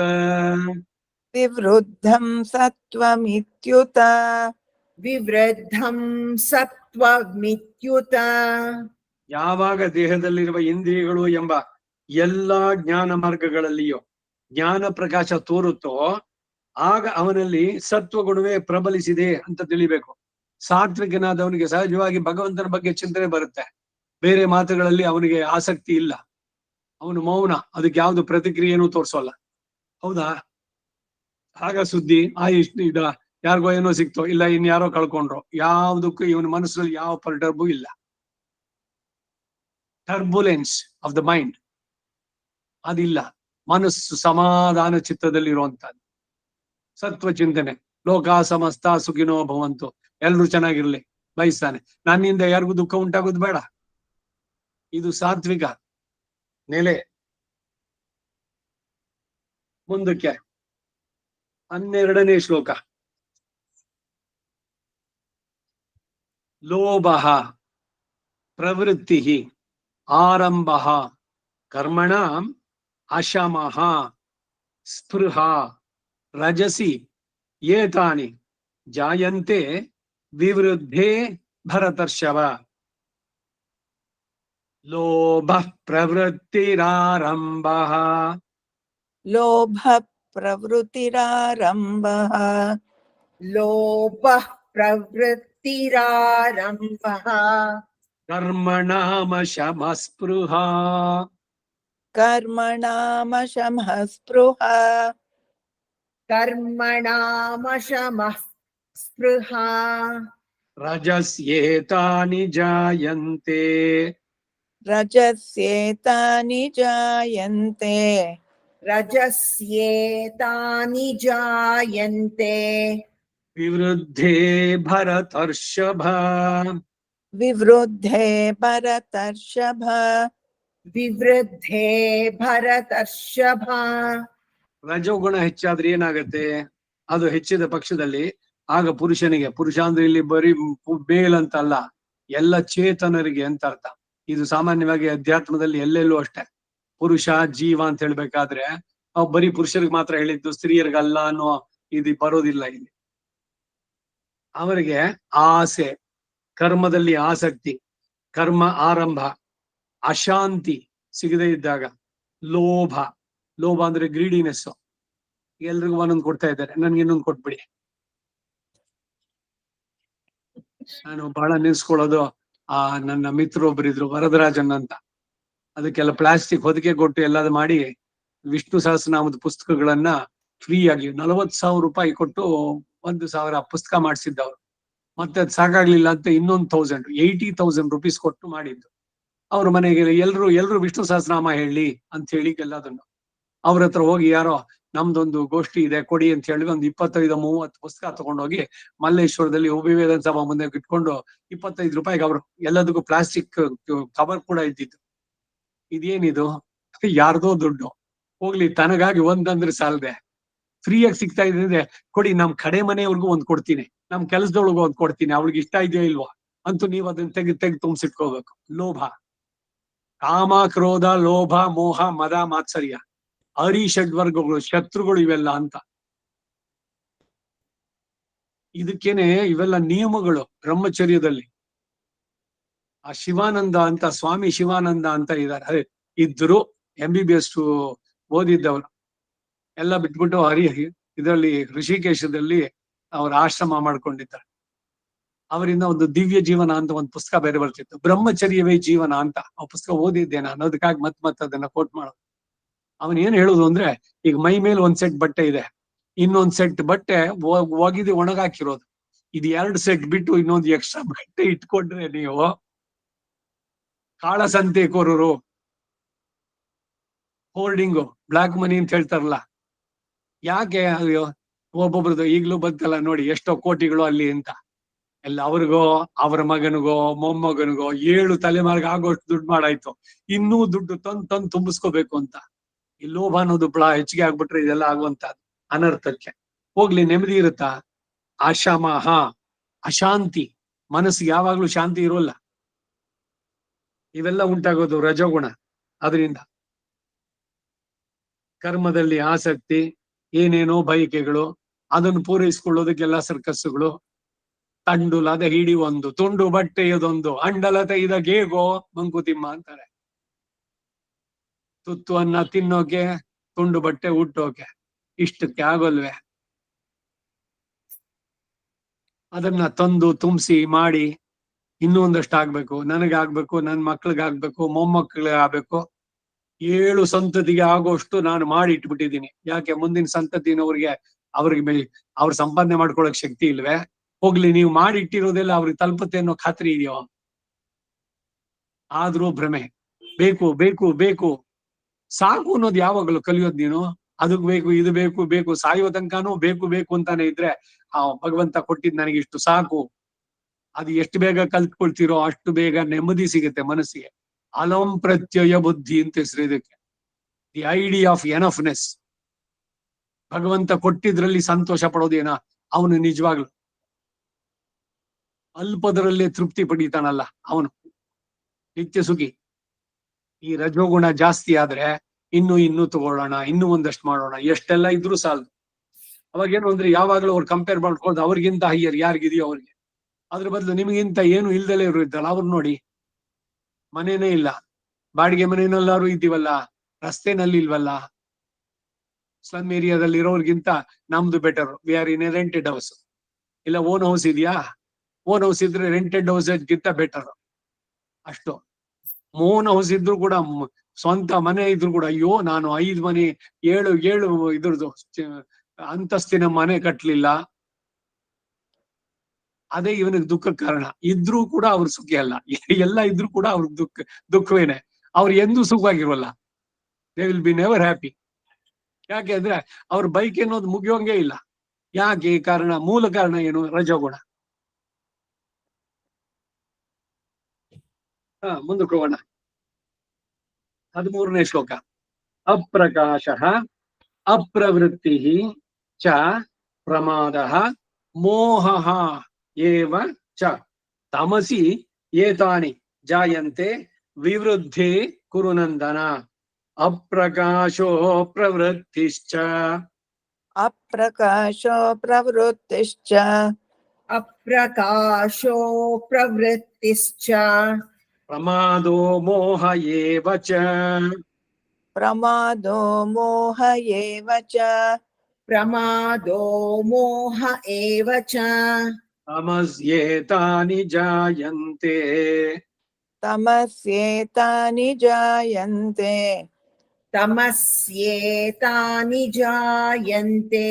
ವಿವೃದ್ಧಂ ಸತ್ವಮಿತ್ಯುತ. ವಿವೃದ್ಧಂ ಸತ್ವಮಿತ್ಯುತ. ಯಾವಾಗ ದೇಹದಲ್ಲಿರುವ ಇಂದ್ರಿಯಗಳು ಎಂಬ ಎಲ್ಲಾ ಜ್ಞಾನ ಮಾರ್ಗಗಳಲ್ಲಿಯೋ ಜ್ಞಾನ ಪ್ರಕಾಶ ತೋರುತ್ತೋ ಆಗ ಅವನಲ್ಲಿ ಸತ್ವಗುಣವೇ ಪ್ರಬಲಿಸಿದೆ ಅಂತ ತಿಳಿಬೇಕು. ಸಾತ್ವಿಕನಾದವನಿಗೆ ಸಹಜವಾಗಿ ಭಗವಂತನ ಬಗ್ಗೆ ಚಿಂತನೆ ಬರುತ್ತೆ. ಬೇರೆ ಮಾತುಗಳಲ್ಲಿ ಅವನಿಗೆ ಆಸಕ್ತಿ ಇಲ್ಲ, ಅವನು ಮೌನ, ಅದಕ್ಕೆ ಯಾವ್ದು ಪ್ರತಿಕ್ರಿಯೆನೂ ತೋರ್ಸೋಲ್ಲ. ಹೌದಾ? ಆಗ ಸುದ್ದಿ ಇದ ಯಾರಿಗೋ ಏನೋ ಸಿಕ್ತೋ, ಇಲ್ಲ ಇನ್ಯಾರೋ ಕಳ್ಕೊಂಡ್ರು, ಯಾವ್ದಕ್ಕೂ ಇವನ ಮನಸ್ಸಲ್ಲಿ ಯಾವ ಪರ್ಟರ್ಬು ಇಲ್ಲ. ಟರ್ಬುಲೆನ್ಸ್ ಆಫ್ ದ ಮೈಂಡ್ ಅದಿಲ್ಲ. ಮನಸ್ಸು ಸಮಾಧಾನ ಚಿತ್ತದಲ್ಲಿರುವಂತಹದ್ದು. ಸತ್ವ ಚಿಂತನೆ, ಲೋಕ ಸಮಸ್ತ ಸುಖಿನೋ ಭವಂತು, ಎಲ್ರು ಚೆನ್ನಾಗಿರ್ಲಿ ಬಯಸ್ತಾನೆ. ನನ್ನಿಂದ ಯಾರಿಗೂ ದುಃಖ ಉಂಟಾಗೋದು ಬೇಡ. ಇದು ಸಾತ್ವಿಕ ನೆಲೆ. ಮುಂದಕ್ಕೆ 12ನೇ ಶ್ಲೋಕ. ಲೋಭ ಪ್ರವೃತ್ತಿ ಆರಂಭ ಕರ್ಮಣ ಅಶಮಃ ಸ್ಪೃಹ ರಜಸಿ ಏತಾನಿ ಜಾಯಂತೆ ವಿವೃದ್ಧೇ ಭರತರ್ಷಭ. ಲೋಭ ಪ್ರವೃತ್ತಿರಾರಂಭ ಲೋಭ ಪ್ರವೃತ್ತಿರಾರಂಭಃ ಲೋಭ ಪ್ರವೃತ್ತಿರಾರಂಭಃ ಕರ್ಮಣಾಮಶಮಃ ಸ್ಪೃಹ ಕರ್ಮಣಾಮಶಮಃ ಸ್ಪೃಹ ಕರ್ಮಣಾಮಶಮಃ ಸ್ಪೃಹ ರಜಸ್ಯೇತಾನಿ ಜಾಯಂತೆ ರಜಸ್ಯೇತಾನಿ ಜಾಯಂತೆ ರಜಸ್ಯೇತಾನಿ ಜಾಯಂತೆ ವಿವೃದ್ಧೇ ಭರತರ್ಷಭ ವಿವೃದ್ಧೇ ಭರತರ್ಷಭ ವಿವೃದ್ಧೇ ಭರತರ್ಷಭ. ರಜೋಗುಣ ಹೆಚ್ಚಾದ್ರೆ ಏನಾಗತ್ತೆ? ಅದು ಹೆಚ್ಚಿದ ಪಕ್ಷದಲ್ಲಿ ಆಗ ಪುರುಷನಿಗೆ, ಪುರುಷ ಅಂದ್ರೆ ಇಲ್ಲಿ ಬರೀ ಮೇಲ್ ಅಂತಲ್ಲ, ಎಲ್ಲ ಚೇತನರಿಗೆ ಅಂತ ಅರ್ಥ. ಇದು ಸಾಮಾನ್ಯವಾಗಿ ಅಧ್ಯಾತ್ಮದಲ್ಲಿ ಎಲ್ಲೆಲ್ಲೂ ಅಷ್ಟೇ. ಪುರುಷ ಜೀವ ಅಂತ ಹೇಳ್ಬೇಕಾದ್ರೆ ನಾವು ಬರೀ ಪುರುಷರಿಗೆ ಮಾತ್ರ ಹೇಳಿದ್ದು, ಸ್ತ್ರೀಯರಿಗಲ್ಲ ಅನ್ನೋ ಇದು ಬರೋದಿಲ್ಲ ಇಲ್ಲಿ. ಅವರಿಗೆ ಆಸೆ, ಕರ್ಮದಲ್ಲಿ ಆಸಕ್ತಿ, ಕರ್ಮ ಆರಂಭ, ಅಶಾಂತಿ ಸಿಗದೇ ಇದ್ದಾಗ, ಲೋಭ, ಲೋಭ ಅಂದ್ರೆ ಗ್ರೀಡಿನೆಸ್. ಎಲ್ರಿಗೂ ಒಂದೊಂದು ಕೊಡ್ತಾ ಇದ್ದಾರೆ, ನನ್ಗೆ ಇನ್ನೊಂದು ಕೊಟ್ಬಿಡಿ. ನಾನು ಬಹಳ ನೆನ್ಸ್ಕೊಳ್ಳೋದು, ನನ್ನ ಮಿತ್ರೊಬ್ಬರಿದ್ರು ವರದರಾಜನ್ ಅಂತ. ಅದಕ್ಕೆಲ್ಲ ಪ್ಲಾಸ್ಟಿಕ್ ಹೊದಿಕೆ ಕೊಟ್ಟು ಎಲ್ಲದು ಮಾಡಿ ವಿಷ್ಣು ಸಹಸ್ರನಾಮದ ಪುಸ್ತಕಗಳನ್ನ ಫ್ರೀ ಆಗಿ 40,000 ರೂಪಾಯಿ ಕೊಟ್ಟು 1,000 ಪುಸ್ತಕ ಮಾಡಿಸಿದ್ದವ್ರು. ಮತ್ತೆ ಅದು ಸಾಕಾಗ್ಲಿಲ್ಲ ಅಂತ ಇನ್ನೊಂದು 80,000 ರೂಪೀಸ್ ಕೊಟ್ಟು ಮಾಡಿದ್ದು. ಅವ್ರ ಮನೆಗೆ ಎಲ್ರು ವಿಷ್ಣು ಸಹಸ್ರನಾಮ ಹೇಳಿ ಅಂತ ಹೇಳಿ ಎಲ್ಲದನ್ನು ಅವ್ರ ಹತ್ರ ಹೋಗಿ, ಯಾರೋ ನಮ್ದೊಂದು ಗೋಷ್ಠಿ ಇದೆ ಕೊಡಿ ಅಂತ ಹೇಳಿ ಒಂದು 25-30 ಪುಸ್ತಕ ತಗೊಂಡೋಗಿ ಮಲ್ಲೇಶ್ವರದಲ್ಲಿ ವಿವೇದನ ಸಭಾ ಮುಂದೆ ಇಟ್ಕೊಂಡು 25 ರೂಪಾಯಿಗೆ ಅವರು ಎಲ್ಲದಕ್ಕೂ ಪ್ಲಾಸ್ಟಿಕ್ ಕವರ್ ಕೂಡ ಇದ್ದಿತ್ತು. ಇದೇನಿದು? ಯಾರ್ದೋ ದುಡ್ಡು ಹೋಗ್ಲಿ, ತನಗಾಗಿ ಒಂದಂದ್ರೆ ಸಾಲದೆ ಫ್ರೀಯಾಗಿ ಸಿಗ್ತಾ ಇದೆ, ಕೊಡಿ, ನಮ್ ಕಡೆ ಮನೆಯವ್ರಿಗೂ ಒಂದ್ ಕೊಡ್ತೀನಿ, ನಮ್ ಕೆಲಸದೊಳಗೂ ಒಂದ್ ಕೊಡ್ತೀನಿ, ಅವಳಿಗೆ ಇಷ್ಟ ಇದೆಯೋ ಇಲ್ವಾ ಅಂತೂ ನೀವು ಅದನ್ನ ತೆಗೆದು ತುಂಬಿಸಿಟ್ಕೋಬೇಕು. ಲೋಭ, ಕಾಮ, ಕ್ರೋಧ, ಲೋಭ, ಮೋಹ, ಮದ, ಮಾತ್ಸರ್ಯ, ಷಡ್ವರ್ಗಗಳು, ಶತ್ರುಗಳು ಇವೆಲ್ಲ ಅಂತ. ಇದಕ್ಕೇನೆ ಇವೆಲ್ಲ ನಿಯಮಗಳು ಬ್ರಹ್ಮಚರ್ಯದಲ್ಲಿ. ಆ ಶಿವಾನಂದ ಅಂತ, ಸ್ವಾಮಿ ಶಿವಾನಂದ ಅಂತ ಇದ್ದಾರೆ, ಇದ್ರು MBBS ಓದಿದ್ದವರು. ಎಲ್ಲ ಬಿಟ್ಬಿಟ್ಟು ಇದರಲ್ಲಿ ಋಷಿಕೇಶದಲ್ಲಿ ಅವ್ರ ಆಶ್ರಮ ಮಾಡ್ಕೊಂಡಿದ್ದಾರೆ. ಅವರಿಂದ ಒಂದು ದಿವ್ಯ ಜೀವನ ಅಂತ ಒಂದು ಪುಸ್ತಕ ಬೇರೆ ಬರ್ತಿತ್ತು, ಬ್ರಹ್ಮಚರ್ಯವೇ ಜೀವನ ಅಂತ. ಆ ಪುಸ್ತಕ ಓದಿದ್ದೆ ನಾನು, ಅದಕ್ಕಾಗಿ ಮತ್ತೆ ಅದನ್ನ ಕೋಟ್ ಮಾಡೋದು. ಅವನ್ ಏನ್ ಹೇಳುದು ಅಂದ್ರೆ, ಈಗ ಮೈ ಮೇಲೆ ಒಂದ್ ಸೆಟ್ ಬಟ್ಟೆ ಇದೆ, ಇನ್ನೊಂದ್ ಸೆಟ್ ಬಟ್ಟೆ ಒಗಿದು ಒಣಗಾಕಿರೋದು, ಇದು 2 ಸೆಟ್ ಬಿಟ್ಟು ಇನ್ನೊಂದು ಎಕ್ಸ್ಟ್ರಾ ಬಟ್ಟೆ ಇಟ್ಕೊಂಡ್ರೆ ನೀವು ಕಾಳಸಂತೆಕೋರರು, ಹೋಲ್ಡಿಂಗು, ಬ್ಲಾಕ್ ಮನಿ ಅಂತ ಹೇಳ್ತಾರಲ್ಲ. ಯಾಕೆ? ಒಬ್ಬೊಬ್ರದ್ದು ಈಗ್ಲೂ ಬದುಕಲ್ಲ ನೋಡಿ, ಎಷ್ಟೋ ಕೋಟಿಗಳು ಅಲ್ಲಿ ಅಂತ. ಎಲ್ಲ ಅವ್ರಿಗೋ, ಅವರ ಮಗನಿಗೋ, ಮೊಮ್ಮಗನಿಗೋ 7 ತಲೆಮಾರಿಗೆ ಆಗೋಷ್ಟು ದುಡ್ಡು ಮಾಡಾಯ್ತು, ಇನ್ನೂ ದುಡ್ಡು ತಂದು ತುಂಬಿಸ್ಕೋಬೇಕು ಅಂತ. ಈ ಲೋಭ ಅನ್ನೋದು ಹೆಚ್ಚಿಗೆ ಆಗ್ಬಿಟ್ರೆ ಇದೆಲ್ಲ ಆಗುವಂತ ಅನರ್ಥಕ್ಕೆ. ಹೋಗ್ಲಿ, ನೆಮ್ಮದಿ ಇರುತ್ತಾ? ಅಶಮಃ, ಅಶಾಂತಿ, ಮನಸ್ಸಿಗೆ ಯಾವಾಗ್ಲೂ ಶಾಂತಿ ಇರೋಲ್ಲ. ಇವೆಲ್ಲ ಉಂಟಾಗೋದು ರಜೋಗುಣ. ಅದರಿಂದ ಕರ್ಮದಲ್ಲಿ ಆಸಕ್ತಿ, ಏನೇನೋ ಬಯಕೆಗಳು, ಅದನ್ನು ಪೂರೈಸಿಕೊಳ್ಳೋದಕ್ಕೆಲ್ಲ ಸರ್ಕಸ್ಸುಗಳು. ತಂಡುಲದ ಹಿಡಿ ಒಂದು, ತುಂಡು ಬಟ್ಟೆಯದೊಂದು, ಅಂಡಲ ತೈದ ಗೇಗೋ ಮಂಕುತಿಮ್ಮ ಅಂತಾರೆ. ತುತ್ತು ಅನ್ನ ತಿನ್ನೋಕೆ, ತುಂಡು ಬಟ್ಟೆ ಉಟ್ಟೋಕೆ, ಇಷ್ಟಕ್ಕೆ ಆಗೋಲ್ವೇ? ಅದನ್ನ ತಂದು ತುಂಬಿಸಿ ಮಾಡಿ ಇನ್ನೂ ಒಂದಷ್ಟು ಆಗ್ಬೇಕು, ನನಗಾಗ್ಬೇಕು, ನನ್ನ ಮಕ್ಳಿಗಾಗ್ಬೇಕು, ಮೊಮ್ಮಕ್ಳಿಗಾಗ್ಬೇಕು, 7 ಸಂತತಿಗೆ ಆಗೋಷ್ಟು ನಾನು ಮಾಡಿ ಇಟ್ಬಿಟ್ಟಿದ್ದೀನಿ. ಯಾಕೆ? ಮುಂದಿನ ಸಂತತಿನವ್ರಿಗೆ ಅವ್ರ ಸಂಪಾದನೆ ಮಾಡ್ಕೊಳಕ್ ಶಕ್ತಿ ಇಲ್ವೇ? ಹೋಗ್ಲಿ, ನೀವು ಮಾಡಿ ಇಟ್ಟಿರೋದೆಲ್ಲ ಅವ್ರಿಗೆ ತಲುಪುತ್ತೆ ಅನ್ನೋ ಖಾತ್ರಿ ಇದೆಯೋ? ಆದ್ರೂ ಭ್ರಮೆ. ಬೇಕು ಬೇಕು ಬೇಕು, ಸಾಕು ಅನ್ನೋದು ಯಾವಾಗಲೂ ಕಲಿಯೋದ್ ನೀನು. ಅದಕ್ ಬೇಕು, ಇದು ಬೇಕು, ಬೇಕು, ಸಾಯುವ ತನಕನೂ ಬೇಕು ಬೇಕು ಅಂತಾನೆ ಇದ್ರೆ ಆ ಭಗವಂತ ಕೊಟ್ಟಿದ್ ನನಗೆ ಇಷ್ಟು ಸಾಕು. ಅದು ಎಷ್ಟು ಬೇಗ ಕಲ್ತ್ಕೊಳ್ತಿರೋ ಅಷ್ಟು ಬೇಗ ನೆಮ್ಮದಿ ಸಿಗುತ್ತೆ ಮನಸ್ಸಿಗೆ. ಅಲಂ ಪ್ರತ್ಯಯ ಬುದ್ಧಿ ಅಂತ ಹೆಸರು ಇದಕ್ಕೆ. The idea of enoughness. ಭಗವಂತ ಕೊಟ್ಟಿದ್ರಲ್ಲಿ ಸಂತೋಷ ಪಡೋದೇನ ಅವನು ನಿಜವಾಗ್ಲು ಅಲ್ಪದರಲ್ಲೇ ತೃಪ್ತಿ ಪಡೀತಾನಲ್ಲ ಅವನು ನಿತ್ಯ ಸುಖಿ. ಈ ರಜೋಗುಣ ಜಾಸ್ತಿ ಆದ್ರೆ ಇನ್ನೂ ತಗೊಳ್ಳೋಣ, ಇನ್ನೂ ಒಂದಷ್ಟು ಮಾಡೋಣ, ಎಷ್ಟೆಲ್ಲ ಇದ್ರೂ ಸಾಲದು. ಅವಾಗೇನು ಅಂದ್ರೆ ಯಾವಾಗ್ಲೂ ಅವ್ರು ಕಂಪೇರ್ ಮಾಡ್ಕೊಂಡು ಅವ್ರಿಗಿಂತ ಹೈಯರ್ ಯಾರಿಗಿದೆಯೋ ಅವ್ರಿಗೆ. ಅದ್ರ ಬದಲು ನಿಮಗಿಂತ ಏನು ಇಲ್ದಲೇ ಇರೋ ಇದ್ದಲ್ಲ ಅವ್ರು ನೋಡಿ, ಮನೇನೇ ಇಲ್ಲ, ಬಾಡಿಗೆ ಮನೆಯಲ್ಲಾರು ಇದ್ದೀವಲ್ಲ, ರಸ್ತೆನಲ್ಲಿ ಇಲ್ವಲ್ಲ. ಸ್ಲಮ್ ಏರಿಯಾದಲ್ಲಿ ಇರೋರ್ಗಿಂತ ನಮ್ದು better. We are in a rented house. ಇಲ್ಲ ಓನ್ ಹೌಸ್ ಇದೆಯಾ? ಓನ್ ಹೌಸ್ ಇದ್ರೆ ರೆಂಟೆಡ್ ಹೌಸ್ ಗಿಂತ ಬೆಟರ್. ಅಷ್ಟು ಓನ್ ಹೌಸ್ ಇದ್ರು ಕೂಡ, ಸ್ವಂತ ಮನೆ ಇದ್ರು ಕೂಡ, ಅಯ್ಯೋ ನಾನು 5 ಮನೆ 7 ಇದ್ರದ್ದು ಅಂತಸ್ತಿನ ಮನೆ ಕಟ್ಲಿಲ್ಲ, ಅದೇ ಇವನಿಗೆ ದುಃಖಕ್ಕೆ ಕಾರಣ. ಇದ್ರೂ ಕೂಡ ಅವ್ರು ಸುಖಿ ಅಲ್ಲ. ಎಲ್ಲ ಇದ್ರೂ ಕೂಡ ಅವ್ರಿಗೆ ದುಃಖವೇನೆ. ಅವ್ರು ಎಂದೂ ಸುಖವಾಗಿರೋಲ್ಲ. They will be never happy. ಯಾಕೆ ಅಂದ್ರೆ ಅವ್ರ ಬೈಕ್ ಅನ್ನೋದು ಮುಗಿಯೋಂಗೇ ಇಲ್ಲ. ಯಾಕೆ? ಕಾರಣ, ಮೂಲ ಕಾರಣ ಏನು? ರಜೋಗುಣ. ಮುಂದಕ್ಕೆ ಹೋಗೋಣ. 13ನೇ ಶ್ಲೋಕ. ಅಪ್ರಕಾಶ ಅಪ್ರವೃತ್ತಿ ಚ ಪ್ರಮಾದ ಮೋಹ ಏವ ಚ ತಮಸಿ ಏತಾನಿ ಜಾಯಂತೆ ವಿವೃದ್ಧಿ ಕುರು ನಂದನ. ಅಪ್ರಕಾಶೋ ಪ್ರವೃತ್ತಿಶ್ಚ ಅಪ್ರಕಾಶೋ ಪ್ರವೃತ್ತಿಶ್ಚ ಅಪ್ರಕಾಶೋ ಪ್ರವೃತ್ತಿಶ್ಚ ಪ್ರಮಾದೋ ಮೋಹ ಏವ ಚ ಪ್ರಮಾದೋ ಮೋಹ ಏವ ಚ ಪ್ರಮಾದೋ ಮೋಹ ಏವ ಚ ತಮಸ್ಯೇತಾನಿ ಜಾಯಂತೆ ತಮಸ್ಯೇತಾನಿ ಜಾಯಂತೆ ತಮಸ್ಯೇತಾನಿ ಜಾಯಂತೆ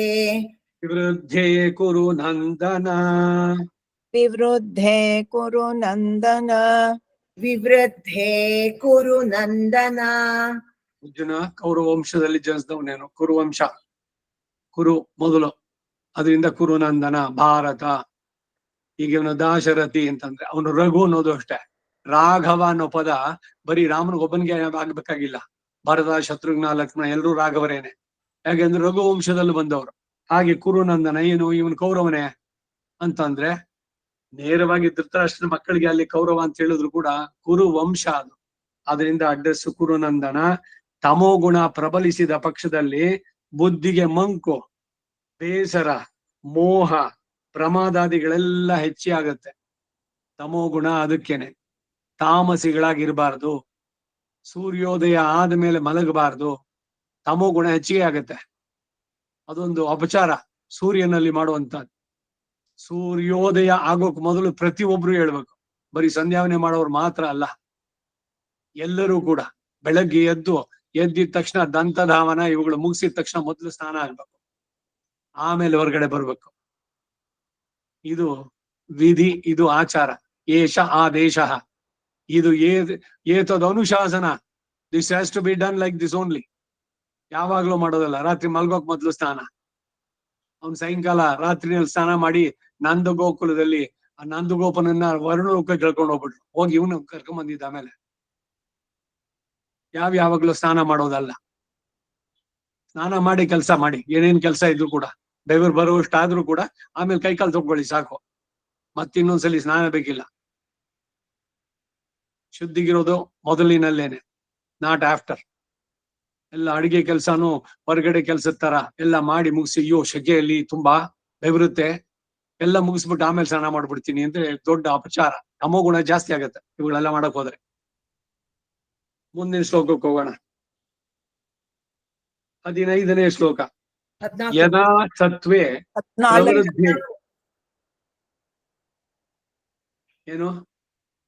ವಿವೃದ್ಧೇ ಕುರು ನಂದನ. ವಿವೃದ್ಧೇ ಕುರು ನಂದನ. ವಿವೃದ್ಧೇ ಕುರು ನಂದನ. ಅರ್ಜುನ ಕೌರವ ವಂಶದಲ್ಲಿ ಜನಿಸಿದವನೇನು? ಕುರುವಂಶ, ಕುರು ಮೊದಲು, ಅದರಿಂದ ಕುರುನಂದನ ಭಾರತ. ಈಗ ಇವನು ದಾಶರಥಿ ಅಂತಂದ್ರೆ ಅವನು ರಘು ಅನ್ನೋದು ಅಷ್ಟೇ. ರಾಘವ ಅನ್ನೋ ಪದ ಬರೀ ರಾಮನಿಗೊಬ್ಬನಿಗೆ ಆಗ್ಬೇಕಾಗಿಲ್ಲ. ಭರತ, ಶತ್ರುಘ್ನ, ಲಕ್ಷ್ಮಣ ಎಲ್ಲರೂ ರಾಘವರೇನೆ. ಯಾಕೆಂದ್ರೆ ರಘು ವಂಶದಲ್ಲಿ ಬಂದವರು. ಹಾಗೆ ಕುರುನಂದನ ಏನು? ಇವನು ಕೌರವನೇ ಅಂತಂದ್ರೆ ನೇರವಾಗಿ ಧೃತರಾಷ್ಟ್ರನ ಮಕ್ಕಳಿಗೆ ಅಲ್ಲಿ ಕೌರವ ಅಂತ ಹೇಳಿದ್ರು ಕೂಡ ಕುರು ವಂಶ ಅದು. ಅದರಿಂದ ಅಡ್ರೆಸ್ ಕುರುನಂದನ. ತಮೋಗುಣ ಪ್ರಬಲಿಸಿದ ಪಕ್ಷದಲ್ಲಿ ಬುದ್ಧಿಗೆ ಮಂಕು, ಬೇಸರ, ಮೋಹ, ಪ್ರಮಾದಾದಿಗಳೆಲ್ಲ ಹೆಚ್ಚಿ ಆಗತ್ತೆ. ತಮೋಗುಣ ಅದಕ್ಕೇನೆ. ತಾಮಸಿಗಳಾಗಿರ್ಬಾರ್ದು, ಸೂರ್ಯೋದಯ ಆದ್ಮೇಲೆ ಮಲಗಬಾರ್ದು. ತಮೋಗುಣ ಹೆಚ್ಚಿಗೆ ಆಗತ್ತೆ. ಅದೊಂದು ಅಪಚಾರ ಸೂರ್ಯನಲ್ಲಿ ಮಾಡುವಂತದ್ದು. ಸೂರ್ಯೋದಯ ಆಗೋಕ್ ಮೊದಲು ಪ್ರತಿಯೊಬ್ರು ಹೇಳ್ಬೇಕು. ಬರೀ ಸಂಧ್ಯಾವನೆ ಮಾಡೋರು ಮಾತ್ರ ಅಲ್ಲ, ಎಲ್ಲರೂ ಕೂಡ ಬೆಳಗ್ಗೆ ಎದ್ದಿದ ತಕ್ಷಣ ದಂತಧಾವನ ಇವುಗಳು ಮುಗಿಸಿದ ತಕ್ಷಣ ಮೊದಲು ಸ್ನಾನ ಆಗ್ಬೇಕು, ಆಮೇಲೆ ಹೊರಗಡೆ ಬರ್ಬೇಕು. ಇದು ವಿಧಿ, ಇದು ಆಚಾರ. ಏಷ ಆದೇಶ. ಇದು ಏತದ್ ಅನುಶಾಸನ. This has to be done like this only. ಯಾವಾಗ್ಲೂ ಮಾಡೋದಲ್ಲ. ರಾತ್ರಿ ಮಲ್ಗೋಕ್ ಮೊದ್ಲು ಸ್ನಾನ. ಅವ್ನು ಸಾಯಂಕಾಲ ರಾತ್ರಿನಲ್ಲಿ ಸ್ನಾನ ಮಾಡಿ ನಂದ ಗೋಕುಲದಲ್ಲಿ ಆ ನಂದಗೋಪನನ್ನ ವರ್ಣಲೋಕ ಕೇಳ್ಕೊಂಡು ಹೋಗ್ಬಿಟ್ರು. ಹೋಗಿ ಇವನು ಕರ್ಕೊಂಡ್ ಬಂದಿದ್ದ. ಆಮೇಲೆ ಯಾವಾಗ್ಲೂ ಸ್ನಾನ ಮಾಡೋದಲ್ಲ. ಸ್ನಾನ ಮಾಡಿ ಕೆಲಸ ಮಾಡಿ, ಏನೇನ್ ಕೆಲಸ ಇದ್ರು ಕೂಡ ಬೆವರು ಬರುವಷ್ಟಾದ್ರೂ ಕೂಡ ಆಮೇಲೆ ಕೈಕಾಲು ತಗೊಳ್ಳಿ ಸಾಕು. ಮತ್ತಿನ್ನೊಂದ್ಸಲಿ ಸ್ನಾನ ಬೇಕಿಲ್ಲ. ಶುದ್ಧಿಗಿರೋದು ಮೊದಲಿನಲ್ಲೇನೆ, ನಾಟ್ ಆಫ್ಟರ್. ಎಲ್ಲ ಅಡಿಗೆ ಕೆಲ್ಸಾನು ಹೊರಗಡೆ ಕೆಲ್ಸದ ತರ ಎಲ್ಲ ಮಾಡಿ ಮುಗಿಸಿ, ಅಯ್ಯೋ ಶೆಕೆಯಲ್ಲಿ ತುಂಬಾ ಬೆವರುತ್ತೆ, ಎಲ್ಲ ಮುಗಿಸ್ಬಿಟ್ಟು ಆಮೇಲೆ ಸ್ನಾನ ಮಾಡ್ಬಿಡ್ತೀನಿ ಅಂದ್ರೆ ದೊಡ್ಡ ಅಪಚಾರ. ತಮೋಗುಣ ಜಾಸ್ತಿ ಆಗತ್ತೆ ಇವುಗಳೆಲ್ಲ ಮಾಡಕ್ ಹೋದ್ರೆ. ಮುಂದಿನ ಶ್ಲೋಕಕ್ಕೆ ಹೋಗೋಣ. 15ನೇ ಶ್ಲೋಕ. 14. ಯದಾ ಸತ್ವೇ 14 ಪ್ರವೃದ್ಧಿ. ಏನು?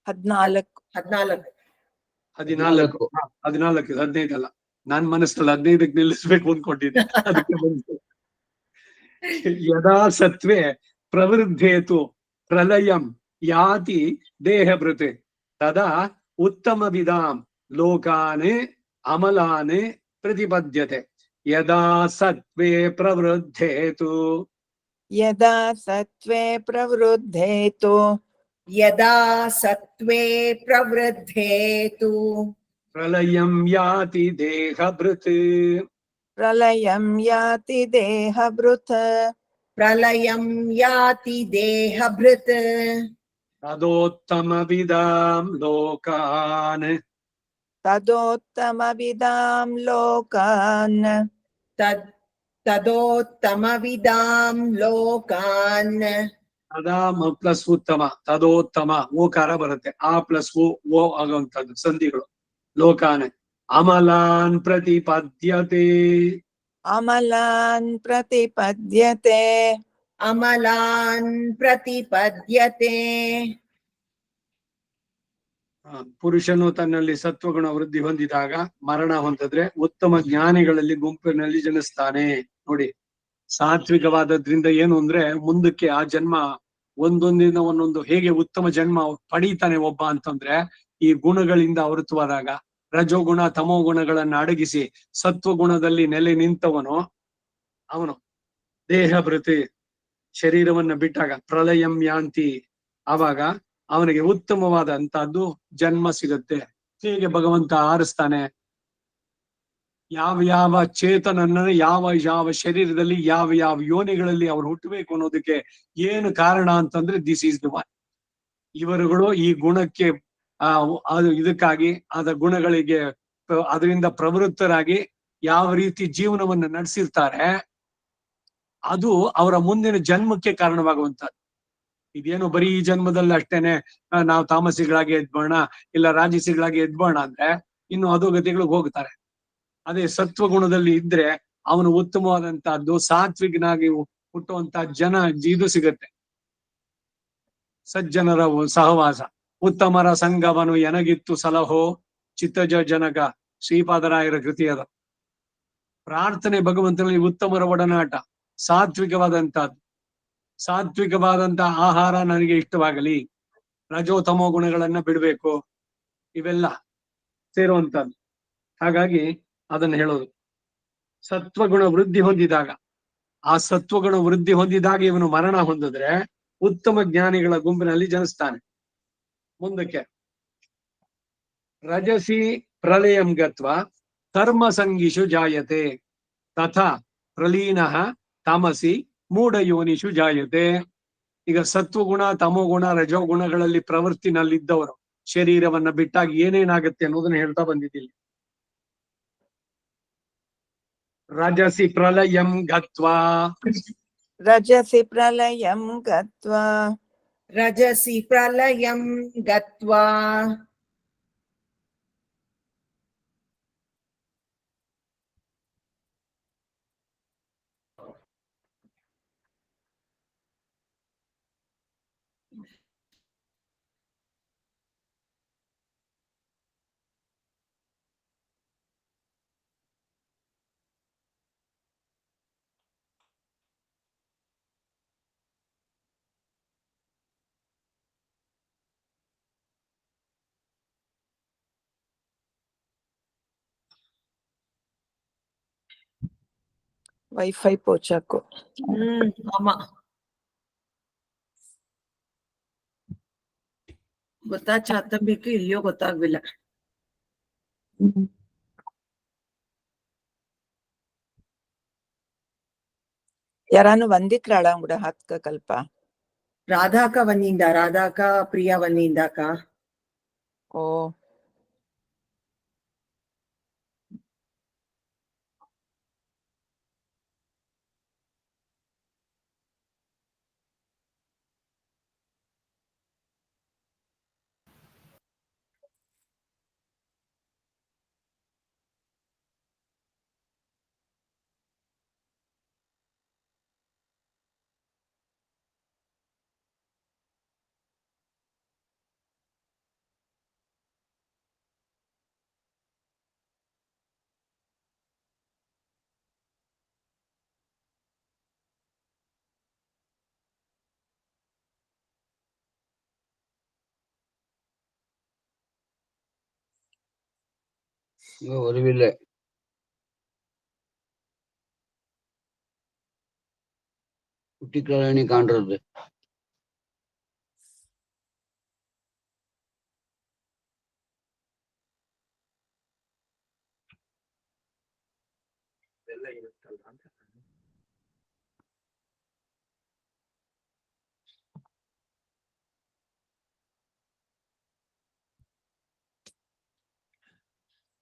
14 14. 14. 14, 15 ಅಲ್ಲ. ನಾನ್ ಮನಸ್ಸಲ್ಲಿ 15ಕ್ಕೆ ನಿಲ್ಲಿಸ್ಬೇಕು ಅಂದ್ಕೊಂಡಿದ್ದೆ, ಅದಕ್ಕೆ ಬಂತು. ಯದಾ ಸತ್ವೇ ಪ್ರವೃದ್ಧೇತು ಪ್ರಲಯಂ ಯಾತಿ ದೇಹಭೃತೆ ತದಾ ಉತ್ತಮ ವಿಧಾಂ ಲೋಕಾನೆ ಅಮಲಾನೆ ಪ್ರತಿಪದ್ಯತೆ. ಯದಾ ಸತ್ವೇ ಪ್ರವೃದ್ಧೇ ತು ಯದಾ ಸತ್ವೇ ಪ್ರವೃದ್ಧೇ ತು ಯದಾ ಸತ್ವೇ ಪ್ರವೃದ್ಧೇ ತು ಪ್ರಲಯಂ ಯಾತಿ ದೇಹಭೃತ್ ಪ್ರಲಯಂ ಯಾತಿ ದೇಹಭೃತ್ ಪ್ರಲಯಂ ಯಾತಿ ದೇಹಭೃತ್ ತದೋತ್ತಮವಿದಾಂ ಲೋಕಾನ್ ತದೋತ್ತಮವಿದಾಂ ಲೋಕಾನ್ ತದೋತ್ತಮವಿದಾಂ ಲೋಕಾನ್ ತದಾ ಪ್ಲಸ್ ಉತ್ತಮ, ತದೋತ್ತಮ ಓಕಾರ ಬರುತ್ತೆ, ಆ ಪ್ಲಸ್ ಓ ಆಗುವಂತದ್ದು ಸಂಧಿಗಳು. ಲೋಕಾನ್ ಅಮಲಾನ್ ಪ್ರತಿಪದ್ಯತೆ. ಅಮಲಾನ್ ಪ್ರತಿಪದ್ಯತೆ ಅಮಲಾನ್ ಪ್ರತಿಪದ್ಯತೆ. ಪುರುಷನು ತನ್ನಲ್ಲಿ ಸತ್ವಗುಣ ವೃದ್ಧಿ ಹೊಂದಿದಾಗ ಮರಣ ಹೊಂದಿದ್ರೆ ಉತ್ತಮ ಜ್ಞಾನಿಗಳಲ್ಲಿ ಗುಂಪಿನಲ್ಲಿ ಜನಿಸ್ತಾನೆ. ನೋಡಿ, ಸಾತ್ವಿಕವಾದದ್ರಿಂದ ಏನು ಅಂದ್ರೆ ಮುಂದಕ್ಕೆ ಆ ಜನ್ಮ ಒಂದೊಂದಿನ ಒಂದೊಂದು ಹೇಗೆ ಉತ್ತಮ ಜನ್ಮ ಪಡೀತಾನೆ ಒಬ್ಬ ಅಂತಂದ್ರೆ, ಈ ಗುಣಗಳಿಂದ ಆವೃತವಾದಾಗ ರಜೋಗುಣ ತಮೋ ಗುಣಗಳನ್ನ ಅಡಗಿಸಿ ಸತ್ವಗುಣದಲ್ಲಿ ನೆಲೆ ನಿಂತವನು ಅವನು ದೇಹಭೃತಿ ಶರೀರವನ್ನ ಬಿಟ್ಟಾಗ ಪ್ರಲಯಂ ಯಾಂತಿ, ಆವಾಗ ಅವನಿಗೆ ಉತ್ತಮವಾದಂತಹದ್ದು ಜನ್ಮ ಸಿಗುತ್ತೆ. ಹೇಗೆ ಭಗವಂತ ಆರಿಸ್ತಾನೆ, ಯಾವ ಯಾವ ಚೇತನನ್ನ ಯಾವ ಯಾವ ಶರೀರದಲ್ಲಿ ಯಾವ ಯಾವ ಯೋನಿಗಳಲ್ಲಿ ಅವ್ರು ಹುಟ್ಟಬೇಕು ಅನ್ನೋದಕ್ಕೆ ಏನು ಕಾರಣ ಅಂತಂದ್ರೆ ದಿಸ್ ಈಸ್ ದ ಒನ್. ಇವರುಗಳು ಈ ಗುಣಕ್ಕೆ ಅದು ಇದಕ್ಕಾಗಿ ಅದ ಗುಣಗಳಿಗೆ ಅದರಿಂದ ಪ್ರವೃತ್ತರಾಗಿ ಯಾವ ರೀತಿ ಜೀವನವನ್ನು ನಡೆಸಿರ್ತಾರೆ, ಅದು ಅವರ ಮುಂದಿನ ಜನ್ಮಕ್ಕೆ ಕಾರಣವಾಗುವಂತದ್ದು. ಇದೇನು ಬರೀ ಈ ಜನ್ಮದಲ್ಲಿ ಅಷ್ಟೇನೆ ನಾವು ತಾಮಸಿಗಳಾಗಿ ಎದ್ಬೋಣ ಇಲ್ಲ ರಾಜಸಿಗಳಾಗಿ ಎದ್ಬೋಣ ಅಂದ್ರೆ ಇನ್ನು ಅಧೋಗತಿಗಳಿಗೆ ಹೋಗ್ತಾರೆ. ಅದೇ ಸತ್ವಗುಣದಲ್ಲಿ ಇದ್ರೆ ಅವನು ಉತ್ತಮವಾದಂತಹದ್ದು ಸಾತ್ವಿಕನಾಗಿ ಹುಟ್ಟುವಂತ ಇದು ಸಿಗತ್ತೆ. ಸಜ್ಜನರ ಸಹವಾಸ, ಉತ್ತಮರ ಸಂಗವನು ಎನಗಿತ್ತು ಸಲಹೋ ಚಿತ್ತಜ ಜನಕ, ಶ್ರೀಪಾದರಾಯರ ಕೃತಿ ಅದ. ಪ್ರಾರ್ಥನೆ ಭಗವಂತನಲ್ಲಿ ಉತ್ತಮರ ಒಡನಾಟ, ಸಾತ್ವಿಕವಾದಂತಹದ್ದು. ಸಾತ್ವಿಕವಾದಂತಹ ಆಹಾರ ನನಗೆ ಇಷ್ಟವಾಗಲಿ, ರಜೋತಮೋ ಗುಣಗಳನ್ನ ಬಿಡ್ಬೇಕು, ಇವೆಲ್ಲ ಸೇರುವಂತದ್ದು. ಹಾಗಾಗಿ ಅದನ್ನ ಹೇಳೋದು. ಸತ್ವಗುಣ ವೃದ್ಧಿ ಹೊಂದಿದಾಗ, ಆ ಸತ್ವಗುಣ ವೃದ್ಧಿ ಹೊಂದಿದಾಗ ಇವನು ಮರಣ ಹೊಂದಿದ್ರೆ ಉತ್ತಮ ಜ್ಞಾನಿಗಳ ಗುಂಪಿನಲ್ಲಿ ಜನಿಸ್ತಾನೆ. ಮುಂದಕ್ಕೆ ರಜಸಿ ಪ್ರಲಯಂ ಗತ್ವ ಕರ್ಮ ಸಂಗಿಷು ಜಾಯತೆ ತಥಾ ಪ್ರಲೀನಃ ತಮಸಿ ಮೂಢಯೋನಿಷು ಜಾಯತೆ. ಈಗ ಸತ್ವಗುಣ ತಮೋಗುಣ ರಜೋಗುಣಗಳಲ್ಲಿ ಪ್ರವೃತ್ತಿನಲ್ಲಿದ್ದವರು ಶರೀರವನ್ನ ಬಿಟ್ಟಾಗ ಏನೇನಾಗತ್ತೆ ಅನ್ನೋದನ್ನ ಹೇಳ್ತಾ ಬಂದಿದ್ದೀನಿ. ರಜಸಿ ಪ್ರಲಯಂ ಗತ್ವಾ ರಜಸಿ ಪ್ರಲಯಂ ಗತ್ವಾ ರಜಸಿ ಪ್ರಲಯಂ ಗತ್ವಾ ವೈಫೈ ಪೋಚಾಕು. ஆமா ಗೊತ್ತಾಚ ತಮ್ಬಿಕ್ಕೆ ಇಲ್ಲಿಯೋ ಗೊತ್ತಾಗ್ಲಿಲ್ಲ. ಯಾರಾನು ವಂದಿಕ್ರಾಳ ಕೂಡ ಹತ್ಕ ಕಲ್ಪ ರಾಧಾಕ ವನ್ನಿಂದ, ರಾಧಾಕ ಪ್ರಿಯಾ ವನ್ನಿಂದಾಕ. ಓ ஒருவில்லை குட்டிக்கரணி காண்றது.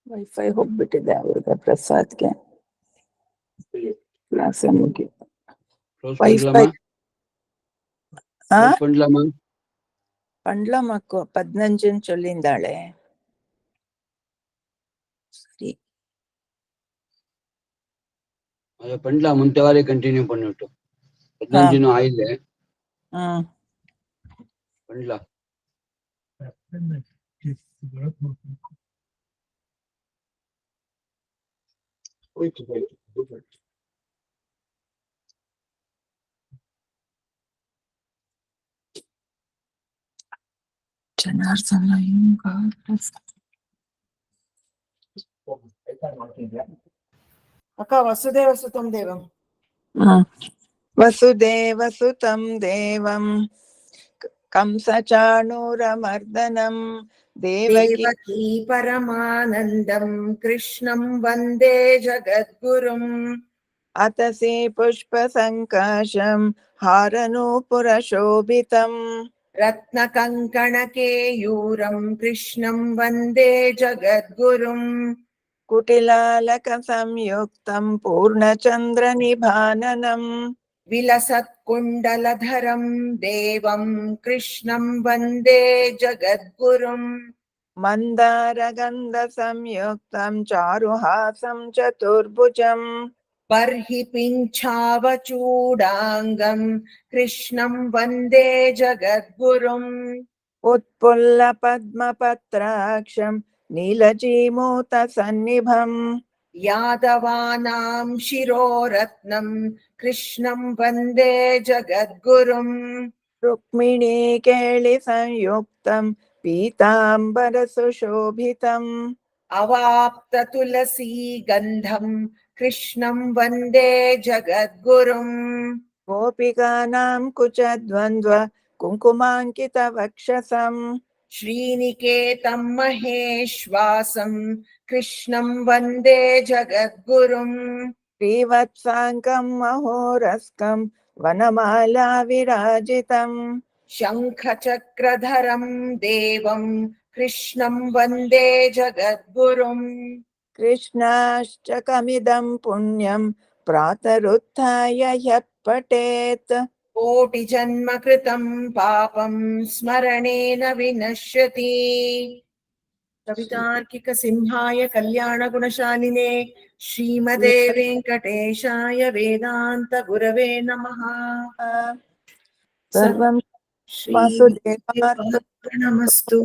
ವೈಫೈ ಹೋಗ್ಬಿಟ್ಟಿದೆ ಅವ್ರಿಗೆ ಪ್ರಸಾದ್ಗೆ ಕ್ಲಾಸ್ ಮುಗಿ க்ளோஸ் ವೈಫೈ பண்ணலாமா? க்ளோஸ் பண்ணலாமா? ಪಂಡ್ಲಮ್ಮಕ್ಕು 15 ಚೊಲ್ಲಿಂದಾಳೆ. ಸರಿ அதை பண்ணலாம். முந்த வாரம் கண்டினியூ பண்ணிட்டோம். 15 ஆயில்ல ಹ್ಮ್ பண்ணலாம். ಜನಾರ್ದನ ಅಕ್ಕ ವಸುದೇವ ಸುತಂ ದೇವಂ. ವಸುದೇವ ಸುತಂ ದೇವಂ ಕಂಸ ಚಾಣೂರಮರ್ದನಂ ದೇವಕಿ ದೇವಕೀ ಪರಮಾನಂದಂ ಕೃಷ್ಣಂ ವಂದೇ ಜಗದ್ಗುರುಂ. ಅತಸಿ ಪುಷ್ಪ ಸಂಕಾಶಂ ಹಾರನೂಪುರ ಶೋಭಿತಂ ರತ್ನ ಕಂಕಣ ಕೇಯೂರಂ ಕೃಷ್ಣಂ ವಂದೇ ಜಗದ್ಗುರುಂ. ಕುಟಿಲಾಲಕ ಸಂಯುಕ್ತಂ ಪೂರ್ಣಚಂದ್ರ ನಿಭಾನನಂ ವಿಲಸತ್ ಕುಂಡಲಧರಂ ದೇವಂ ಕೃಷ್ಣಂ ವಂದೇ ಜಗದ್ಗುರುಂ. ಮಂದಾರ ಗಂಧ ಸಂಯುಕ್ತಂ ಚಾರುಹಾಸಂ ಚತುರ್ಭುಜಂ ಬರ್ಹಿ ಪಿಂಚಾವಚೂಡಾಂಗಂ ಕೃಷ್ಣಂ ವಂದೇ ಜಗದ್ಗುರುಂ. ಉತ್ಪುಲ್ಲ ಪದ್ಮಪತ್ರಾಕ್ಷಂ ನೀಲಜೀಮೂತ ಸನ್ನಿಭಂ ಯಾದವಾನಾಂ ಶಿರೋರತ್ನಂ ಕೃಷ್ಣಂ ವಂದೇ ಜಗದ್ಗುರುಂ. ರುಕ್ಮಿಣೀ ಕೇಳಿ ಸಂಯುಕ್ತಂ ಪೀತಾಂಬರ ಸುಶೋಭಿತಂ ಅವಾಪ್ತ ತುಳಸೀ ಗಂಧಂ ಕೃಷ್ಣಂ ವಂದೇ ಜಗದ್ಗುರುಂ. ಗೋಪಿಕಾನಾಂ ಕುಚದ್ವಂದ್ವ ಕುಂಕುಮಾಂಕಿತ ವಕ್ಷಸಂ ಶ್ರೀನಿಕೇತಂ ಮಹೇಶ್ವಾಸಂ ಕೃಷ್ಣಂ ವಂದೇ ಜಗದ್ಗುರುಂ. ಶ್ರೀವತ್ಸಾಂಕಂ ಮಹೋರಸ್ಕಂ ವನಮಾಲಾ ವಿರಾಜಿತಂ ಶಂಖಚಕ್ರಧರಂ ದೇವಂ ಕೃಷ್ಣಂ ವಂದೇ ಜಗದ್ಗುರುಂ. ಕೃಷ್ಣಾಷ್ಟಕಮಿದಂ ಪುಣ್ಯಂ ಪ್ರಾತರುತ್ಥಾಯ ಯಃ ಪಠೇತ್ ಕೋಟಿ ಜನ್ಮ ಕೃತಂ ಪಾಪಂ ಸ್ಮರಣೇನ ವಿನಶ್ಯತಿ. ಕವಿತಾರ್ಕಿಕ ಸಿಂಹಾಯ ಕಲ್ಯಾಣ ಗುಣಶಾಲಿನೇ ಶ್ರೀಮದೇ ವೆಂಕಟೇಶಾಯ ವೇದಾಂತ ಗುರವೇ ನಮಃ. ಸರ್ವಂ ಶ್ರೀ ವಾಸುದೇವಾರ್ಪಣಮಸ್ತು. ನಮಸ್ತು.